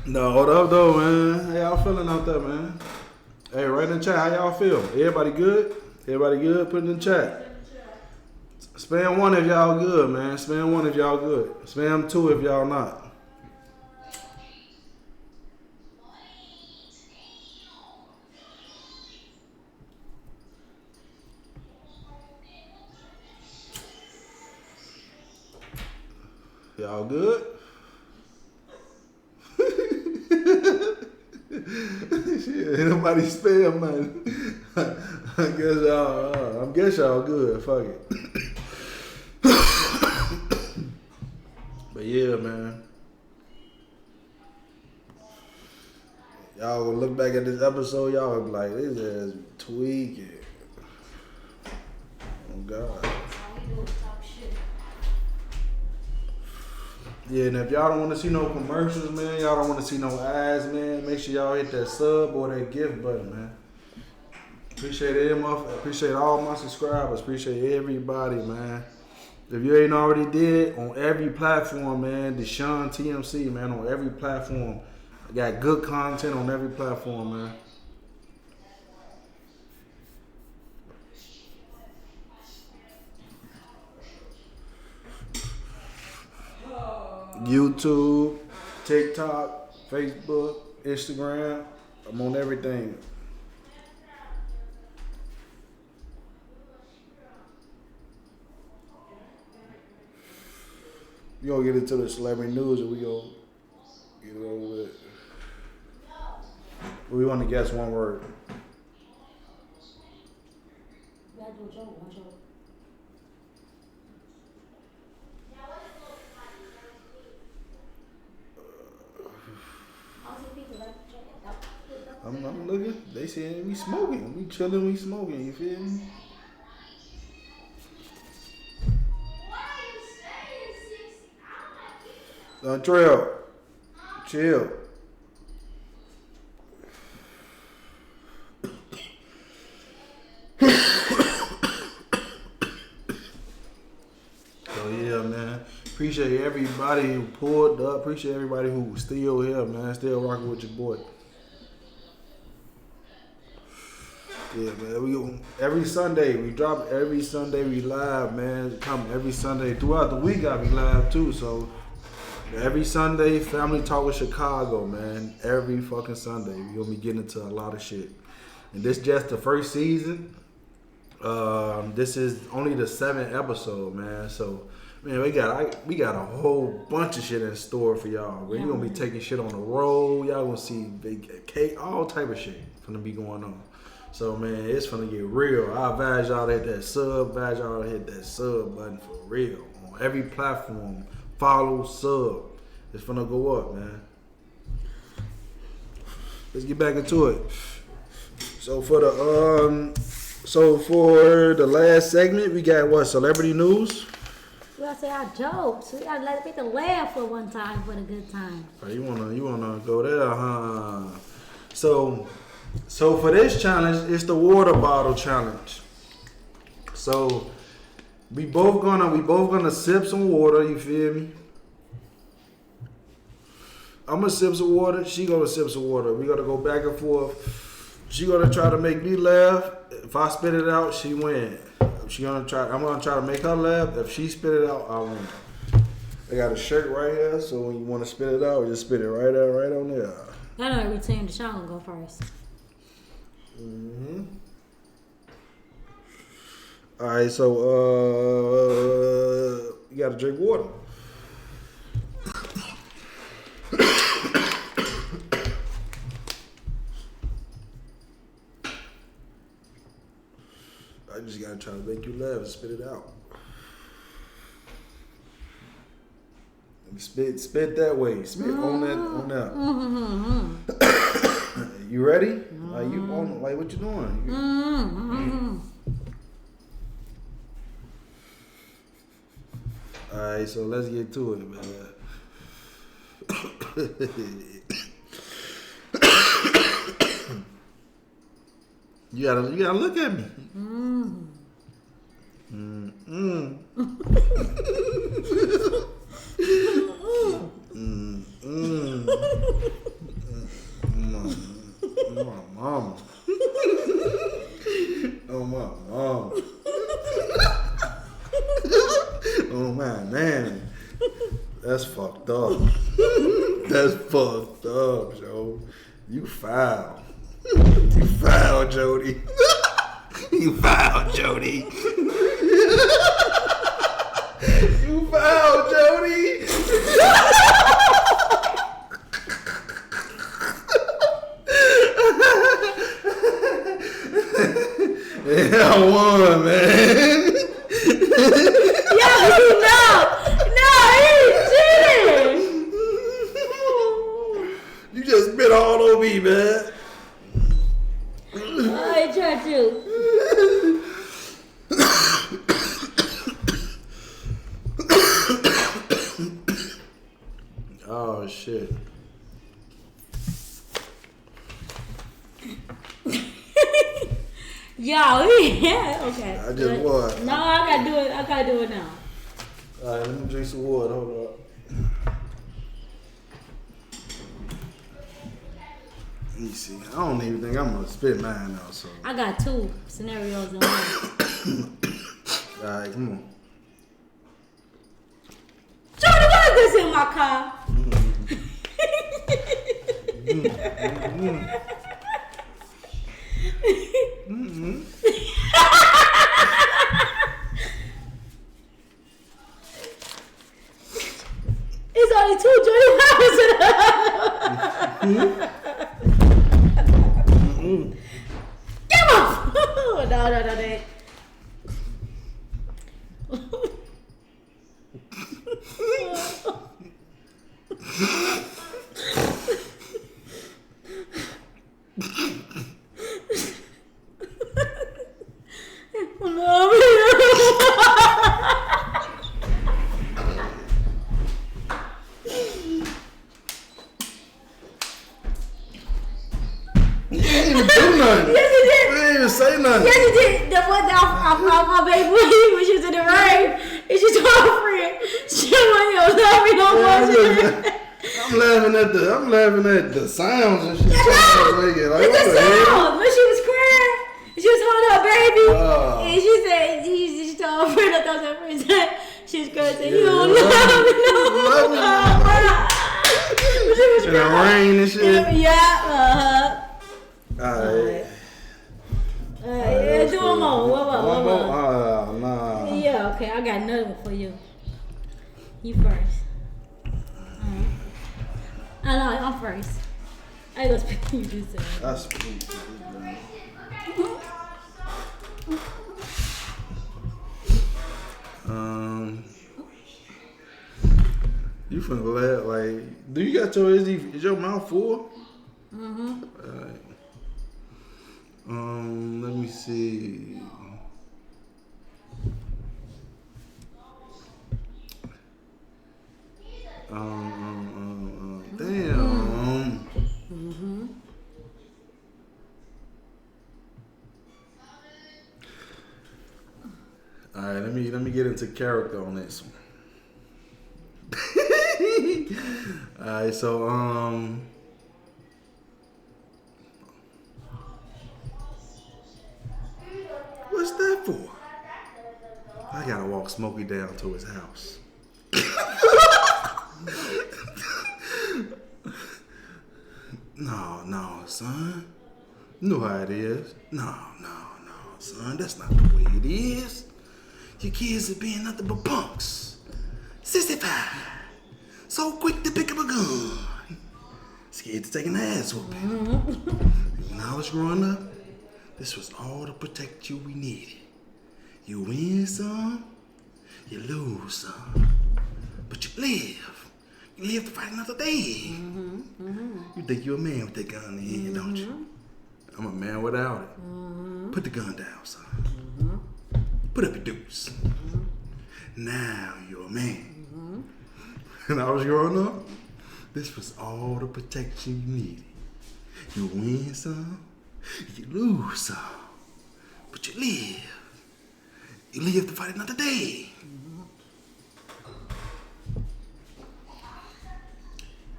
Speaker 1: No, hold up though, man. How y'all feeling out there, man? Hey, write in the chat, how y'all feel? Everybody good? Everybody good? Put it in the chat. Spam 1 if y'all good, man. Spam 1 if y'all good. Spam 2 if y'all not. Y'all good? Shit, ain't nobody spam, man. I guess y'all good. Fuck it. But yeah, man. Y'all gonna look back at this episode, y'all gonna be like, this is tweaking. Oh God. Yeah, and if y'all don't want to see no commercials, man, y'all don't want to see no ads, man, make sure y'all hit that sub or that gift button, man. Appreciate all my subscribers. Appreciate everybody, man. If you ain't already did, on every platform, man, Deshaun TMC, man, on every platform. I got good content on every platform, man. YouTube, TikTok, Facebook, Instagram. I'm on everything. We gonna get into the celebrity news and we gonna get it over with. We want to guess one word. I'm looking. They saying we smoking. We chilling. We smoking. You feel me? Trail. Chill. So yeah, man. Appreciate everybody who pulled up. Appreciate everybody who still here, man. Still rocking with your boy. Yeah, man. We go every Sunday. We drop every Sunday. We live, man. Come every Sunday throughout the week. I be live too. So every Sunday, Family Talk with Chicago, man. Every fucking Sunday, we gonna be getting into a lot of shit. And this just the first season. This is only the 7th episode, man. So, man, we got a whole bunch of shit in store for y'all. We gonna be taking shit on the road. Y'all gonna see big cake, all type of shit gonna be going on. So, man, it's gonna get real. I advise y'all to hit that sub. Button for real on every platform. Follow, sub. It's gonna go up, man. Let's get back into it. So for the last segment, we got what? Celebrity news.
Speaker 2: We gotta say our jokes. We gotta let people laugh for one time for the good time.
Speaker 1: Oh, you wanna go there, huh? So for this challenge, it's the water bottle challenge. So we both gonna sip some water. You feel me? I'm gonna sip some water. She gonna sip some water. We gotta go back and forth. She gonna try to make me laugh. If I spit it out, she win. I'm gonna try to make her laugh. If she spit it out, I win. I got a shirt right here, so when you wanna spit it out, just spit it right there, right on there.
Speaker 2: I know every team. Deshaun gonna go first.
Speaker 1: All right, so you gotta drink water. I just gotta try to make you laugh and spit it out. Spit that way. Spit on that. You ready? Like you on? Like what you doing? All right, so let's get to it, man. You gotta look at me. My mama. Oh my mama. Oh my man. That's fucked up. That's fucked up, Joe. You foul. You foul, Jody. You foul, Jody. You foul, Jody. Yeah, I won, man.
Speaker 2: Yo, no, he's cheating.
Speaker 1: You just spit all over me, man.
Speaker 2: I tried to.
Speaker 1: Oh shit.
Speaker 2: Yo, yeah, okay.
Speaker 1: I just won.
Speaker 2: No, I gotta do it now.
Speaker 1: Alright, let me drink some water. Hold up. Let me see. I don't even think I'm gonna spit mine out. So
Speaker 2: I got 2 scenarios in one.
Speaker 1: alright, come on.
Speaker 2: Jordan, what is this in my car? It's only 2 Jordan. How is it? Come on! No.
Speaker 1: Say nothing.
Speaker 2: Yes, he did. The one that my baby when she was in the rain, and she told her friend, she wasn't love me no more.
Speaker 1: I'm laughing at the sounds and shit.
Speaker 2: Like, it's the sound. When she was crying, she was holding her baby, and she said, she told her friend, I thought her friend said, she was crying, said, you don't love me no more. She was
Speaker 1: in the rain and shit.
Speaker 2: Yeah,
Speaker 1: Alright.
Speaker 2: Yeah, do one more. What more?
Speaker 1: Nah.
Speaker 2: Yeah, okay. I got another one for you. You first. I know, I'm first. I ain't gonna speak to you this time.
Speaker 1: That's sweet. You finna laugh like? Do you got your is your mouth full? Alright. Let me see. Damn. All right, let me get into character on this one. All right, so what's that for? I gotta walk Smokey down to his house. No, son. You know how it is. No, son. That's not the way it is. Your kids are being nothing but punks. 65. So quick to pick up a gun. Scared to take an ass whooping. When I was growing up, this was all to protect you we needed. You win some, you lose some. But you live. You live to fight another day. You think you're a man with that gun in your hand, don't you? I'm a man without it. Put the gun down, son. Put up your dukes. Now you're a man. When I was growing up, this was all the protection you needed. You win some, you lose some, but you live. You live to fight another day.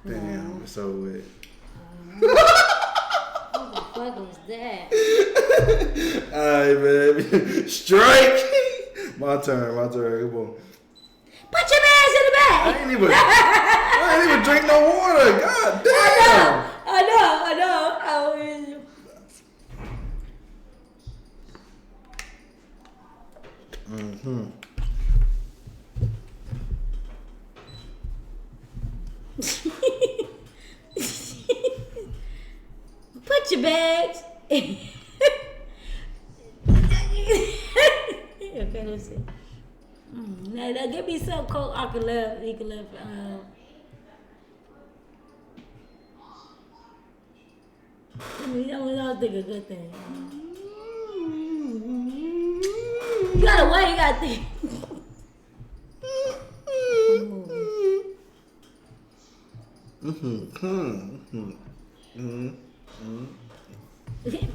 Speaker 1: Damn, it's so weird.
Speaker 2: What the fuck was that?
Speaker 1: Alright, baby. Strike! My turn. Come on.
Speaker 2: Put your ass in the back!
Speaker 1: I ain't even drink no water. God damn.
Speaker 2: I know. Put your bags. Okay, let's see. Now give me some coke. I can love. He can love. We don't think a good thing. You gotta wait. You gotta think.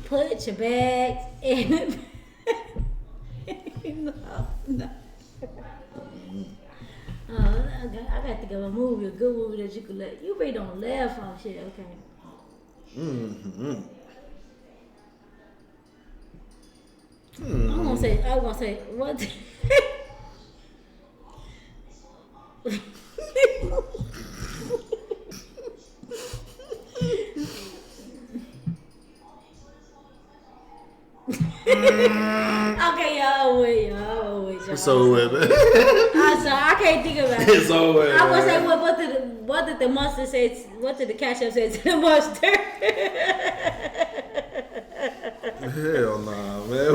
Speaker 2: Put your bags in. No. I got to think of a movie, a good movie that you could let. You really don't laugh on shit, okay? I was gonna say, what? Okay, y'all wait.
Speaker 1: It's over with, man.
Speaker 2: I'm sorry, I can't think about it.
Speaker 1: It's over with.
Speaker 2: I was gonna say, what did the mustard say? What did the ketchup say to the mustard?
Speaker 1: Hell nah, man.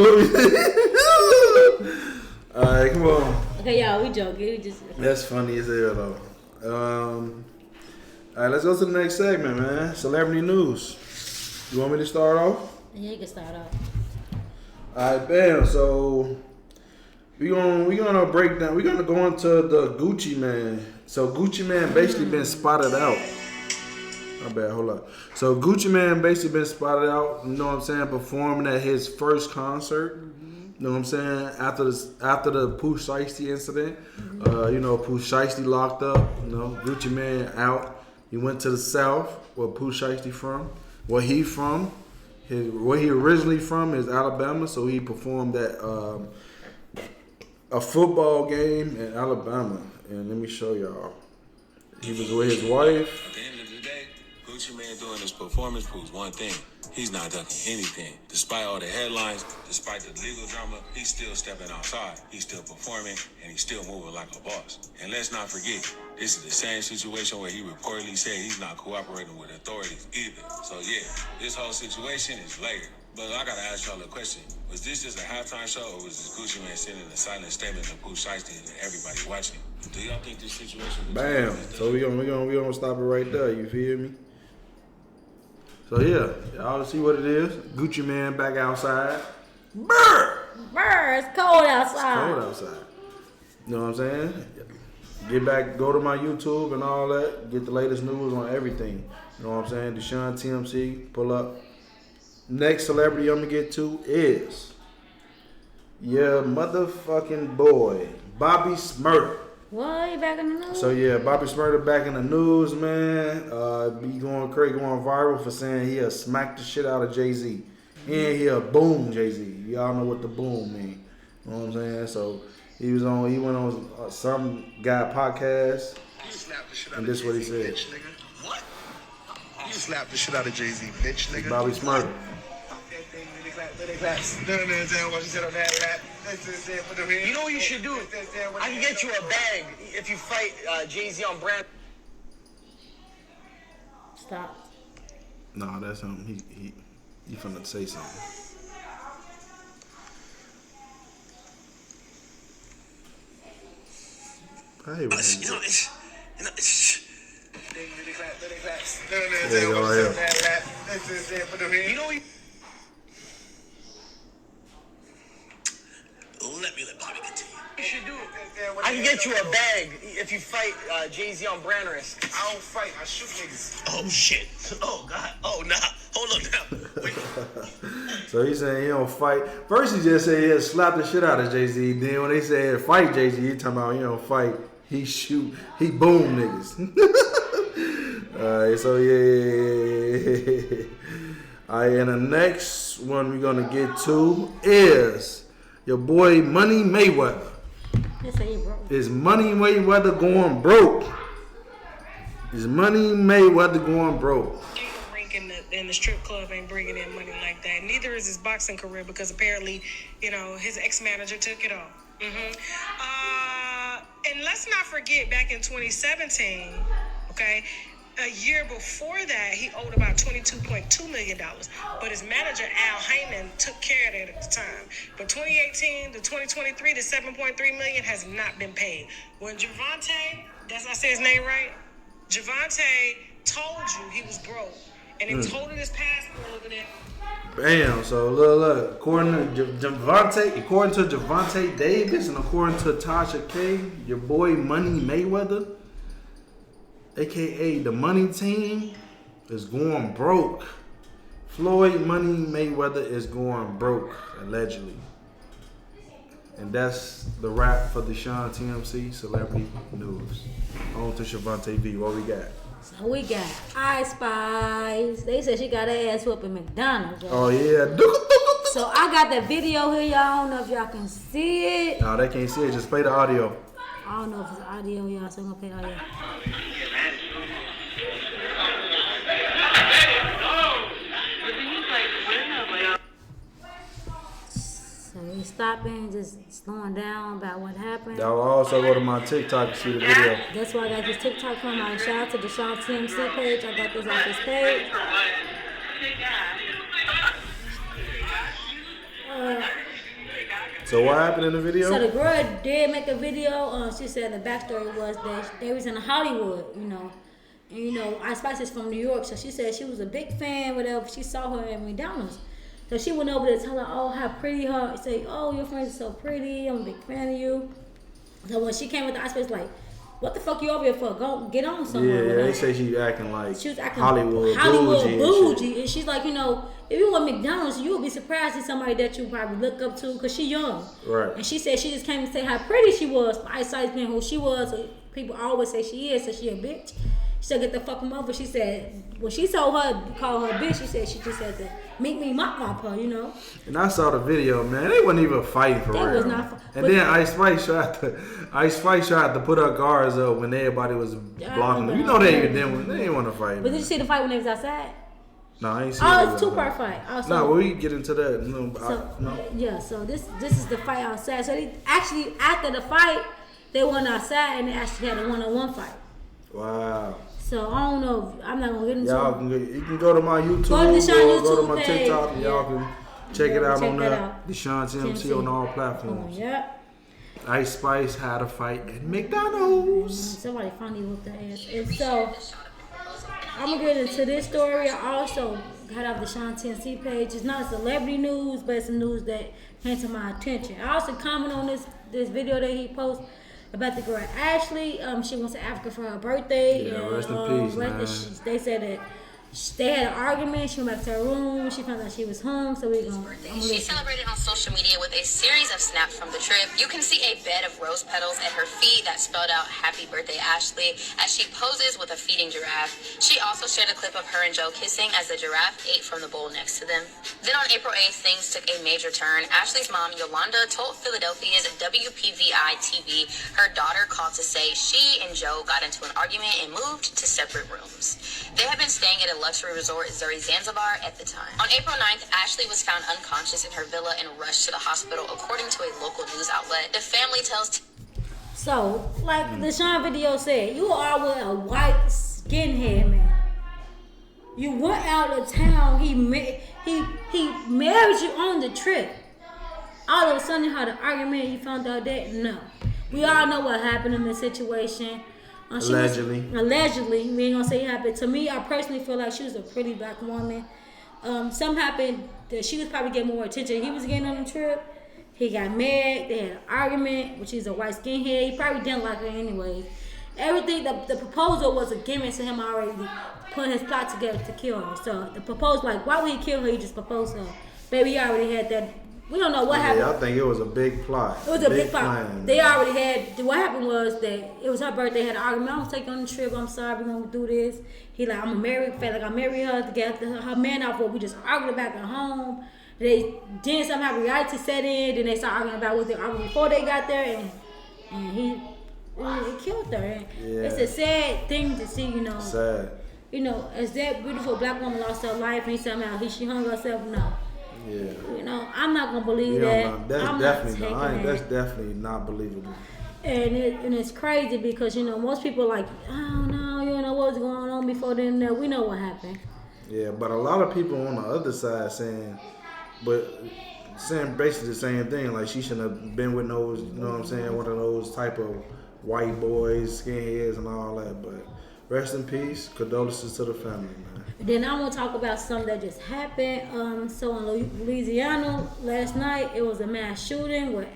Speaker 1: Alright, come on.
Speaker 2: Okay, y'all, we joking. We just.
Speaker 1: That's funny as hell, though. Alright, let's go to the next segment, man. Celebrity news. You want me to start off?
Speaker 2: Yeah, you can start off.
Speaker 1: Alright, bam. So we gonna break down. We're gonna go into the Gucci Man. So Gucci Man basically been spotted out. My bad, hold up. So Gucci Man basically been spotted out, you know what I'm saying, performing at his first concert. You know what I'm saying? After the Pooh Shiesty incident, you know, Pooh Shiesty locked up, you know, Gucci Man out. He went to the South, where Pooh Shiesty from. Where he from? Where he originally from is Alabama, so he performed at a football game in Alabama. And let me show y'all. He was with his wife.
Speaker 3: At the end of the day, Gucci Man doing his performance proves one thing. He's not ducking anything. Despite all the headlines, despite the legal drama, he's still stepping outside. He's still performing, and he's still moving like a boss. And let's not forget, this is the same situation where he reportedly said he's not cooperating with authorities either. So yeah, this whole situation is layered. But I gotta ask y'all a question. Was this just a halftime show, or was this Gucci Man sending a silent statement to Pooh Shiesty and everybody watching? Do y'all think this situation...
Speaker 1: Bam. So we gonna stop it right there, you feel me? So yeah, y'all see what it is. Gucci Man back outside. Brr!
Speaker 2: It's cold outside.
Speaker 1: It's cold outside. You know what I'm saying? Get back, go to my YouTube and all that. Get the latest news on everything. You know what I'm saying? Deshaun TMC, pull up. Next celebrity I'm gonna get to is your motherfucking boy, Bobby Smurda.
Speaker 2: What? He back in the news?
Speaker 1: So yeah, Bobby Smurda back in the news, man. Be going crazy, going viral for saying he'll smack the shit out of Jay-Z. And he'll boom Jay-Z. Y'all know what the boom mean. You know what I'm saying? So he went on some guy podcast, and this is what he said.
Speaker 4: Bitch, nigga. What? You slapped the shit out of Jay-Z, bitch, nigga.
Speaker 1: Bobby Smurda.
Speaker 5: You know what you should do? I can get you a bag if you fight Jay-Z on brand.
Speaker 2: Stop.
Speaker 1: Nah, that's him. He finna say something. Hey, man. There you go, right here.
Speaker 5: You know what let Bobby continue. You should do. I can get you a bag if you fight Jay-Z on brand risk.
Speaker 4: I don't fight. I shoot niggas.
Speaker 5: Oh shit. Oh god. Oh nah. Hold on now. Wait.
Speaker 1: So he's saying he don't fight. First he just said he'll slap the shit out of Jay-Z. Then when they said fight Jay-Z, he talking about he don't fight. He shoot. He boom niggas. Alright, so yeah. Alright, and the next one we're gonna get to is your boy Money Mayweather. Is Money Mayweather going broke? Is Money Mayweather going broke?
Speaker 6: In the strip club ain't bringing in money like that. Neither is his boxing career because apparently, his ex-manager took it all. And let's not forget back in 2017, okay, a year before that, he owed about $22.2 million. But his manager, Al Heyman, took care of it at the time. But 2018 to 2023, the $7.3 million has not been paid. When Javante, I say his name right? Javante told you he was broke. And he was holding his passport over there.
Speaker 1: Bam. So look. According to Javante Davis and according to Tasha K, your boy Money Mayweather, aka the Money Team, is going broke. Floyd Money Mayweather is going broke, allegedly. And that's the wrap for the Sean TMC Celebrity News. On to Shavante V. What we got?
Speaker 2: So we got Ice Spice. They said she got her ass whooped at McDonald's. Right?
Speaker 1: Oh yeah.
Speaker 2: So I got that video here, y'all. I don't know if y'all can see it.
Speaker 1: No, they can't see it. Just play the audio.
Speaker 2: I don't know if it's audio, y'all. So I'm gonna play the audio. So he's stopping, just slowing down about what happened.
Speaker 1: Y'all also go to my TikTok to see the video.
Speaker 2: That's where I got this TikTok from. I shout out to the Sean TMC page. I got this off his page.
Speaker 1: So what happened in the video?
Speaker 2: So the girl did make a video. She said the backstory was that they was in Hollywood, And Ice Spice is from New York, so she said she was a big fan. Whatever, she saw her at McDonald's. So she went over there to tell her, oh, how pretty her. Say, oh, your friends are so pretty. I'm a big fan of you. So when she came with the Ice Spice, like, what the fuck you over here for? Go get on somewhere.
Speaker 1: Yeah, they say she acting like
Speaker 2: she was acting
Speaker 1: Hollywood
Speaker 2: bougie. And she's like, if you were McDonald's, you would be surprised to see somebody that you probably look up to because she young.
Speaker 1: Right.
Speaker 2: And she said she just came to say how pretty she was. Ice Spice being who she was. So people always say she is, so she a bitch. She said, get the fuck over. She said, when she told her, call her a bitch, she said she just had to make me mop her,
Speaker 1: And I saw the video, man. They wasn't even fighting for real.
Speaker 2: They was not.
Speaker 1: And then Ice Spice tried to put her guards up when everybody was blocking them. They didn't want to fight.
Speaker 2: But did you see the fight when they was outside?
Speaker 1: No, I ain't seen it.
Speaker 2: Oh, it's a two-part fight.
Speaker 1: No, we get into that.
Speaker 2: Yeah, so this is the fight outside. So they actually, after the fight, they went outside and they actually had a one-on-one fight.
Speaker 1: Wow.
Speaker 2: So I don't know. I'm not gonna get into it.
Speaker 1: You can go to my YouTube
Speaker 2: go to
Speaker 1: go to my TikTok. And y'all can check it out on there. The Sean TMC on all platforms.
Speaker 2: Yeah.
Speaker 1: Ice Spice had a fight at McDonald's.
Speaker 2: Somebody finally whooped their ass. And so I'm gonna get into this story. I also got off the Sean TMC page. It's not celebrity news, but it's some news that came to my attention. I also comment on this video that he posted about the girl Ashley. She went to Africa for her birthday.
Speaker 1: Yeah, rest in peace, man.
Speaker 2: They said that they had an argument. She went back to her room. She found out she was home. So
Speaker 7: She celebrated on social media with a series of snaps from the trip. You can see a bed of rose petals at her feet that spelled out "Happy Birthday, Ashley" as she poses with a feeding giraffe. She also shared a clip of her and Joe kissing as the giraffe ate from the bowl next to them. Then on April 8th, things took a major turn. Ashley's mom, Yolanda, told Philadelphia's WPVI TV her daughter called to say she and Joe got into an argument and moved to separate rooms. They had been staying at a luxury resort Zuri Zanzibar at the time. On April 9th, Ashley was found unconscious in her villa and rushed to the hospital, according to a local news outlet. The family tells...
Speaker 2: So, like the Sean video said, you are with a white skinhead man. You went out of town. He married you on the trip. All of a sudden, you had an argument. You found out that no. We all know what happened in this situation.
Speaker 1: Allegedly.
Speaker 2: We ain't gonna say it happened. To me, I personally feel like she was a pretty black woman. Something happened that she was probably getting more attention. He was getting on the trip. He got mad. They had an argument, which is a white skinhead. He probably didn't like her anyway. Everything, the proposal was a given to him already, putting his plot together to kill her. So the proposal, like, why would he kill her? He just proposed her. Baby, he already had that. We don't know what happened.
Speaker 1: Yeah, I think it was a big plot.
Speaker 2: It was a big plot.
Speaker 1: Plan,
Speaker 2: they already had. What happened was that it was her birthday. Had an argument. I'm gonna take you on the trip. I'm sorry. We're gonna do this. He like, I'm gonna marry. Felt like I marry her to get her man out for. We just argued back at home. Then somehow reality set in. Then they start arguing about what they argued before they got there, and he killed her. And it's a sad thing to see.
Speaker 1: Sad.
Speaker 2: As that beautiful black woman lost her life, and somehow she hung herself. No.
Speaker 1: Yeah.
Speaker 2: I'm not gonna believe that.
Speaker 1: That's definitely not believable.
Speaker 2: And it's crazy because most people like, oh no, you know what's going on before then. We know what happened.
Speaker 1: Yeah, but a lot of people on the other side saying basically the same thing. Like she shouldn't have been with those, you know what I'm saying, one of those type of white boys, skinheads, and all that. But rest in peace. Condolences to the family, man.
Speaker 2: Then I want to talk about something that just happened. So in Louisiana last night, it was a mass shooting where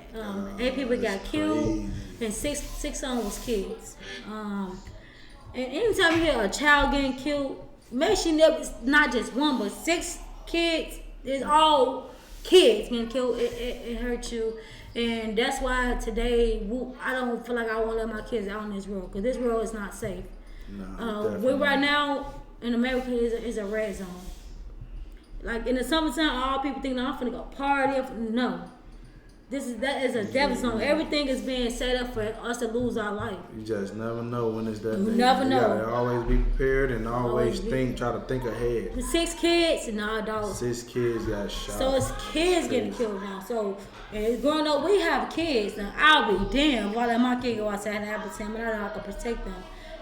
Speaker 2: 8 people got killed and six of them was kids. And anytime you hear a child getting killed, make sure not just one, but 6 kids. It's all kids getting killed. It hurts you. And that's why today I don't feel like I want to let my kids out on this road because this road is not safe.
Speaker 1: No,
Speaker 2: we're right now in America is a red zone. Like in the summertime, all people think, I'm finna go party. No, that is a death zone. Everything is being set up for us to lose our life.
Speaker 1: You just never know when it's that day.
Speaker 2: You never know.
Speaker 1: You gotta always be prepared and always try to think ahead.
Speaker 2: The 6 kids and our dogs.
Speaker 1: 6 kids got shot.
Speaker 2: So it's kids getting killed now. So growing up, we have kids. Now I'll be damned why let my kid go outside and happen to him, and I know I can protect them.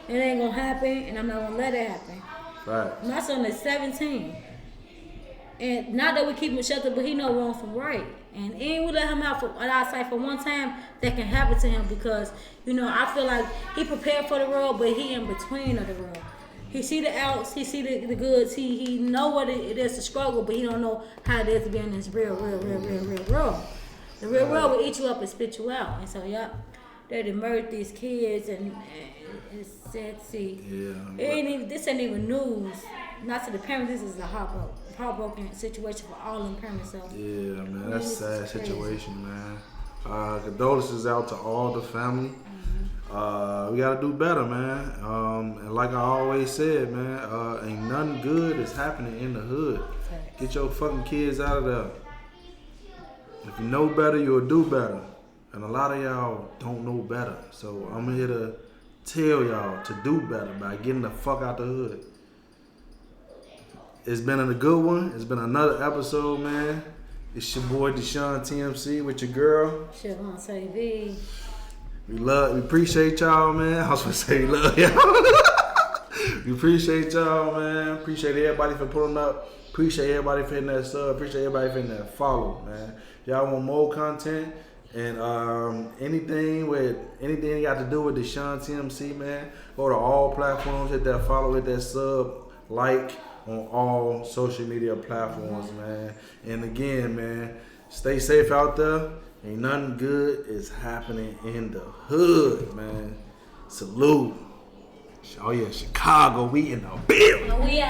Speaker 2: It ain't gonna happen, and I'm not gonna let it happen.
Speaker 1: Right.
Speaker 2: My son is 17. And not that we keep him sheltered, but he know wrong from right. And ain't we let him out outside for one time, that can happen to him because, I feel like he prepared for the world, but he in between of the world. He see the outs, he see the goods, he know what it is to struggle, but he don't know how it is to be in this real world. The real world will eat you up and spit you out. And so, they murdered these kids, and it's sad to see. Yeah. This ain't even news. Not to the parents. This is a heartbroken situation for all them parents. So
Speaker 1: yeah, man, that's a sad situation, man. Condolences out to all the family. Mm-hmm. We gotta do better, man. And like I always said, man, ain't nothing good is happening in the hood. Get your fucking kids out of there. If you know better, you'll do better. And a lot of y'all don't know better. So I'm here to tell y'all to do better by getting the fuck out the hood. It's been a good one. It's been another episode, man. It's your boy Deshaun TMC with your girl.
Speaker 2: Siobhan Say V.
Speaker 1: We appreciate y'all, man. I was gonna say we love y'all. We appreciate y'all, man. Appreciate everybody for pulling up. Appreciate everybody for hitting that sub. Appreciate everybody for hitting that follow, man. Y'all want more content and anything you got to do with Deshaun TMC, man, go to all platforms, hit that follow, hit that sub, like on all social media platforms, man. And again, man, stay safe out there. Ain't nothing good is happening in the hood, man. Salute. Oh yeah, Chicago, we in the building.
Speaker 2: We out.